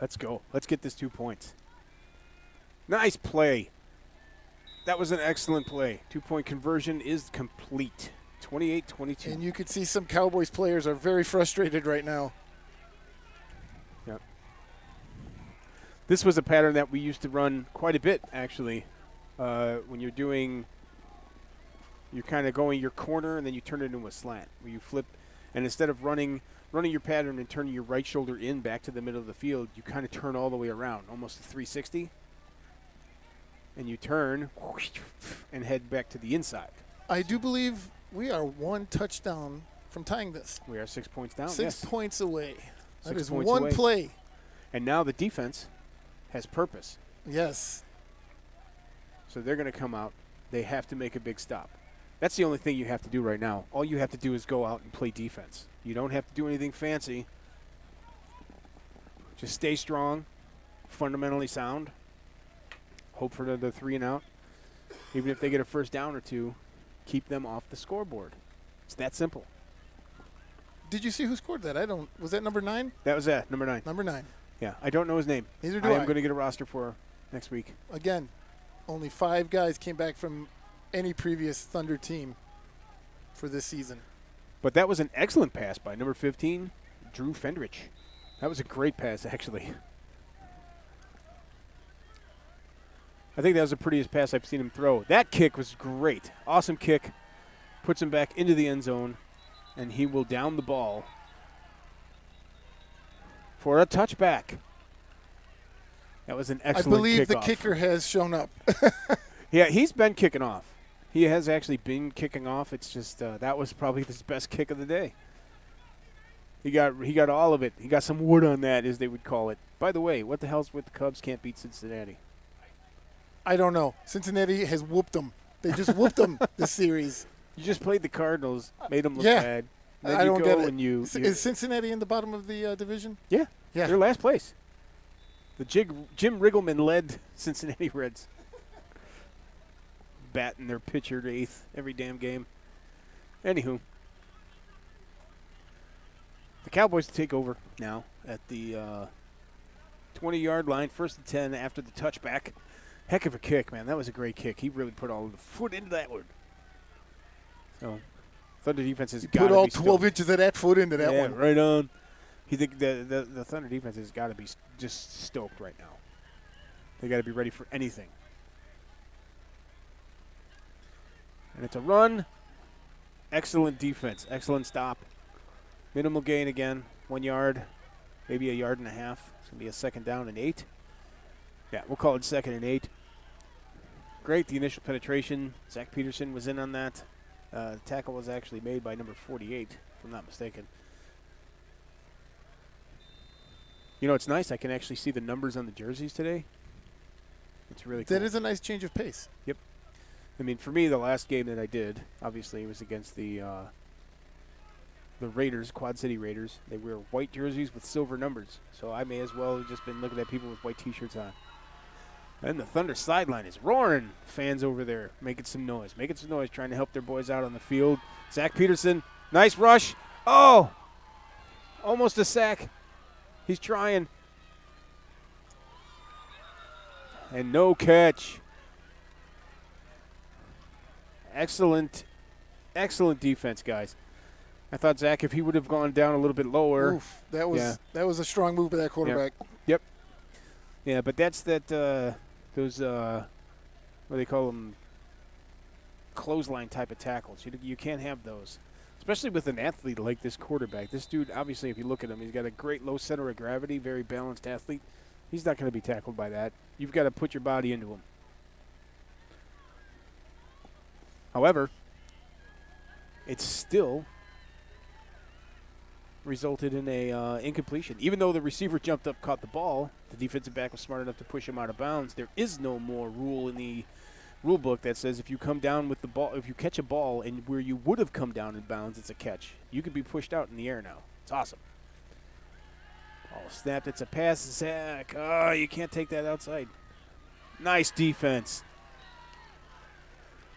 Let's go. Let's get this 2 points. Nice play. That was an excellent play. 2-point conversion is complete. 28-22. And you could see some Cowboys players are very frustrated right now. Yep. This was a pattern that we used to run quite a bit, actually. When you're kind of going your corner and then you turn it into a slant, where you flip, and instead of running your pattern and turning your right shoulder in back to the middle of the field, you kind of turn all the way around, almost a 360, and you turn and head back to the inside. I do believe we are 1 touchdown from tying this. We are 6 points down. 6 points away. That 6 is points one away. play. And now the defense has purpose. Yes. So they're going to come out. They have to make a big stop. That's the only thing you have to do right now. All you have to do is go out and play defense. You don't have to do anything fancy. Just stay strong, fundamentally sound. Hope for the 3 and out. Even if they get a first down or two, keep them off the scoreboard. It's that simple. Did you see who scored that? Was that number 9? That was that, number 9. Number 9. Yeah, I don't know his name. Neither do I I. am going to get a roster for next week. Again, only 5 guys came back from any previous Thunder team for this season. But that was an excellent pass by number 15, Drew Fendrich. That was a great pass, actually. I think that was the prettiest pass I've seen him throw. That kick was great. Awesome kick. Puts him back into the end zone, and he will down the ball for a touchback. That was an excellent kickoff. I believe the kicker has shown up. Yeah, he's been kicking off. He has actually been kicking off. It's just that was probably his best kick of the day. He got all of it. He got some wood on that, as they would call it. By the way, what the hell's with the Cubs can't beat Cincinnati? I don't know. Cincinnati has whooped them. They just whooped them this series. You just played the Cardinals, made them look Yeah. bad. Then I you don't go get it. and you Is Cincinnati in the bottom of the division? yeah, Yeah. they're last place. The Jim Riggleman led Cincinnati Reds, batting their pitcher to 8th every damn game. Anywho, the Cowboys take over now at the 20-yard line, 1st and 10 after the touchback. Heck of a kick, man. That was a great kick. He really put all of the foot into that one. So, Thunder defense has got to be Put all stoked. 12 inches of that foot into that Yeah, one. right on. You think the Thunder defense has got to be just stoked right now. They got to be ready for anything. And it's a run. Excellent defense. Excellent stop. Minimal gain again. 1 yard, maybe a yard and a half. It's going to be a 2nd down and 8. Yeah, we'll call it 2nd and 8. Great, the initial penetration. Zach Peterson was in on that. The tackle was actually made by number 48, if I'm not mistaken. You know, it's nice. I can actually see the numbers on the jerseys today. It's really cool. That is a nice change of pace. Yep. I mean, for me, the last game that I did, obviously, was against the Raiders, Quad City Raiders. They wear white jerseys with silver numbers. So I may as well have just been looking at people with white T-shirts on. And the Thunder sideline is roaring. Fans over there making some noise, trying to help their boys out on the field. Zach Peterson, nice rush. Oh, almost a sack. He's trying. And no catch. Excellent defense, guys. I thought Zach, if he would have gone down a little bit lower. Oof, that was a strong move by that quarterback. Yep. Yeah, but that's those what do they call them? Clothesline type of tackles. You can't have those, especially with an athlete like this quarterback. This dude, obviously, if you look at him, he's got a great low center of gravity, very balanced athlete. He's not going to be tackled by that. You've got to put your body into him. However, it's still resulted in a incompletion. Even though the receiver jumped up, caught the ball, the defensive back was smart enough to push him out of bounds. There is no more rule in the rule book that says if you come down with the ball, if you catch a ball and where you would have come down in bounds, it's a catch. You could be pushed out in the air now. It's awesome. Oh, snapped. It's a pass, Zach. Oh, you can't take that outside. Nice defense.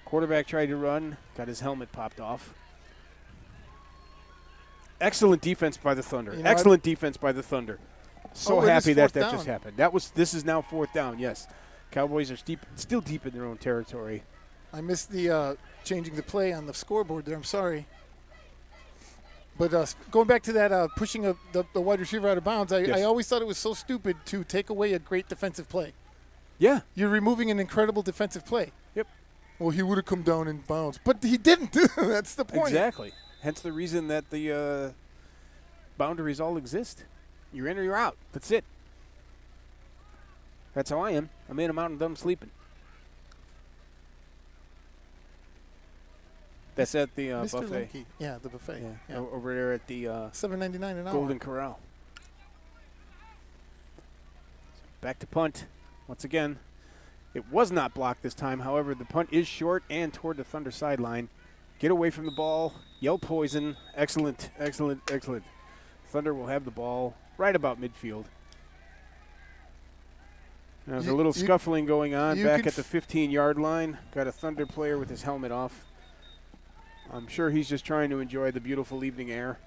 Quarterback tried to run, got his helmet popped off. Excellent defense by the Thunder. Excellent defense by the Thunder. So happy that just happened. This is now 4th down. Yes, Cowboys are still deep in their own territory. I missed the changing the play on the scoreboard there. I'm sorry. But going back to that pushing the wide receiver out of bounds, Yes. I always thought it was so stupid to take away a great defensive play. Yeah. You're removing an incredible defensive play. Yep. Well, he would have come down in bounds, but he didn't. That's the point. Exactly. Hence the reason that the boundaries all exist. You're in or you're out. That's it. That's how I am. I'm in, I'm out, and done sleeping. That's at the Mr. buffet. Lemke. Yeah, the buffet. Yeah. Over there at the $7.99 an hour. Golden Corral. Back to punt. Once again, it was not blocked this time. However, the punt is short and toward the Thunder sideline. Get away from the ball. Yell poison. Excellent, excellent, excellent. Thunder will have the ball right about midfield. Now, there's a little scuffling going on back at the 15-yard line. Got a Thunder player with his helmet off. I'm sure he's just trying to enjoy the beautiful evening air.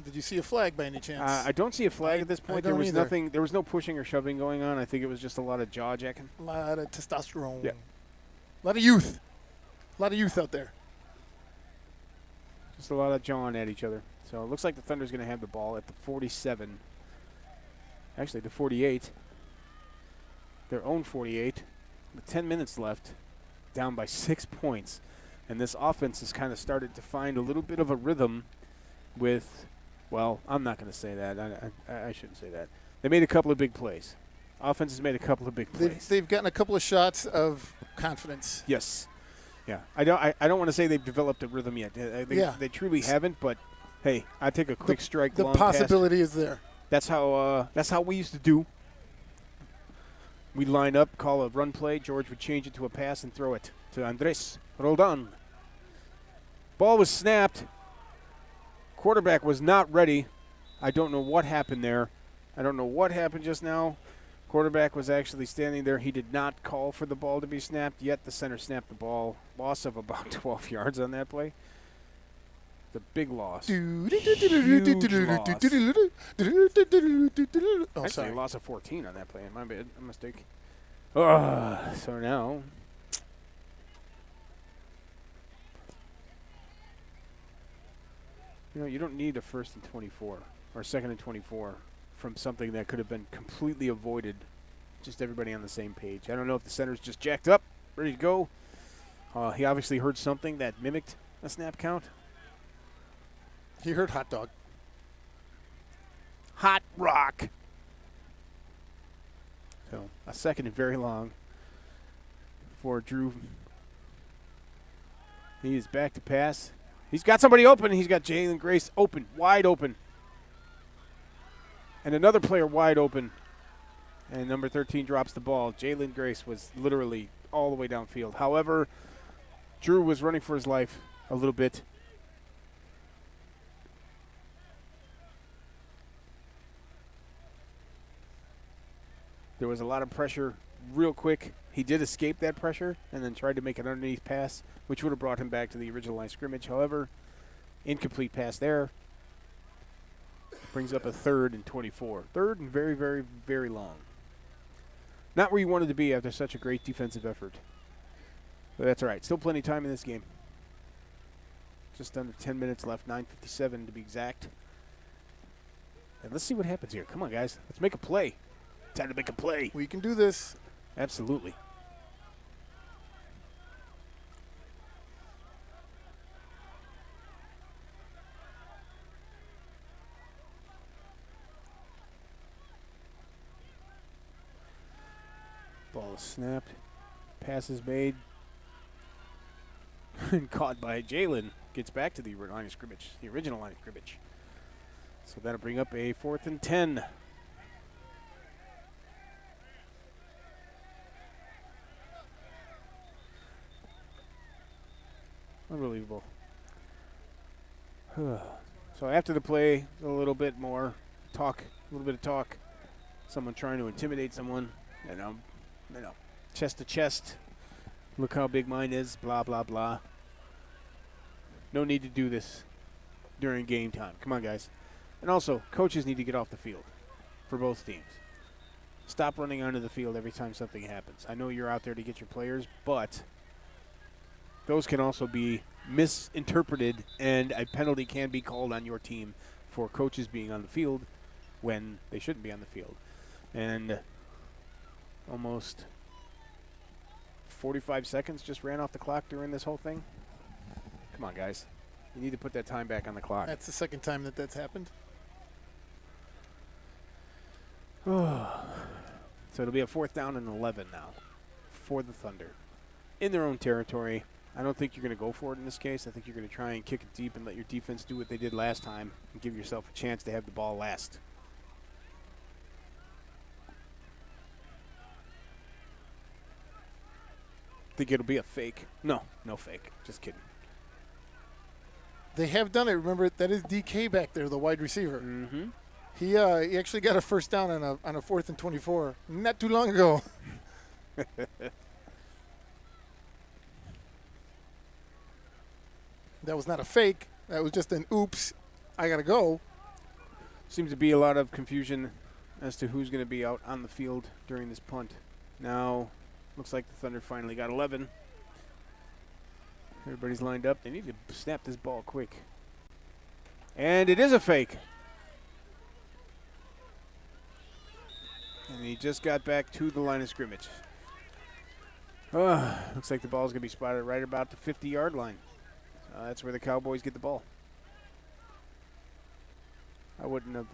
Did you see a flag by any chance? I don't see a flag at this point. There don't was either. nothing. There was no pushing or shoving going on. I think it was just a lot of jaw jacking. A lot of testosterone. Yeah. A lot of youth. A lot of youth out there. Just a lot of jawing at each other. So it looks like the Thunder's going to have the ball at the 47. Actually, the 48. Their own 48. With 10 minutes left, down by 6 points. And this offense has kind of started to find a little bit of a rhythm with, well, I'm not going to say that. I shouldn't say that. They made a couple of big plays. Offense has made a couple of big plays. They've gotten a couple of shots of confidence. Yes. Yeah. I don't want to say they've developed a rhythm yet. They truly haven't, but hey, I take a quick strike. The long possibility pass. is there. That's how we used to do. We'd line up, call a run play. George would change it to a pass and throw it to Andres Roldan. Ball was snapped. Quarterback was not ready. I don't know what happened there. I don't know what happened just now. Quarterback was actually standing there. He did not call for the ball to be snapped, yet the center snapped the ball. Loss of about 12 yards on that play. The big loss. Huge loss. Oh, Actually, sorry. a loss of 14 on that play. My bad. A mistake. So now, you don't need a 1st and 24 or 2nd and 24 from something that could have been completely avoided. Just everybody on the same page. I don't know if the center's just jacked up, ready to go. He obviously heard something that mimicked a snap count. He heard hot dog. Hot rock. So a second and very long for Drew. He is back to pass. He's got somebody open. He's got Jalen Grace open, wide open. And another player wide open. And number 13 drops the ball. Jalen Grace was literally all the way downfield. However, Drew was running for his life a little bit. There was a lot of pressure real quick. He did escape that pressure and then tried to make an underneath pass, which would have brought him back to the original line of scrimmage. However, incomplete pass there. Brings up a 3rd and 24. 3rd and very, very, very long. Not where you wanted to be after such a great defensive effort. But that's all right. Still plenty of time in this game. Just under 10 minutes left, 9:57 to be exact. And let's see what happens here. Come on, guys. Let's make a play. Time to make a play. We can do this. Absolutely. Ball is snapped. Pass is made. And caught by Jalen. Gets back to the line of scrimmage, the original line of scrimmage. So that'll bring up a 4th and 10. Unbelievable. So after the play, a little bit more talk, a little bit of talk. Someone trying to intimidate someone, chest to chest. Look how big mine is, blah, blah, blah. No need to do this during game time. Come on, guys. And also, coaches need to get off the field for both teams. stop running onto the field every time something happens. I know you're out there to get your players, but those can also be misinterpreted, and a penalty can be called on your team for coaches being on the field when they shouldn't be on the field. And almost 45 seconds just ran off the clock during this whole thing. Come on, guys. You need to put that time back on the clock. That's the second time that that's happened. So it'll be a 4th down and 11 now for the Thunder. In their own territory. I don't think you're going to go for it in this case. I think you're going to try and kick it deep and let your defense do what they did last time and give yourself a chance to have the ball last. Think it'll be a fake? No fake. Just kidding. They have done it. Remember, that is DK back there, the wide receiver. Mm-hmm. He actually got a first down on a 4th and 24 not too long ago. That was not a fake. That was just an oops, I got to go. Seems to be a lot of confusion as to who's going to be out on the field during this punt. Now, looks like the Thunder finally got 11. Everybody's lined up. They need to snap this ball quick. And it is a fake. And he just got back to the line of scrimmage. Looks like the ball's going to be spotted right about the 50-yard line. That's where the Cowboys get the ball. I wouldn't have.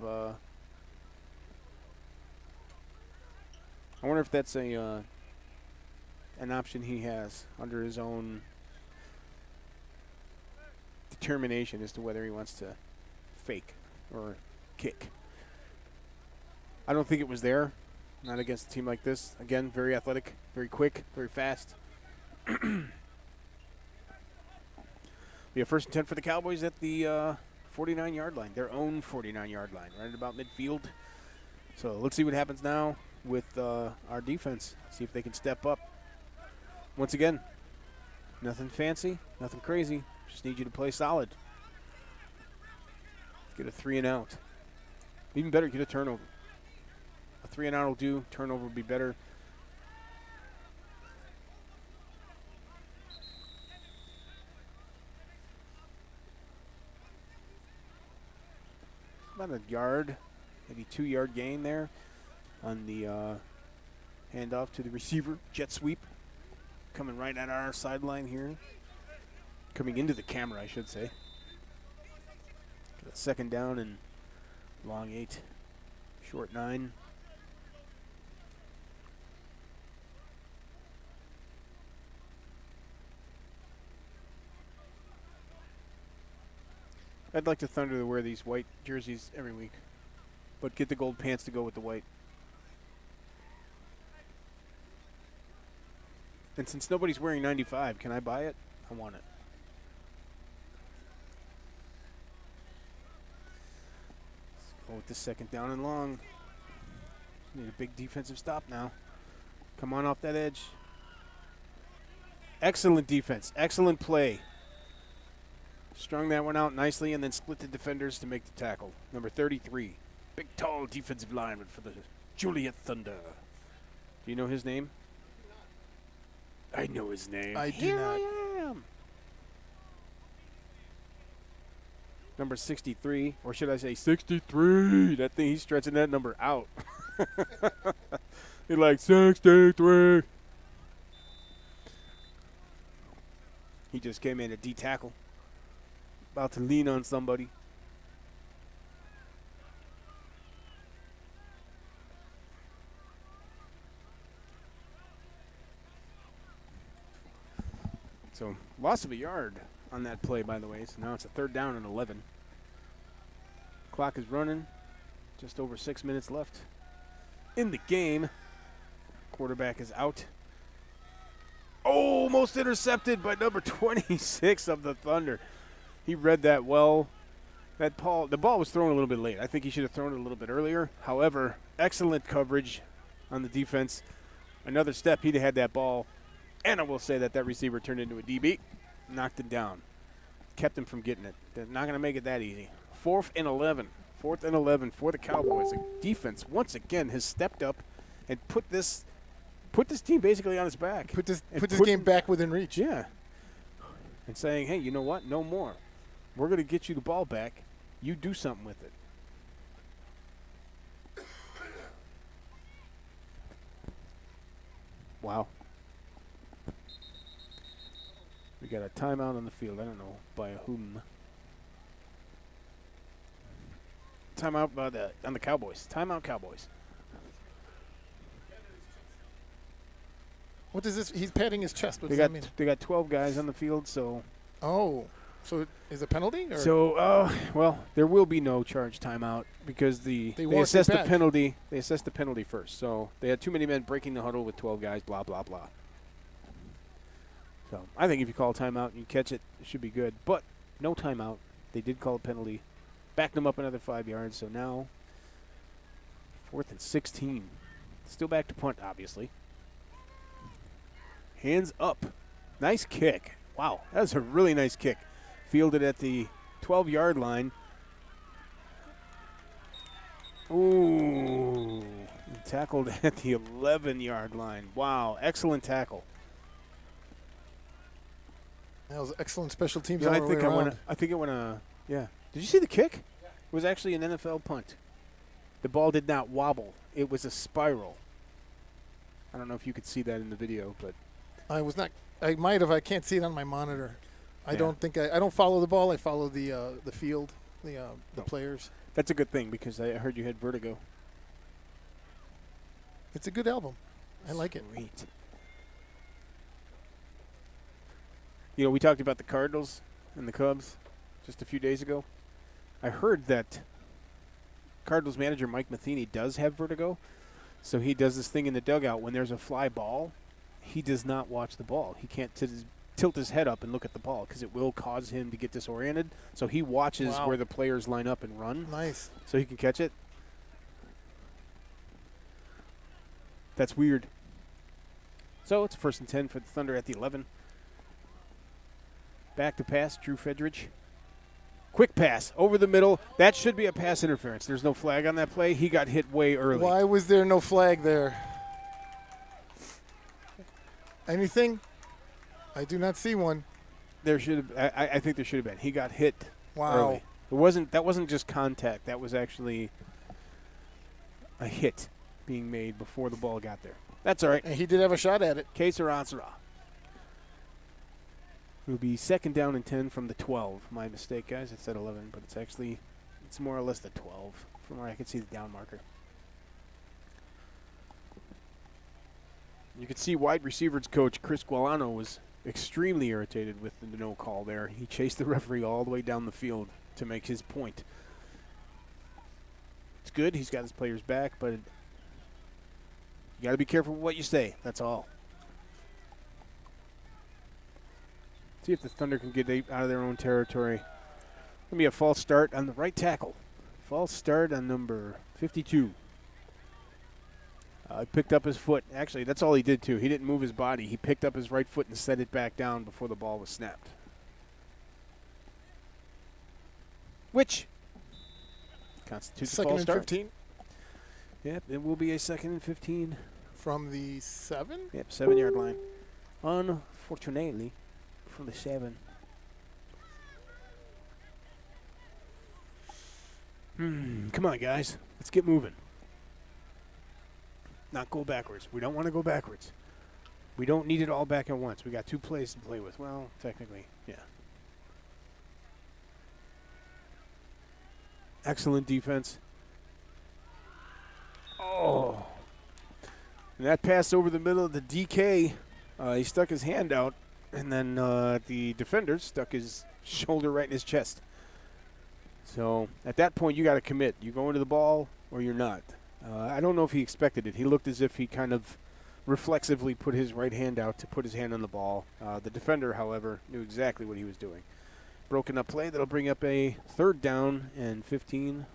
I wonder if that's an option he has under his own determination as to whether he wants to fake or kick. I don't think it was there. Not against a team like this. Again, very athletic, very quick, very fast. Be a 1st and 10 for the Cowboys at the 49-yard line, their own 49-yard line, right at about midfield. So let's see what happens now with our defense. See if they can step up. Once again, nothing fancy, nothing crazy. Just need you to play solid. Get a 3 and out. Even better, get a turnover. A 3 and out will do. Turnover would be better. About a yard, maybe 2-yard gain there on the handoff to the receiver. Jet sweep coming right at our sideline here. Coming into the camera, I should say. Got a 2nd down and long 8, short 9. I'd like the Thunder to wear these white jerseys every week, but get the gold pants to go with the white. And since nobody's wearing 95, can I buy it? I want it. Let's go with this 2nd down and long. Need a big defensive stop now. Come on off that edge. Excellent defense. Excellent play. Strung that one out nicely and then split the defenders to make the tackle. Number 33. Big, tall defensive lineman for the Joliet Thunder. Do you know his name? I know his name. I do Here not. I am. Number 63, or should I say 63? That thing, he's stretching that number out. He's like 63. He just came in to D-tackle. About to lean on somebody. So, loss of a yard on that play, by the way. So now it's a 3rd down and 11. Clock is running. Just over 6 minutes left in the game. Quarterback is out. Almost intercepted by number 26 of the Thunder. He read that well. The ball was thrown a little bit late. I think he should have thrown it a little bit earlier. However, excellent coverage on the defense. Another step, he'd have had that ball. And I will say that receiver turned into a DB. Knocked it down. Kept him from getting it. They're not going to make it that easy. 4th and 11. 4th and 11 for the Cowboys. The defense, once again, has stepped up and put this team basically on its back. Put this And game back within reach. Yeah. And saying, hey, you know what? No more. We're going to get you the ball back. You do something with it. Wow. We got a timeout on the field. I don't know by whom. Timeout on the Cowboys. Timeout Cowboys. What does this? He's patting his chest. What They does got that mean? they got 12 guys on the field, so Oh, so is it a penalty? Or? so well, there will be no charge timeout because they walked assessed it the back. penalty. They assessed the penalty first. So they had too many men breaking the huddle with 12 guys. Blah blah blah. So I think if you call a timeout and you catch it, it should be good. But no timeout. They did call a penalty. Backed them up another 5 yards. So now 4th and 16. Still back to punt, obviously. Hands up. Nice kick. Wow, that was a really nice kick. Fielded at the 12-yard line. Ooh. Tackled at the 11-yard line. Wow, excellent tackle. That was excellent special teams Yeah, all I the think way I around. went. I think it went. Yeah. Did you see the kick? It was actually an NFL punt. The ball did not wobble. It was a spiral. I don't know if you could see that in the video, but I was not. I might have. I can't see it on my monitor. I Yeah. don't think I don't follow the ball. I follow the field, the No. players. that's a good thing because I heard you had vertigo. It's a good album. I like it. Sweet. You know, we talked about the Cardinals and the Cubs just a few days ago. I heard that Cardinals manager Mike Matheny does have vertigo, so he does this thing in the dugout when there's a fly ball. He does not watch the ball. He can't tilt his head up and look at the ball because it will cause him to get disoriented. So he watches Wow. where the players line up and run Nice. so he can catch it. That's weird. So it's 1st and 10 for the Thunder at the 11. Back to pass, Drew Fedridge. Quick pass over the middle. That should be a pass interference. There's no flag on that play. He got hit way early. Why was there no flag there? Anything? I do not see one. There should have. I think there should have been. He got hit Wow. early. That wasn't just contact. That was actually a hit being made before the ball got there. That's all right. And he did have a shot at it. Que sera, sera. It'll be 2nd down and 10 from the 12. My mistake, guys. It said 11, but it's more or less the 12 from where I can see the down marker. You could see wide receivers coach Chris Gualano was extremely irritated with the no call there. He chased the referee all the way down the field to make his point. It's good. He's got his players back, but you got to be careful with what you say. That's all. See if the Thunder can get out of their own territory. Going to be a false start on the right tackle. False start on number 52. He picked up his foot. Actually, that's all he did, too. He didn't move his body. He picked up his right foot and set it back down before the ball was snapped. Which constitutes a 2nd false and start. 15 Yep, it will be a 2nd and 15. from the 7. Yep, 7-yard line. Unfortunately, from the 7. Come on, guys. Let's get moving. Not go backwards. We don't want to go backwards. We don't need it all back at once. We got 2 plays to play with. Well, technically, yeah. Excellent defense. Oh. And that pass over the middle of the DK, he stuck his hand out, and then the defender stuck his shoulder right in his chest. So at that point, you got to commit. You go into the ball or you're not. I don't know if he expected it. He looked as if he kind of reflexively put his right hand out to put his hand on the ball. The defender, however, knew exactly what he was doing. Broken up play that'll bring up a 3rd down and 15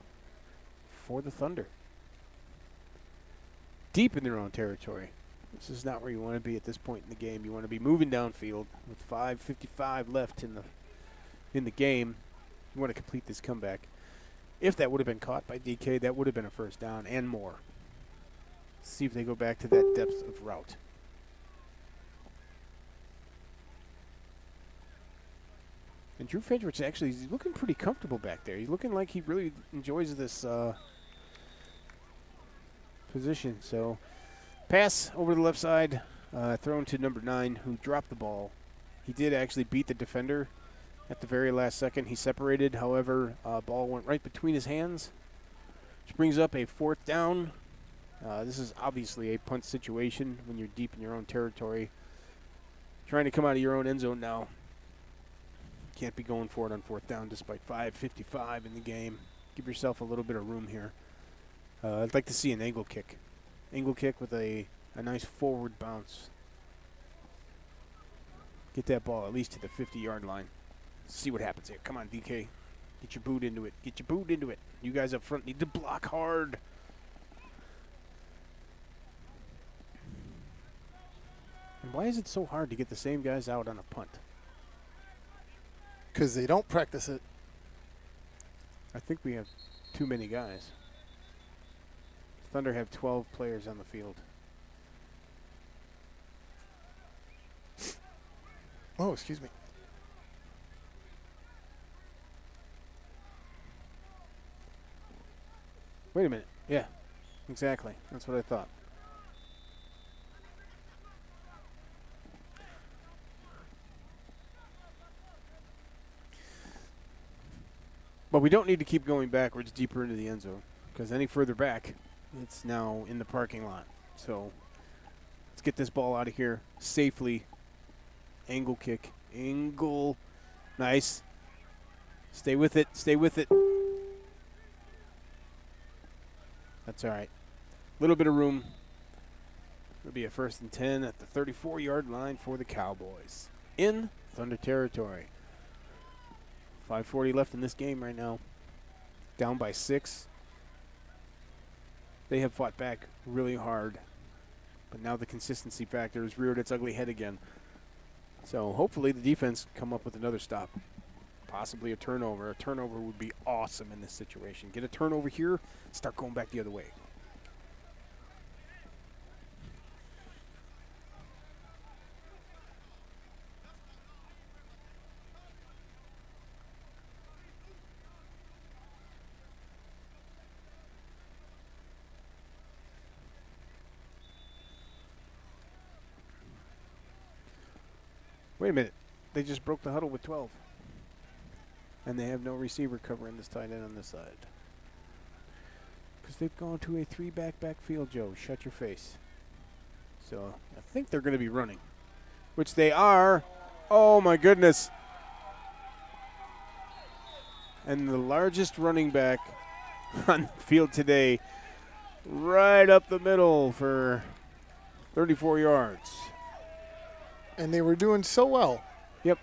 for the Thunder. Deep in their own territory. This is not where you want to be at this point in the game. You want to be moving downfield with 5:55 left in the game. You want to complete this comeback. If that would have been caught by DK, that would have been a 1st down and more. See if they go back to that depth of route. And Drew Fedrich actually is looking pretty comfortable back there. He's looking like he really enjoys this position. So pass over the left side, thrown to number 9, who dropped the ball. He did actually beat the defender at the very last second. He separated, however, ball went right between his hands, which brings up a 4th down. This is obviously a punt situation when you're deep in your own territory. Trying to come out of your own end zone now. Can't be going for it on 4th down despite 5:55 in the game. Give yourself a little bit of room here. I'd like to see an angle kick. Angle kick with a nice forward bounce. Get that ball at least to the 50-yard line. See what happens here. Come on, DK. Get your boot into it. Get your boot into it. You guys up front need to block hard. And why is it so hard to get the same guys out on a punt? Because they don't practice it. I think we have too many guys. Thunder have 12 players on the field. Oh, excuse me. Wait a minute. Yeah, exactly. That's what I thought. But we don't need to keep going backwards deeper into the end zone, because any further back, it's now in the parking lot. So let's get this ball out of here safely. Angle kick. Angle. Nice. Stay with it. Stay with it. That's all right. A little bit of room. It'll be a 1st and 10 at the 34-yard line for the Cowboys in Thunder territory. 5:40 left in this game right now. Down by 6. They have fought back really hard, but now the consistency factor has reared its ugly head again. So hopefully the defense come up with another stop, possibly a turnover. A turnover would be awesome in this situation. Get a turnover here, start going back the other way. Wait a minute. They just broke the huddle with 12. And they have no receiver covering this tight end on this side. Because they've gone to a 3-back backfield, Joe. Shut your face. So I think they're going to be running. Which they are. Oh, my goodness. And the largest running back on the field today, right up the middle for 34 yards. And they were doing so well. Yep.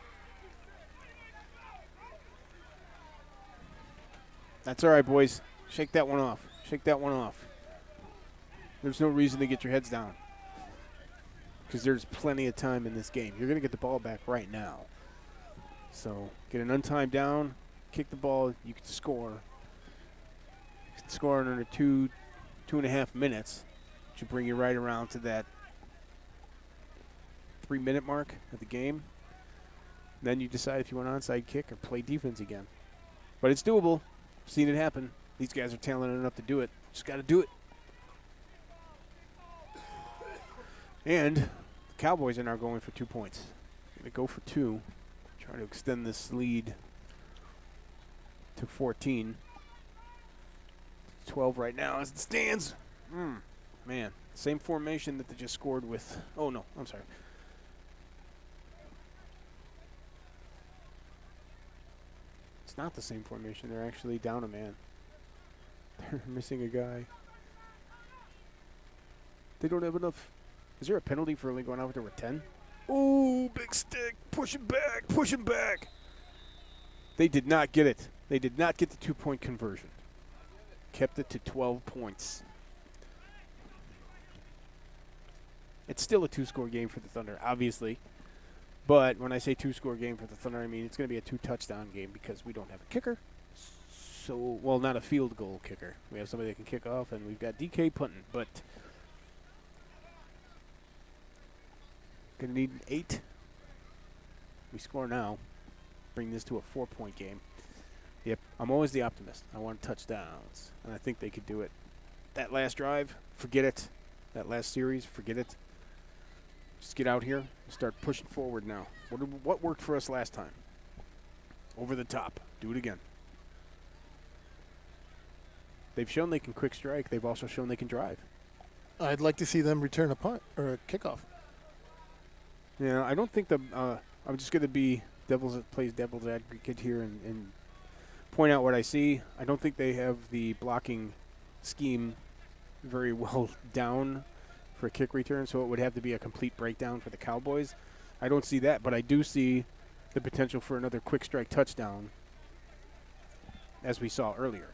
That's all right, boys. Shake that one off. Shake that one off. There's no reason to get your heads down, because there's plenty of time in this game. You're going to get the ball back right now. So get an untimed down, kick the ball, you can score. You can score in under 2.5 minutes, which will bring you right around to that 3-minute mark of the game. Then you decide if you want an onside kick or play defense again. But it's doable. I've seen it happen. These guys are talented enough to do it. Just got to do it. And the Cowboys are now going for 2 points. Going to go for 2. Try to extend this lead to 14. 12 right now as it stands. Man, same formation that they just scored with. Oh, no, I'm sorry. It's not the same formation. They're actually down a man. They're missing a guy. They don't have enough. Is there a penalty for only going out there with 10? Ooh, big stick. Push him back. Push him back. They did not get it. They did not get the 2-point conversion. Kept it to 12 points. It's still a 2-score game for the Thunder, obviously. But when I say 2-score game for the Thunder, I mean it's going to be a 2-touchdown game because we don't have a kicker. So, well, not a field goal kicker. We have somebody that can kick off, and we've got DK punting. But Going to need an 8. We score now. Bring this to a 4-point game. Yep, I'm always the optimist. I want touchdowns, and I think they could do it. That last drive, forget it. That last series, forget it. Just get out here and start pushing forward now. What worked for us last time? Over the top. Do it again. They've shown they can quick strike. They've also shown they can drive. I'd like to see them return a punt or a kickoff. Yeah, I don't think I'm just going to be devil's advocate here and point out what I see. I don't think they have the blocking scheme very well down for a kick return, so it would have to be a complete breakdown for the Cowboys. I don't see that, but I do see the potential for another quick strike touchdown, as we saw earlier.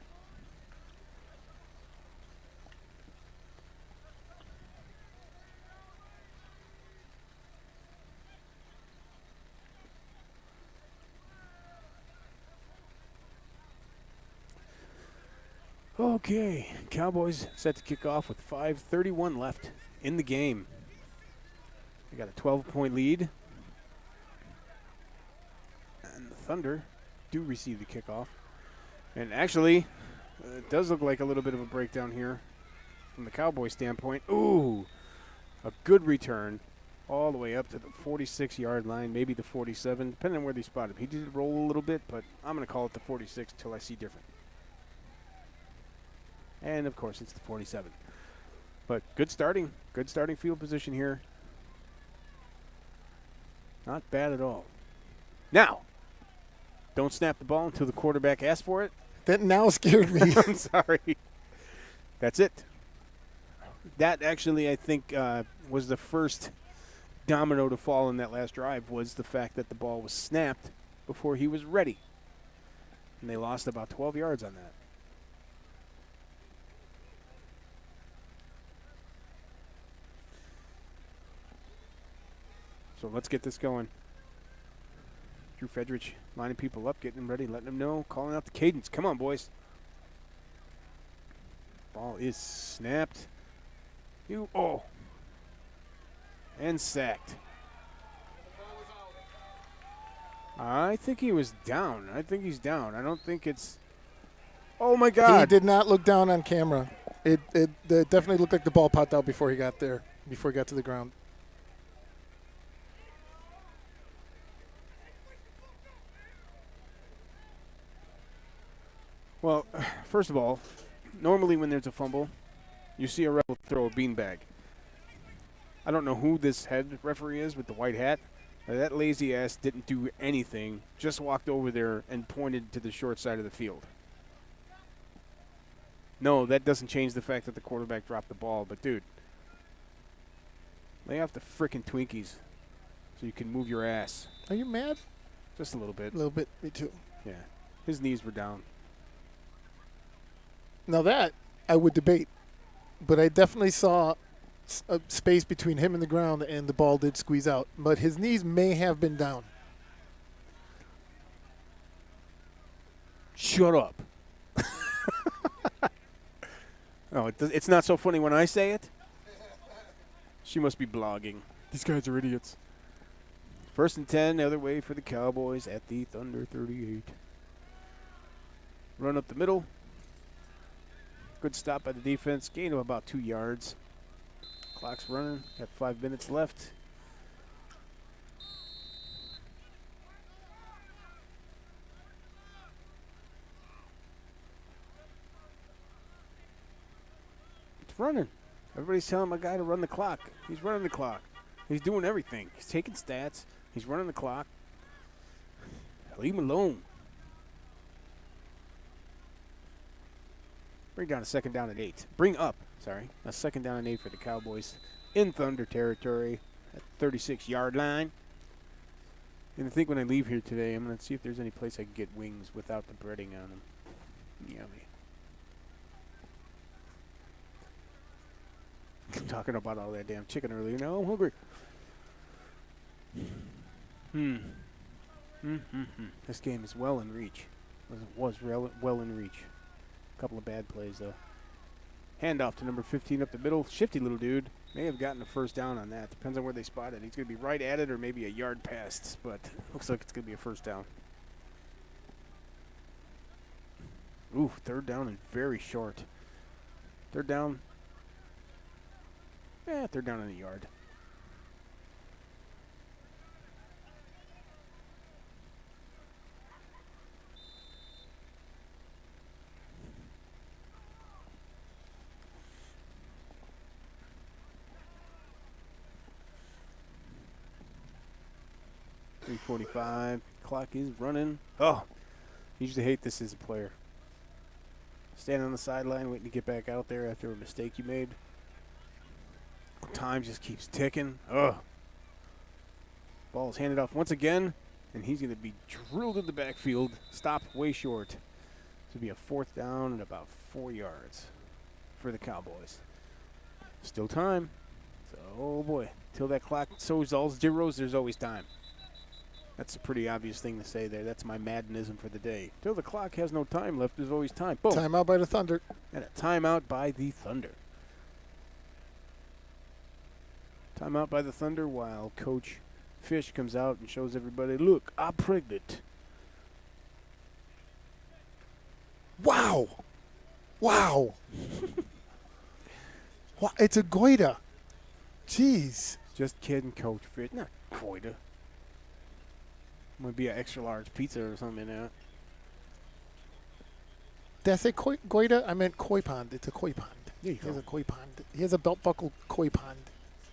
Okay, Cowboys set to kick off with 5:31 left in the game. They got a 12-point lead. And the Thunder do receive the kickoff. And actually, it does look like a little bit of a breakdown here from the Cowboys standpoint. Ooh, a good return all the way up to the 46-yard line, maybe the 47, depending on where they spot him. He did roll a little bit, but I'm going to call it the 46 until I see different. And, of course, it's the 47. But good starting field position here. Not bad at all. Now, don't snap the ball until the quarterback asks for it. That now scared me. I'm sorry. That's it. That actually, I think, was the first domino to fall in that last drive, was the fact that the ball was snapped before he was ready. And they lost about 12 yards on that. So let's get this going. Drew Fedrich lining people up, getting them ready, letting them know, calling out the cadence. Come on, boys. Ball is snapped. And sacked. I think he was down. I think he's down. I don't think it's... Oh, my God. He did not look down on camera. It definitely looked like the ball popped out before he got there, before he got to the ground. Well, first of all, normally when there's a fumble, you see a ref throw a beanbag. I don't know who this head referee is with the white hat. That lazy ass didn't do anything, just walked over there and pointed to the short side of the field. No, that doesn't change the fact that the quarterback dropped the ball, but dude, lay off the frickin' Twinkies so you can move your ass. Are you mad? Just a little bit. A little bit. Me too. Yeah. His knees were down. Now that I would debate, but I definitely saw a space between him and the ground, and the ball did squeeze out. But his knees may have been down. Shut up. Oh, it's not so funny when I say it. She must be blogging. These guys are idiots. 1st and 10, the other way for the Cowboys at the Thunder 38. Run up the middle. Good stop by the defense. Gain of about 2 yards. Clock's running. Got 5 minutes left. It's running. Everybody's telling my guy to run the clock. He's running the clock. He's doing everything. He's taking stats. He's running the clock. Leave him alone. Bring down a 2nd down and 8. Bring up, sorry, a 2nd down and 8 for the Cowboys in Thunder territory at the 36-yard line. And I think when I leave here today, I'm going to see if there's any place I can get wings without the breading on them. Yummy. Talking about all that damn chicken earlier. Now I'm hungry. This game is well in reach. Was well in reach. A couple of bad plays, though. Handoff to number 15 up the middle. Shifty little dude. May have gotten a first down on that. Depends on where they spot it. He's going to be right at it or maybe a yard past, but looks like it's going to be a first down. Ooh, third down and very short. Third down. Third down in a yard. .345. Clock is running. Oh, usually hate this as a player. Standing on the sideline waiting to get back out there after a mistake you made. Time just keeps ticking. Ugh. Ball is handed off once again, and he's going to be drilled in the backfield. Stopped way short. This will be a fourth down and about 4 yards for the Cowboys. Still time. So, oh boy, till that clock shows all zeros, there's always time. That's a pretty obvious thing to say there. That's my Maddenism for the day. Till the clock has no time left, there's always time. Boom. Timeout by the Thunder. And a timeout by the Thunder. Timeout by the Thunder while Coach Fish comes out and shows everybody, look, I'm pregnant. Wow. Wow. It's a goiter. Jeez. Just kidding, Coach Fish. Not goiter. Might be an extra large pizza or something in there. Did I say goiter? I meant koi pond. It's a koi pond. There you He has go. a koi pond. He has a belt buckle koi pond.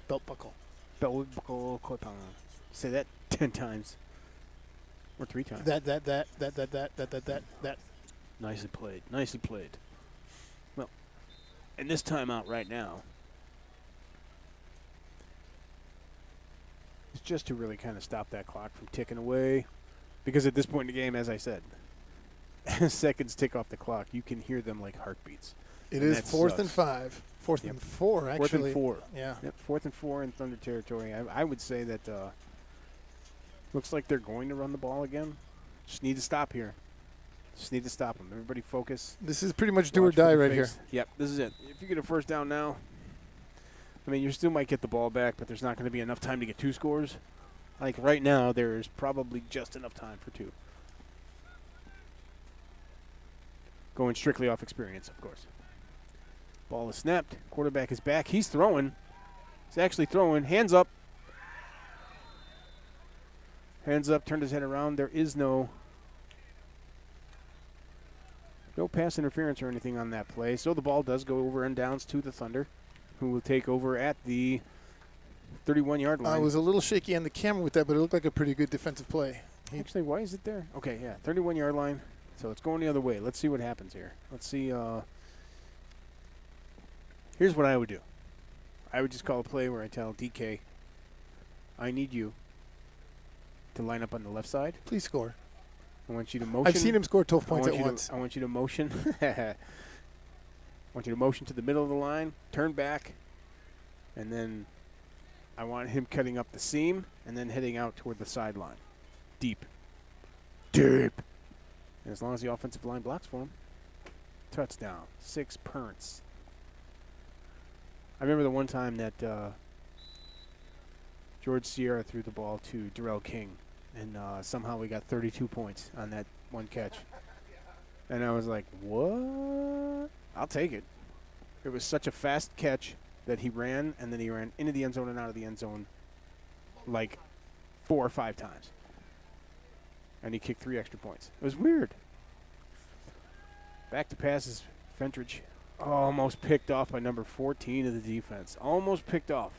Belt buckle. Belt buckle, koi pond. Say that 10 times. Or 3 times. That. Nicely played. Nicely played. Well, and this timeout right now is just to really kind of stop that clock from ticking away. Because at this point in the game, as I said, as seconds tick off the clock, you can hear them like heartbeats. It And is that 4th and sucks. 5. 4th and 4, actually. 4th and 4. Yeah. Yep, 4th and 4 in Thunder territory. I would say that looks like they're going to run the ball again. Just need to stop here. Just need to stop them. Everybody focus. This is pretty much do or Watch for die the right here. face. Yep, this is it. If you get a first down now, I mean, you still might get the ball back, but there's not going to be enough time to get 2 scores. Like right now, there's probably just enough time for 2. Going strictly off experience, of course. Ball is snapped. Quarterback is back. He's throwing. He's actually throwing. Hands up. Hands up. Turned his head around. There is no pass interference or anything on that play. So the ball does go over and downs to the Thunder, who will take over at the 31-yard line. I was a little shaky on the camera with that, but it looked like a pretty good defensive play. Actually, why is it there? Okay, yeah, 31-yard line. So it's going the other way. Let's see what happens here. Let's see. Here's what I would do. I would just call a play where I tell DK, I need you to line up on the left side. Please score. I want you to motion. I've seen him score 12 points at once. I want you to motion. I want you to motion to the middle of the line, turn back, and then I want him cutting up the seam and then heading out toward the sideline. Deep. And as long as the offensive line blocks for him, touchdown. 6 points. I remember the one time that George Sierra threw the ball to Darrell King, and somehow we got 32 points on that one catch. And I was like, what? I'll take it. It was such a fast catch that he ran, and then he ran into the end zone and out of the end zone like 4 or 5 times. And he kicked 3 extra points. It was weird. Back to passes. Fentrich almost picked off by number 14 of the defense. Almost picked off.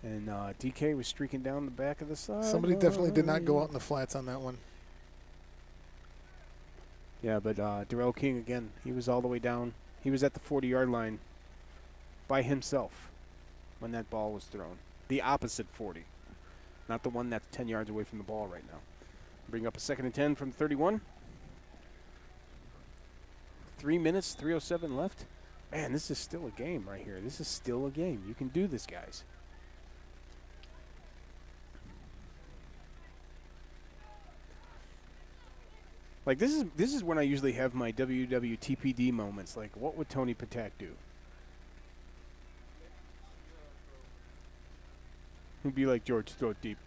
And DK was streaking down the back of the side. Somebody definitely did not go out in the flats on that one. Yeah, but Darrell King, again, he was all the way down. He was at the 40-yard line by himself when that ball was thrown. The opposite 40. Not the one that's 10 yards away from the ball right now. Bring up a 2nd and 10 from the 31. 3 minutes, 3:07 left. Man, this is still a game right here. This is still a game. You can do this, guys. Like, this is when I usually have my WWTPD moments. Like, what would Tony Patak do? He'd be like, George, throw it deep.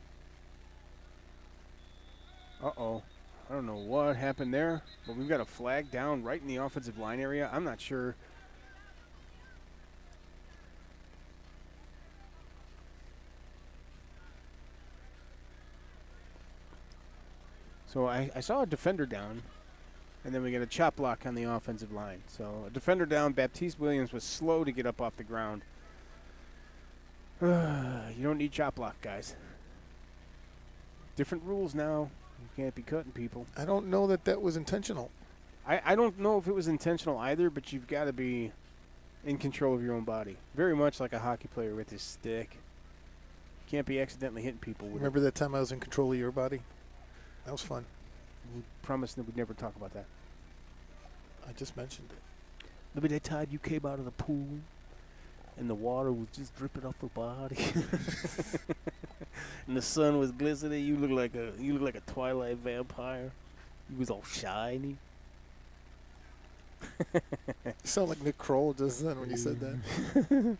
Uh-oh. I don't know what happened there, but we've got a flag down right in the offensive line area. I'm not sure. So I saw a defender down, and then we get a chop block on the offensive line. So a defender down. Baptiste Williams was slow to get up off the ground. You don't need chop block, guys. Different rules now. You can't be cutting people. I don't know that was intentional. I don't know if it was intentional either, but you've got to be in control of your own body. Very much like a hockey player with his stick. You can't be accidentally hitting people with Remember that time I was in control of your body? That was fun. We promised that we'd never talk about that. I just mentioned it. Remember that time you came out of the pool and the water was just dripping off your body, and the sun was glistening. You look like a Twilight vampire. You was all shiny. You sound like Nick Kroll just then when you said that.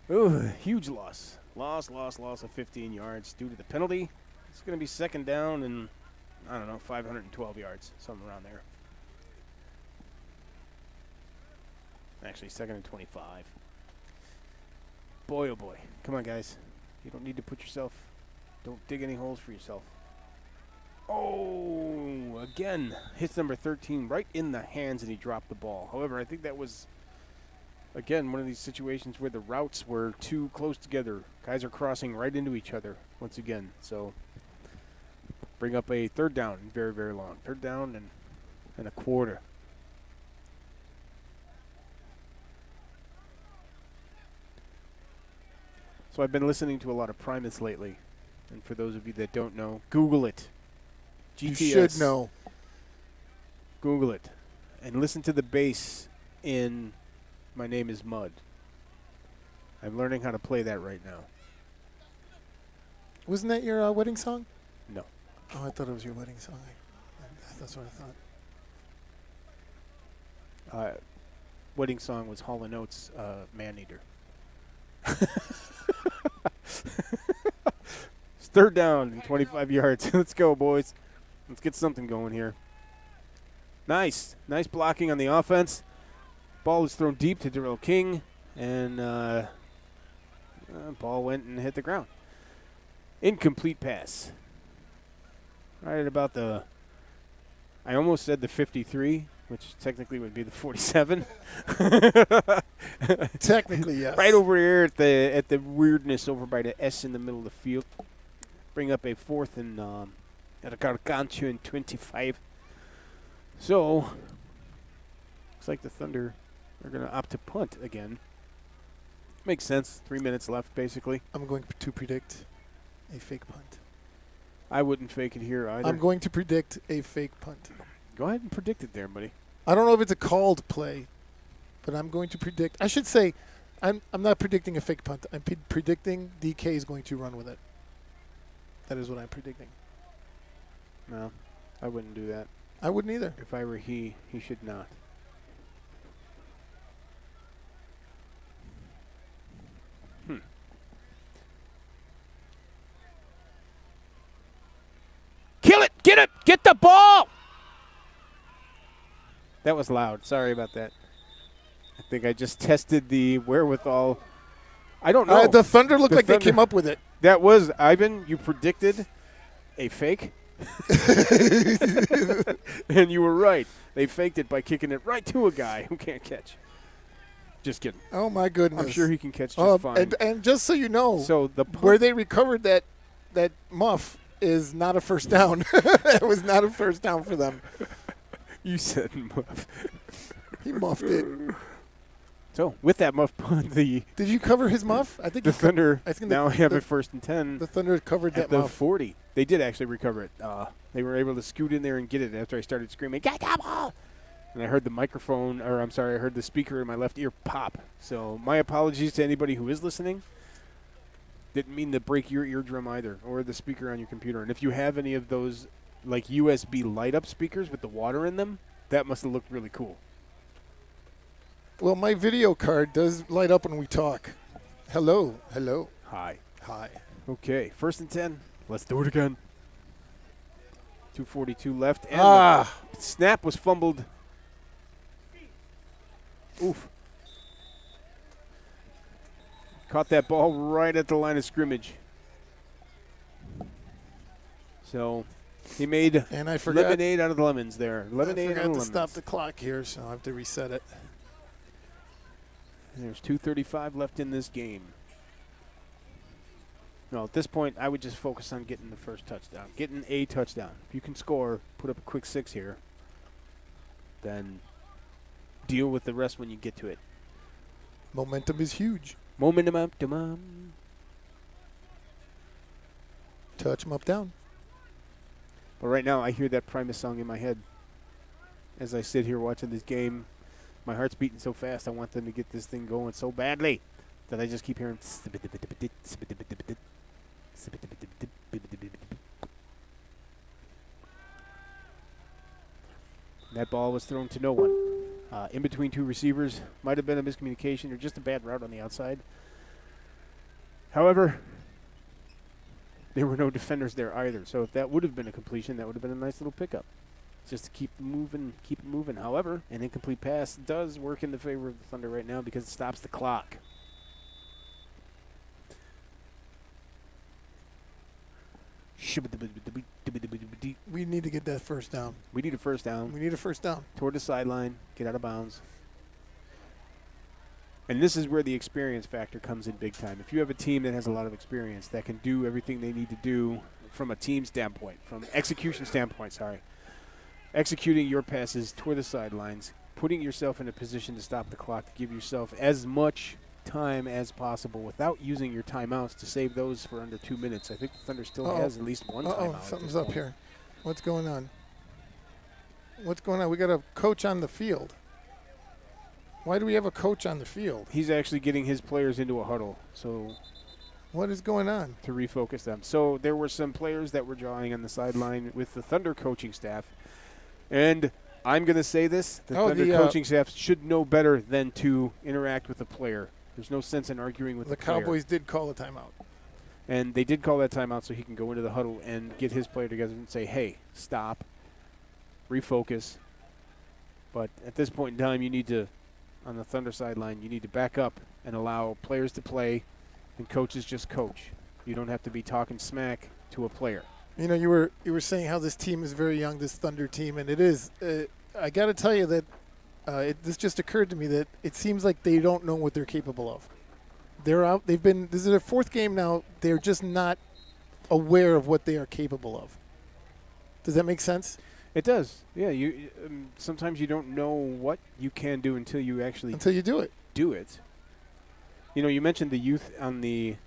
Oh, huge loss. Loss of 15 yards due to the penalty. It's going to be second down and, I don't know, 512 yards, something around there. Actually, second and 25. Boy, oh boy. Come on, guys. You don't need to don't dig any holes for yourself. Oh, again, hits number 13 right in the hands, and he dropped the ball. However, I think that was, again, one of these situations where the routes were too close together. Guys are crossing right into each other once again. So bring up a third down, very, very long. Third down and a quarter. So I've been listening to a lot of Primus lately. And for those of you that don't know, Google it. GTS. You should know. Google it. And listen to the bass in My Name is Mud. I'm learning how to play that right now. Wasn't that your wedding song? No. Oh, I thought it was your wedding song. That's what I thought. Wedding song was Hall & Oates' Man-Eater. It's third down and 25 yards. Let's go, boys. Let's get something going here. Nice blocking on the offense. Ball is thrown deep to Darrell King, and ball went and hit the ground. Incomplete pass. Right at about I almost said the 53, which technically would be the 47. Technically, yes. Right over here at the weirdness over by the S in the middle of the field. Bring up a fourth and at a Gargantua and 25. So, looks like the Thunder are going to opt to punt again. Makes sense. 3 minutes left, basically. I'm going to predict a fake punt. I wouldn't fake it here either. I'm going to predict a fake punt. Go ahead and predict it there, buddy. I don't know if it's a called play, but I'm going to predict. I should say, I'm not predicting a fake punt. I'm predicting DK is going to run with it. That is what I'm predicting. No, I wouldn't do that. I wouldn't either. If I were he should not. Kill it! Get it! Get the ball! That was loud. Sorry about that. I think I just tested the wherewithal. I don't know. The Thunder looked like they came up with it. That was, Ivan, you predicted a fake. And you were right. They faked it by kicking it right to a guy who can't catch. Just kidding. Oh, my goodness. I'm sure he can catch just fine. And just so you know, so where they recovered that muff is not a first down. It was not a first down for them. You said muff. He muffed it. So, with that muff punt, Did you cover his muff? I think the Thunder now have the a first and 10. The Thunder covered that at the muff. 40. They did actually recover it. They were able to scoot in there and get it after I started screaming, "Get that ball!" And I heard the I heard the speaker in my left ear pop. So, my apologies to anybody who is listening. Didn't mean to break your eardrum either, or the speaker on your computer. And if you have any of those, like USB light-up speakers with the water in them, that must have looked really cool. Well, my video card does light up when we talk. Hello. High. High. Okay, 1st and 10. Let's do it again. 2:42 left. And the snap was fumbled. Oof. Caught that ball right at the line of scrimmage. So he made And I forgot, lemonade out of the lemons there. Lemonade I out of forgot to lemons. stop the clock here, so I have to reset it. And there's 2:35 left in this game. No, at this point, I would just focus on getting the first touchdown, getting a touchdown. If you can score, put up a quick 6 here, then deal with the rest when you get to it. Momentum is huge. Momentum. Touch them up, down. But right now, I hear that Primus song in my head as I sit here watching this game. My heart's beating so fast. I want them to get this thing going so badly that I just keep hearing. That ball was thrown to no one. In between 2 receivers. Might have been a miscommunication or just a bad route on the outside. However, there were no defenders there either. So if that would have been a completion, that would have been a nice little pickup. Just to keep it moving. However, an incomplete pass does work in the favor of the Thunder right now because it stops the clock. We need to get that first down. We need a first down. We need a first down. Toward the sideline, get out of bounds. And this is where the experience factor comes in big time. If you have a team that has a lot of experience that can do everything they need to do from a team standpoint, from execution standpoint, executing your passes toward the sidelines, putting yourself in a position to stop the clock, to give yourself as much time as possible without using your timeouts to save those for under 2 minutes. I think the Thunder still has at least one timeout. Something's up here. What's going on? What's going on? We got a coach on the field. Why do we have a coach on the field? He's actually getting his players into a huddle, so what is going on? to refocus them. So there were some players that were drawing on the sideline with the Thunder coaching staff, and I'm going to say this: the Thunder coaching staff should know better than to interact with a player. There's no sense in arguing with the player. Cowboys did call a timeout. And they did call that timeout so he can go into the huddle and get his player together and say, hey, stop, refocus. But at this point in time, you need to, on the Thunder sideline, you need to back up and allow players to play and coaches just coach. You don't have to be talking smack to a player. You know, you were saying how this team is very young, this Thunder team, and it is. I got to tell you that this just occurred to me that it seems like they don't know what they're capable of. They're out. This is their 4th game now. They're just not aware of what they are capable of. Does that make sense? It does. Yeah. You sometimes you don't know what you can do until you actually do it. Do it. You know, you mentioned the youth on the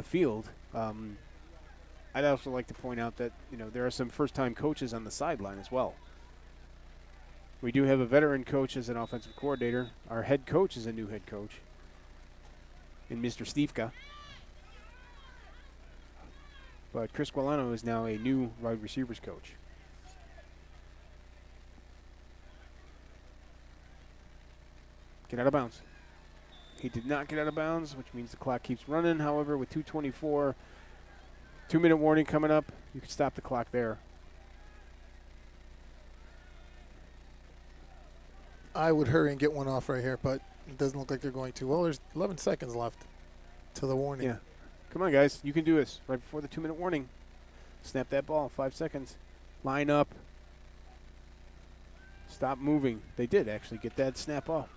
field. I'd also like to point out that there are some first-time coaches on the sideline as well. We do have a veteran coach as an offensive coordinator. Our head coach is a new head coach in Mr. Stevka. But Chris Gualano is now a new wide receivers coach. Get out of bounds. He did not get out of bounds, which means the clock keeps running. However, with 2:24, 2-minute warning coming up, you can stop the clock there. I would hurry and get one off right here, but it doesn't look like they're going to. Well, there's 11 seconds left to the warning. Yeah. Come on, guys. You can do this right before the 2-minute warning. Snap that ball. 5 seconds. Line up. Stop moving. They did actually get that snap off.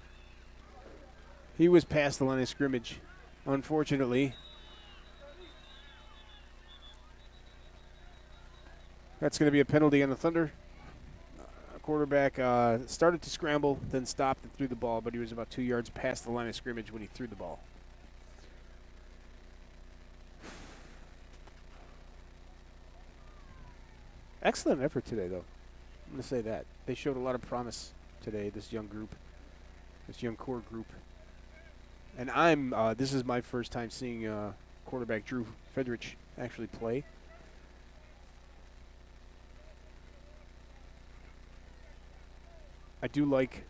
He was past the line of scrimmage, unfortunately. That's going to be a penalty on the Thunder. Quarterback started to scramble, then stopped and threw the ball, but he was about 2 yards past the line of scrimmage when he threw the ball. Excellent effort today, though. I'm going to say that. They showed a lot of promise today, this young group, this young core group. And this is my first time seeing quarterback Drew Fedrich actually play. I do like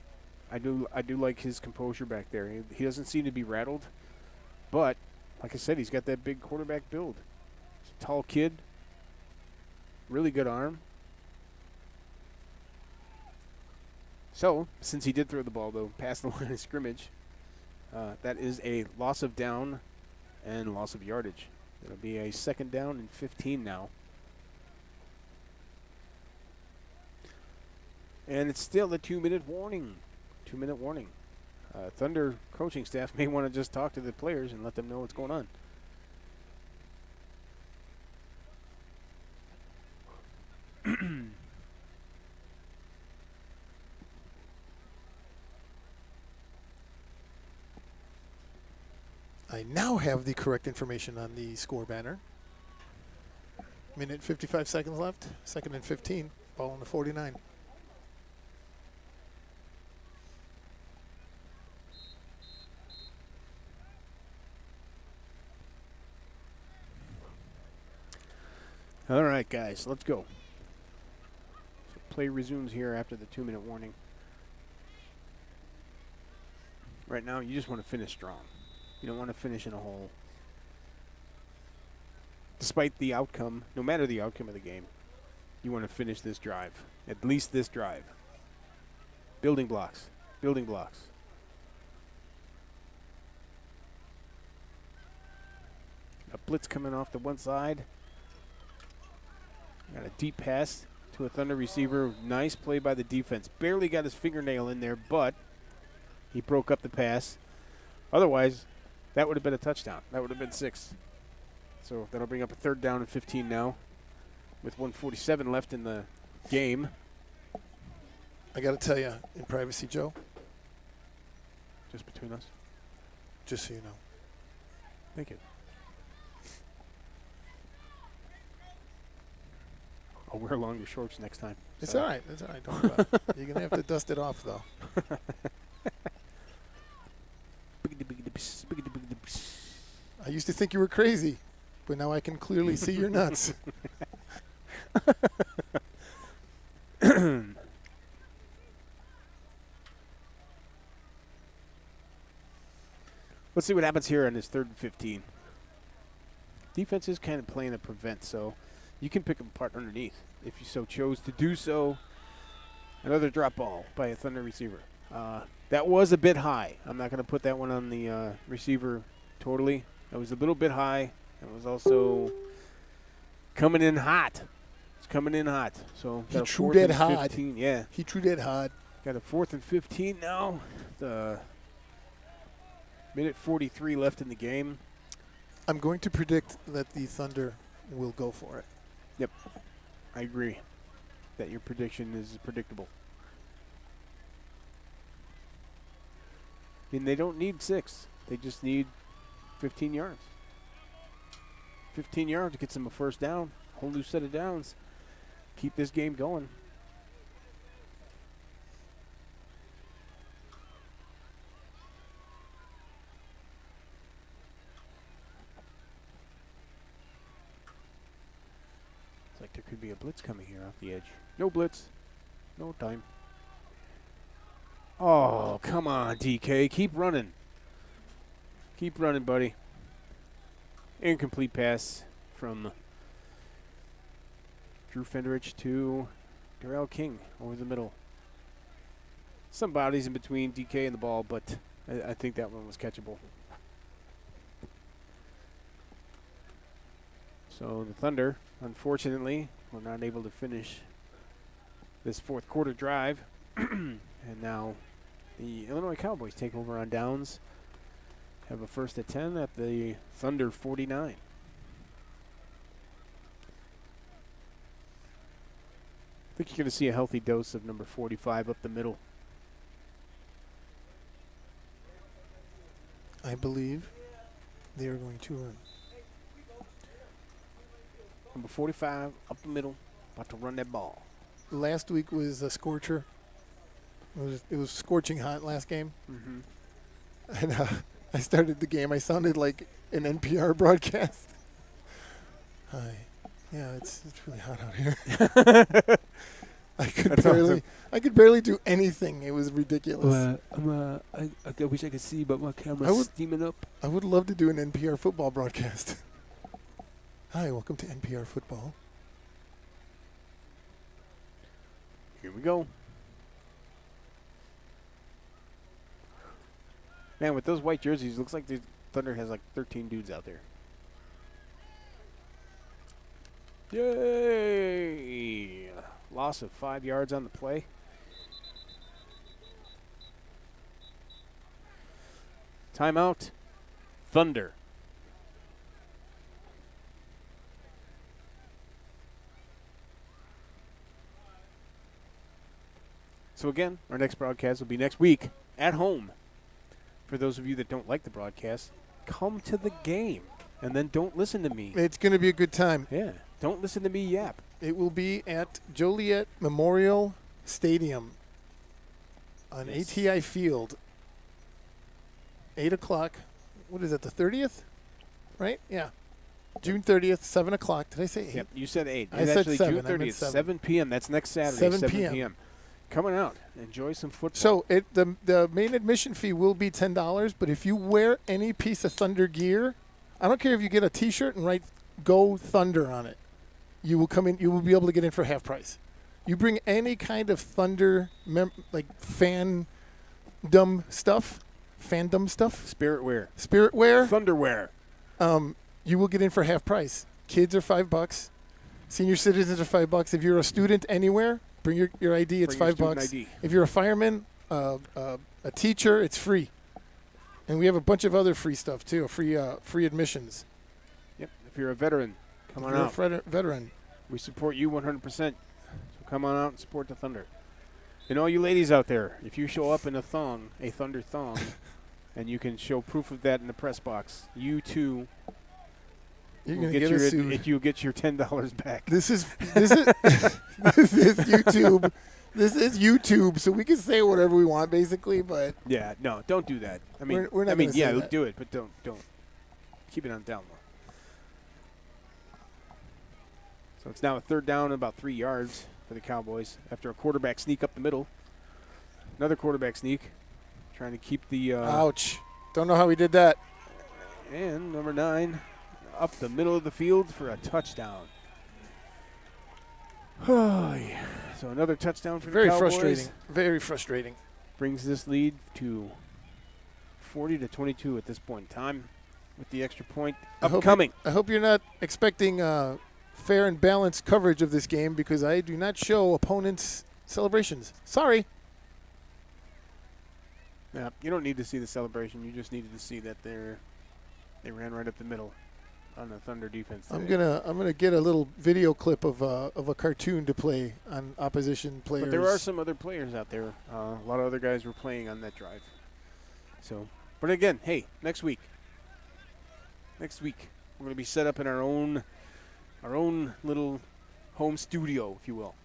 his composure back there. He doesn't seem to be rattled, but Like I said, he's got that big quarterback build. He's a tall kid. Really good arm. So, since he did throw the ball, though, past the line of scrimmage, that is a loss of down and loss of yardage. It'll be a 2nd down and 15 now. And it's still a 2-minute warning. 2-minute warning. Thunder coaching staff may want to just talk to the players and let them know what's going on. I now have the correct information on the score banner. Minute 55 seconds left. 2nd and 15. Ball on the 49. All right, guys, let's go. So play resumes here after the 2-minute warning. Right now, you just want to finish strong. You don't want to finish in a hole. Despite the outcome, no matter the outcome of the game, you want to finish this drive. At least this drive. Building blocks. Building blocks. A blitz coming off the one side. Got a deep pass to a Thunder receiver. Nice play by the defense. Barely got his fingernail in there, but he broke up the pass. Otherwise, that would have been a touchdown. That would have been 6. So that'll bring up a 3rd down and 15 now with 1:47 left in the game. I got to tell you, in privacy, Joe, Just between us. just so you know. Thank you. I'll wear longer shorts next time. It's So- all right. It's all right. Don't worry about it. You're going to have to dust it off, though. I used to think you were crazy, but now I can clearly see your nuts. Let's see what happens here on this 3rd and 15. Defense is kind of playing a prevent, so you can pick them apart underneath if you so chose to do so. Another drop ball by a Thunder receiver. That was a bit high. I'm not going to put that one on the receiver totally. That was a little bit high. It was also coming in hot. It's coming in hot. So He got a threw 4th that and hard. 15. Yeah, He threw that hard. got a 4th and 15 now. The minute 43 left in the game. I'm going to predict that the Thunder will go for it. Yep, I agree that your prediction is predictable. I mean, they don't need 6. They just need 15 yards. 15 yards gets them a 1st down. Whole new set of downs. Keep this game going. It's like there could be a blitz coming here off the edge. No blitz. No time. Oh, come on, DK. Keep running. Keep running, buddy. Incomplete pass from Drew Fenderich to Darrell King over the middle. Some bodies in between DK and the ball, but I think that one was catchable. So the Thunder, unfortunately, were not able to finish this 4th quarter drive. And now the Illinois Cowboys take over on downs. Have a 1st and 10 at the Thunder 49. I think you're going to see a healthy dose of number 45 up the middle. I believe they are going to run. Number 45 up the middle, about to run that ball. Last week was a scorcher. It was scorching hot last game. Mm-hmm. And I started the game. I sounded like an NPR broadcast. Hi. Yeah, it's really hot out here. I could That's barely. awesome. I could barely do anything. It was ridiculous. I wish I could see, but my I camera's would- steaming up. I would love to do an NPR football broadcast. Hi, welcome to NPR football. Here we go. Man, with those white jerseys, looks like the Thunder has like 13 dudes out there. Yay! Loss of 5 yards on the play. Timeout. Thunder. So again, our next broadcast will be next week at home. For those of you that don't like the broadcast, come to the game and then don't listen to me. It's going to be a good time. Yeah, don't listen to me yap. It will be at Joliet Memorial Stadium on Yes. ATI Field. 8 o'clock. What is it, the 30th? Right? Yeah. June 30th, 7 o'clock. Did I say 8? Yep, you said 8. I It's said actually 7. June I meant 30th, 7. 7 p.m. That's next Saturday, 7 7 p.m. p.m. Coming out. Enjoy some football. So the main admission fee will be $10, but if you wear any piece of Thunder gear, I don't care if you get a T-shirt and write "Go Thunder" on it, you will come in. You will be able to get in for half price. You bring any kind of Thunder like fandom stuff, Spirit wear. spirit wear, Thunderwear. you will get in for half price. Kids are $5. Senior citizens are $5. If you're a student anywhere, bring your ID. It's Bring your $5. student ID. If you're a fireman, a teacher, it's free. And we have a bunch of other free stuff too. Free admissions. Yep. If you're a veteran, come If on you're out. a veteran. We support you 100%. So come on out and support the Thunder. And all you ladies out there, if you show up in a Thunder thong, and you can show proof of that in the press box, you too You're will gonna get get your us sued. you'll get your $10 back. This is this is YouTube. This is YouTube, so we can say whatever we want, basically. But Yeah, no, don't do that. I mean, We're not I mean, gonna say yeah, that. do it, but don't keep it on down low. So it's now a third down and about 3 yards for the Cowboys after a quarterback sneak up the middle. Another quarterback sneak, trying to keep the ouch! Don't know how we did that. and number 9 up the middle of the field for a touchdown. Oh, yeah. So another touchdown for Very the Cowboys. frustrating. Very frustrating. Brings this lead to 40-22 at this point in time, with the extra point I hope upcoming. I hope you're not expecting fair and balanced coverage of this game because I do not show opponents' celebrations. Sorry. Yeah, you don't need to see the celebration. You just needed to see that they ran right up the middle on the Thunder defense I'm today. gonna get a little video clip of a cartoon to play on opposition players. But there are some other players out there. A lot of other guys were playing on that drive. So, but again, hey, next week we're going to be set up in our own little home studio, if you will.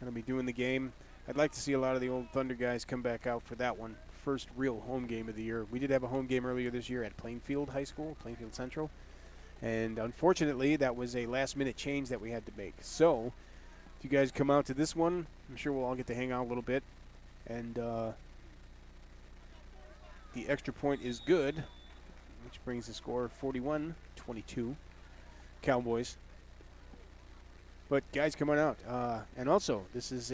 Going to be doing the game. I'd like to see a lot of the old Thunder guys come back out for that one. First real home game of the year. We did have a home game earlier this year at Plainfield High School, Plainfield Central. And unfortunately, that was a last-minute change that we had to make. So, if you guys come out to this one, I'm sure we'll all get to hang out a little bit. And the extra point is good, which brings the score 41-22, Cowboys. But guys, come on out. And also, this is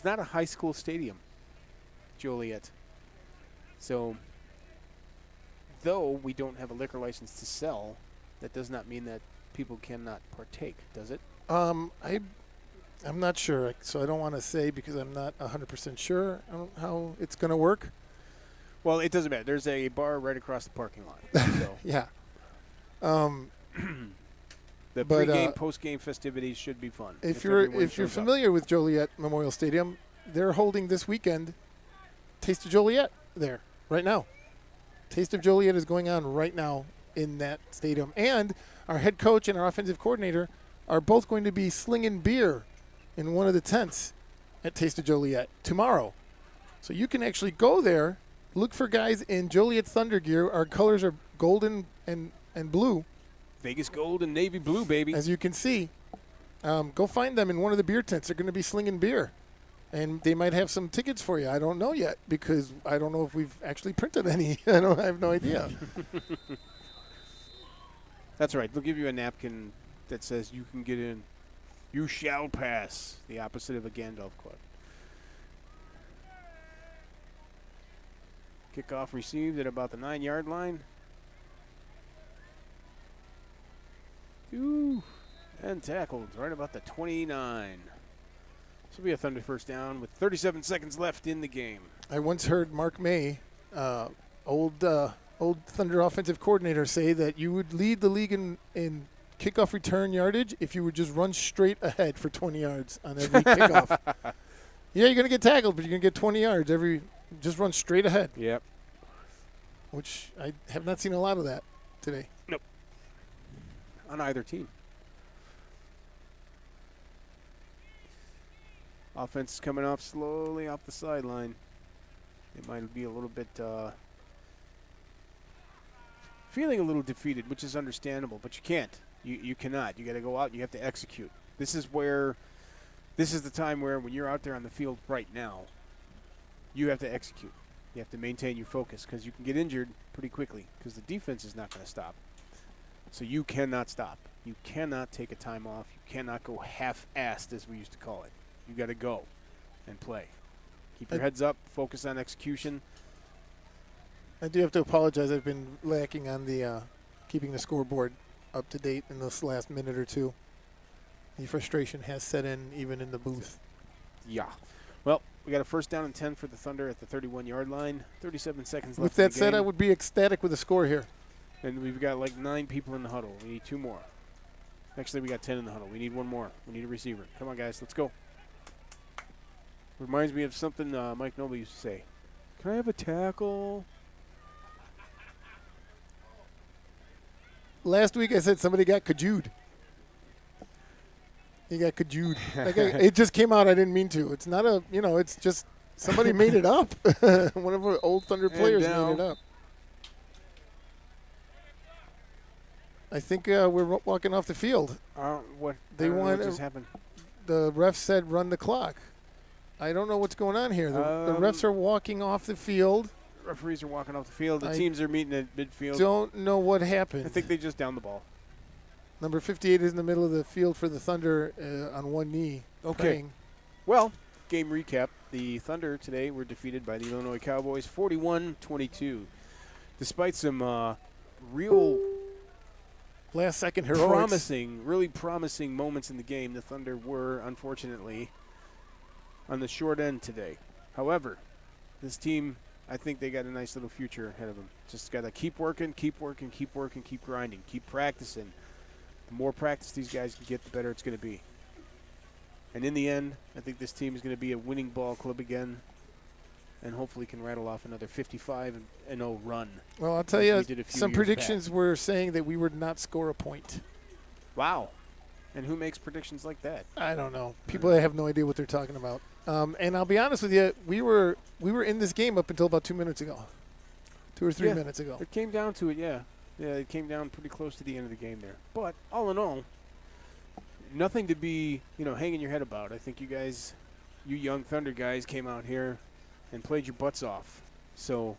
not a high school stadium, Joliet. So, though we don't have a liquor license to sell, that does not mean that people cannot partake, does it? I'm not sure, so I don't want to say because I'm not 100% sure on how it's going to work. Well, it doesn't matter. There's a bar right across the parking lot. So Yeah. the But, pre-game, post-game festivities should be fun. If you're everyone shows up. familiar with Joliet Memorial Stadium, they're holding this weekend Taste of Joliet there right now. Taste of Joliet is going on right now in that stadium. And our head coach and our offensive coordinator are both going to be slinging beer in one of the tents at Taste of Joliet tomorrow. So you can actually go there, look for guys in Joliet Thunder gear. Our colors are golden and blue, Vegas gold and navy blue, baby. as you can see. go find them in one of the beer tents. They're going to be slinging beer. And they might have some tickets for you. I don't know yet because I don't know if we've actually printed any. I have no idea. That's right. They'll give you a napkin that says you can get in. You shall pass. The opposite of a Gandalf club. Kickoff received at about the 9-yard line. Ooh. And tackled right about the 29. This will be a Thunder first down with 37 seconds left in the game. I once heard Mark May, old Thunder offensive coordinator, say that you would lead the league in kickoff return yardage if you would just run straight ahead for 20 yards on every kickoff. Yeah, you're going to get tackled, but you're going to get 20 yards just run straight ahead. Yep. Which I have not seen a lot of that today. Nope. On either team. Offense is coming off slowly off the sideline. It might be a little bit feeling a little defeated, which is understandable, but you can't. You cannot. You got to go out and you have to execute. This is the time where when you're out there on the field right now, you have to execute. You have to maintain your focus because you can get injured pretty quickly because the defense is not going to stop. So you cannot stop. You cannot take a time off. You cannot go half-assed, as we used to call it. You got to go and play. Keep your heads up. Focus on execution. I do have to apologize. I've been lacking on the keeping the scoreboard up to date in this last minute or two. The frustration has set in even in the booth. Yeah. Well, we got a first down and 10 for the Thunder at the 31-yard line. 37 seconds left. With that in the said, game. I would be ecstatic with the score here. And we've got like 9 people in the huddle. We need 2 more. Actually, we got 10 in the huddle. We need 1 more. We need a receiver. Come on, guys. Let's go. Reminds me of something Mike Noble used to say. Can I have a tackle? Last week I said somebody got cajewed. He got cajewed. It just came out. I didn't mean to. It's not a, it's just somebody made it up. One of our old Thunder players made it up. I think we're walking off the field. What just happened? The ref said run the clock. I don't know what's going on here. The refs are walking off the field. Referees are walking off the field. The teams are meeting at midfield. Don't know what happened. I think they just downed the ball. Number 58 is in the middle of the field for the Thunder on one knee. Okay. Praying. Well, game recap. The Thunder today were defeated by the Illinois Cowboys 41-22. Despite some real last-second heroics. really promising moments in the game, the Thunder were, unfortunately, on the short end today. However, this team, I think they got a nice little future ahead of them. Just got to keep working, keep grinding, keep practicing. The more practice these guys can get, the better it's going to be. And in the end, I think this team is going to be a winning ball club again and hopefully can rattle off another 55-0 run. Well, I'll tell you, some years predictions were saying that we would not score a point. Wow. And who makes predictions like that? I don't know. People that have no idea what they're talking about. And I'll be honest with you, we were in this game up until about 2 minutes ago. 2 or 3 minutes ago. It came down to it, yeah. Yeah, it came down pretty close to the end of the game there. But all in all, nothing to be, hanging your head about. I think you young Thunder guys came out here and played your butts off. So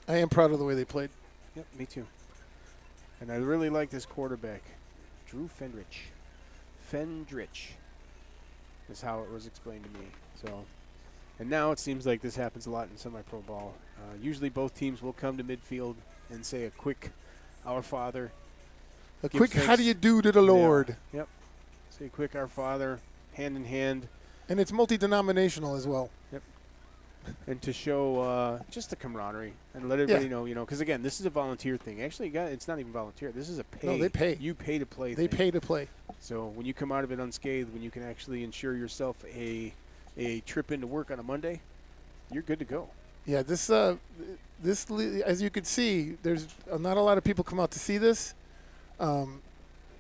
I am proud of the way they played. Yep, me too. And I really like this quarterback, Drew Fendrich. Fendrich is how it was explained to me. So, and now it seems like this happens a lot in semi-pro ball. Usually both teams will come to midfield and say a quick Our Father. A quick how do you do to the Lord. Yeah. Yep. Say a quick Our Father, hand in hand. And it's multi-denominational as well. Yep. And to show just the camaraderie and let everybody know, because again, this is a volunteer thing. Actually, it's not even volunteer. This is a pay. No, they pay. You pay to play. They pay to play. So when you come out of it unscathed, when you can actually ensure yourself a trip into work on a Monday, you're good to go. Yeah, this as you can see, there's not a lot of people come out to see this.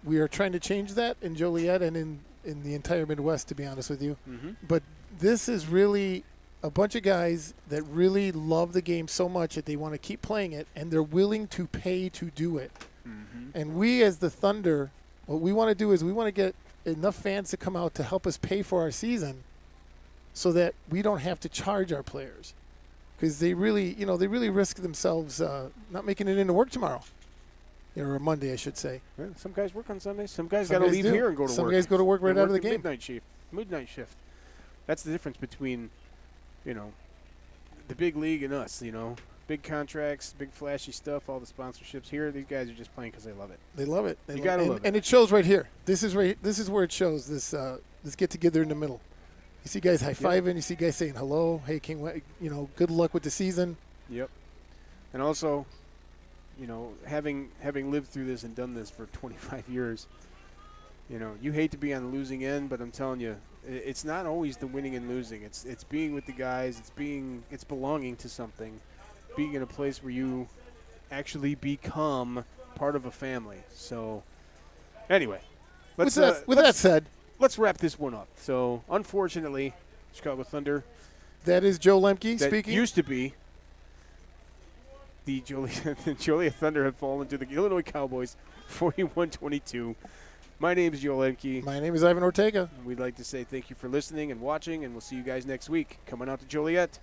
We are trying to change that in Joliet and in the entire Midwest, to be honest with you. Mm-hmm. But this is really a bunch of guys that really love the game so much that they want to keep playing it, and they're willing to pay to do it. Mm-hmm. And we, as the Thunder, what we want to do is we want to get enough fans to come out to help us pay for our season, so that we don't have to charge our players, because they really risk themselves not making it into work tomorrow, or Monday, I should say. Yeah, some guys work on Sundays. Some guys Some got to guys leave do. here and go to Some work. guys go to work right They out of work the the game. Midnight shift. That's the difference between, the big league and us. Big contracts, big flashy stuff, all the sponsorships. Here, these guys are just playing because they love it. They love it. You gotta love it. And it shows right here. This is where it shows. This get together in the middle. You see guys high fiving. You see guys saying hello. Hey, good luck with the season. Yep. And also, having lived through this and done this for 25 years, you hate to be on the losing end, but I'm telling you, it's not always the winning and losing. It's being with the guys. It's belonging to something. Being in a place where you actually become part of a family. So, anyway, With that said, let's wrap this one up. So, unfortunately, Chicago Thunder. that is Joe Lemke That speaking. used to be the Joliet Thunder have fallen to the Illinois Cowboys, 41-22. My name is Joe Lemke. My name is Ivan Ortega. We'd like to say thank you for listening and watching, and we'll see you guys next week. Coming out to Joliet.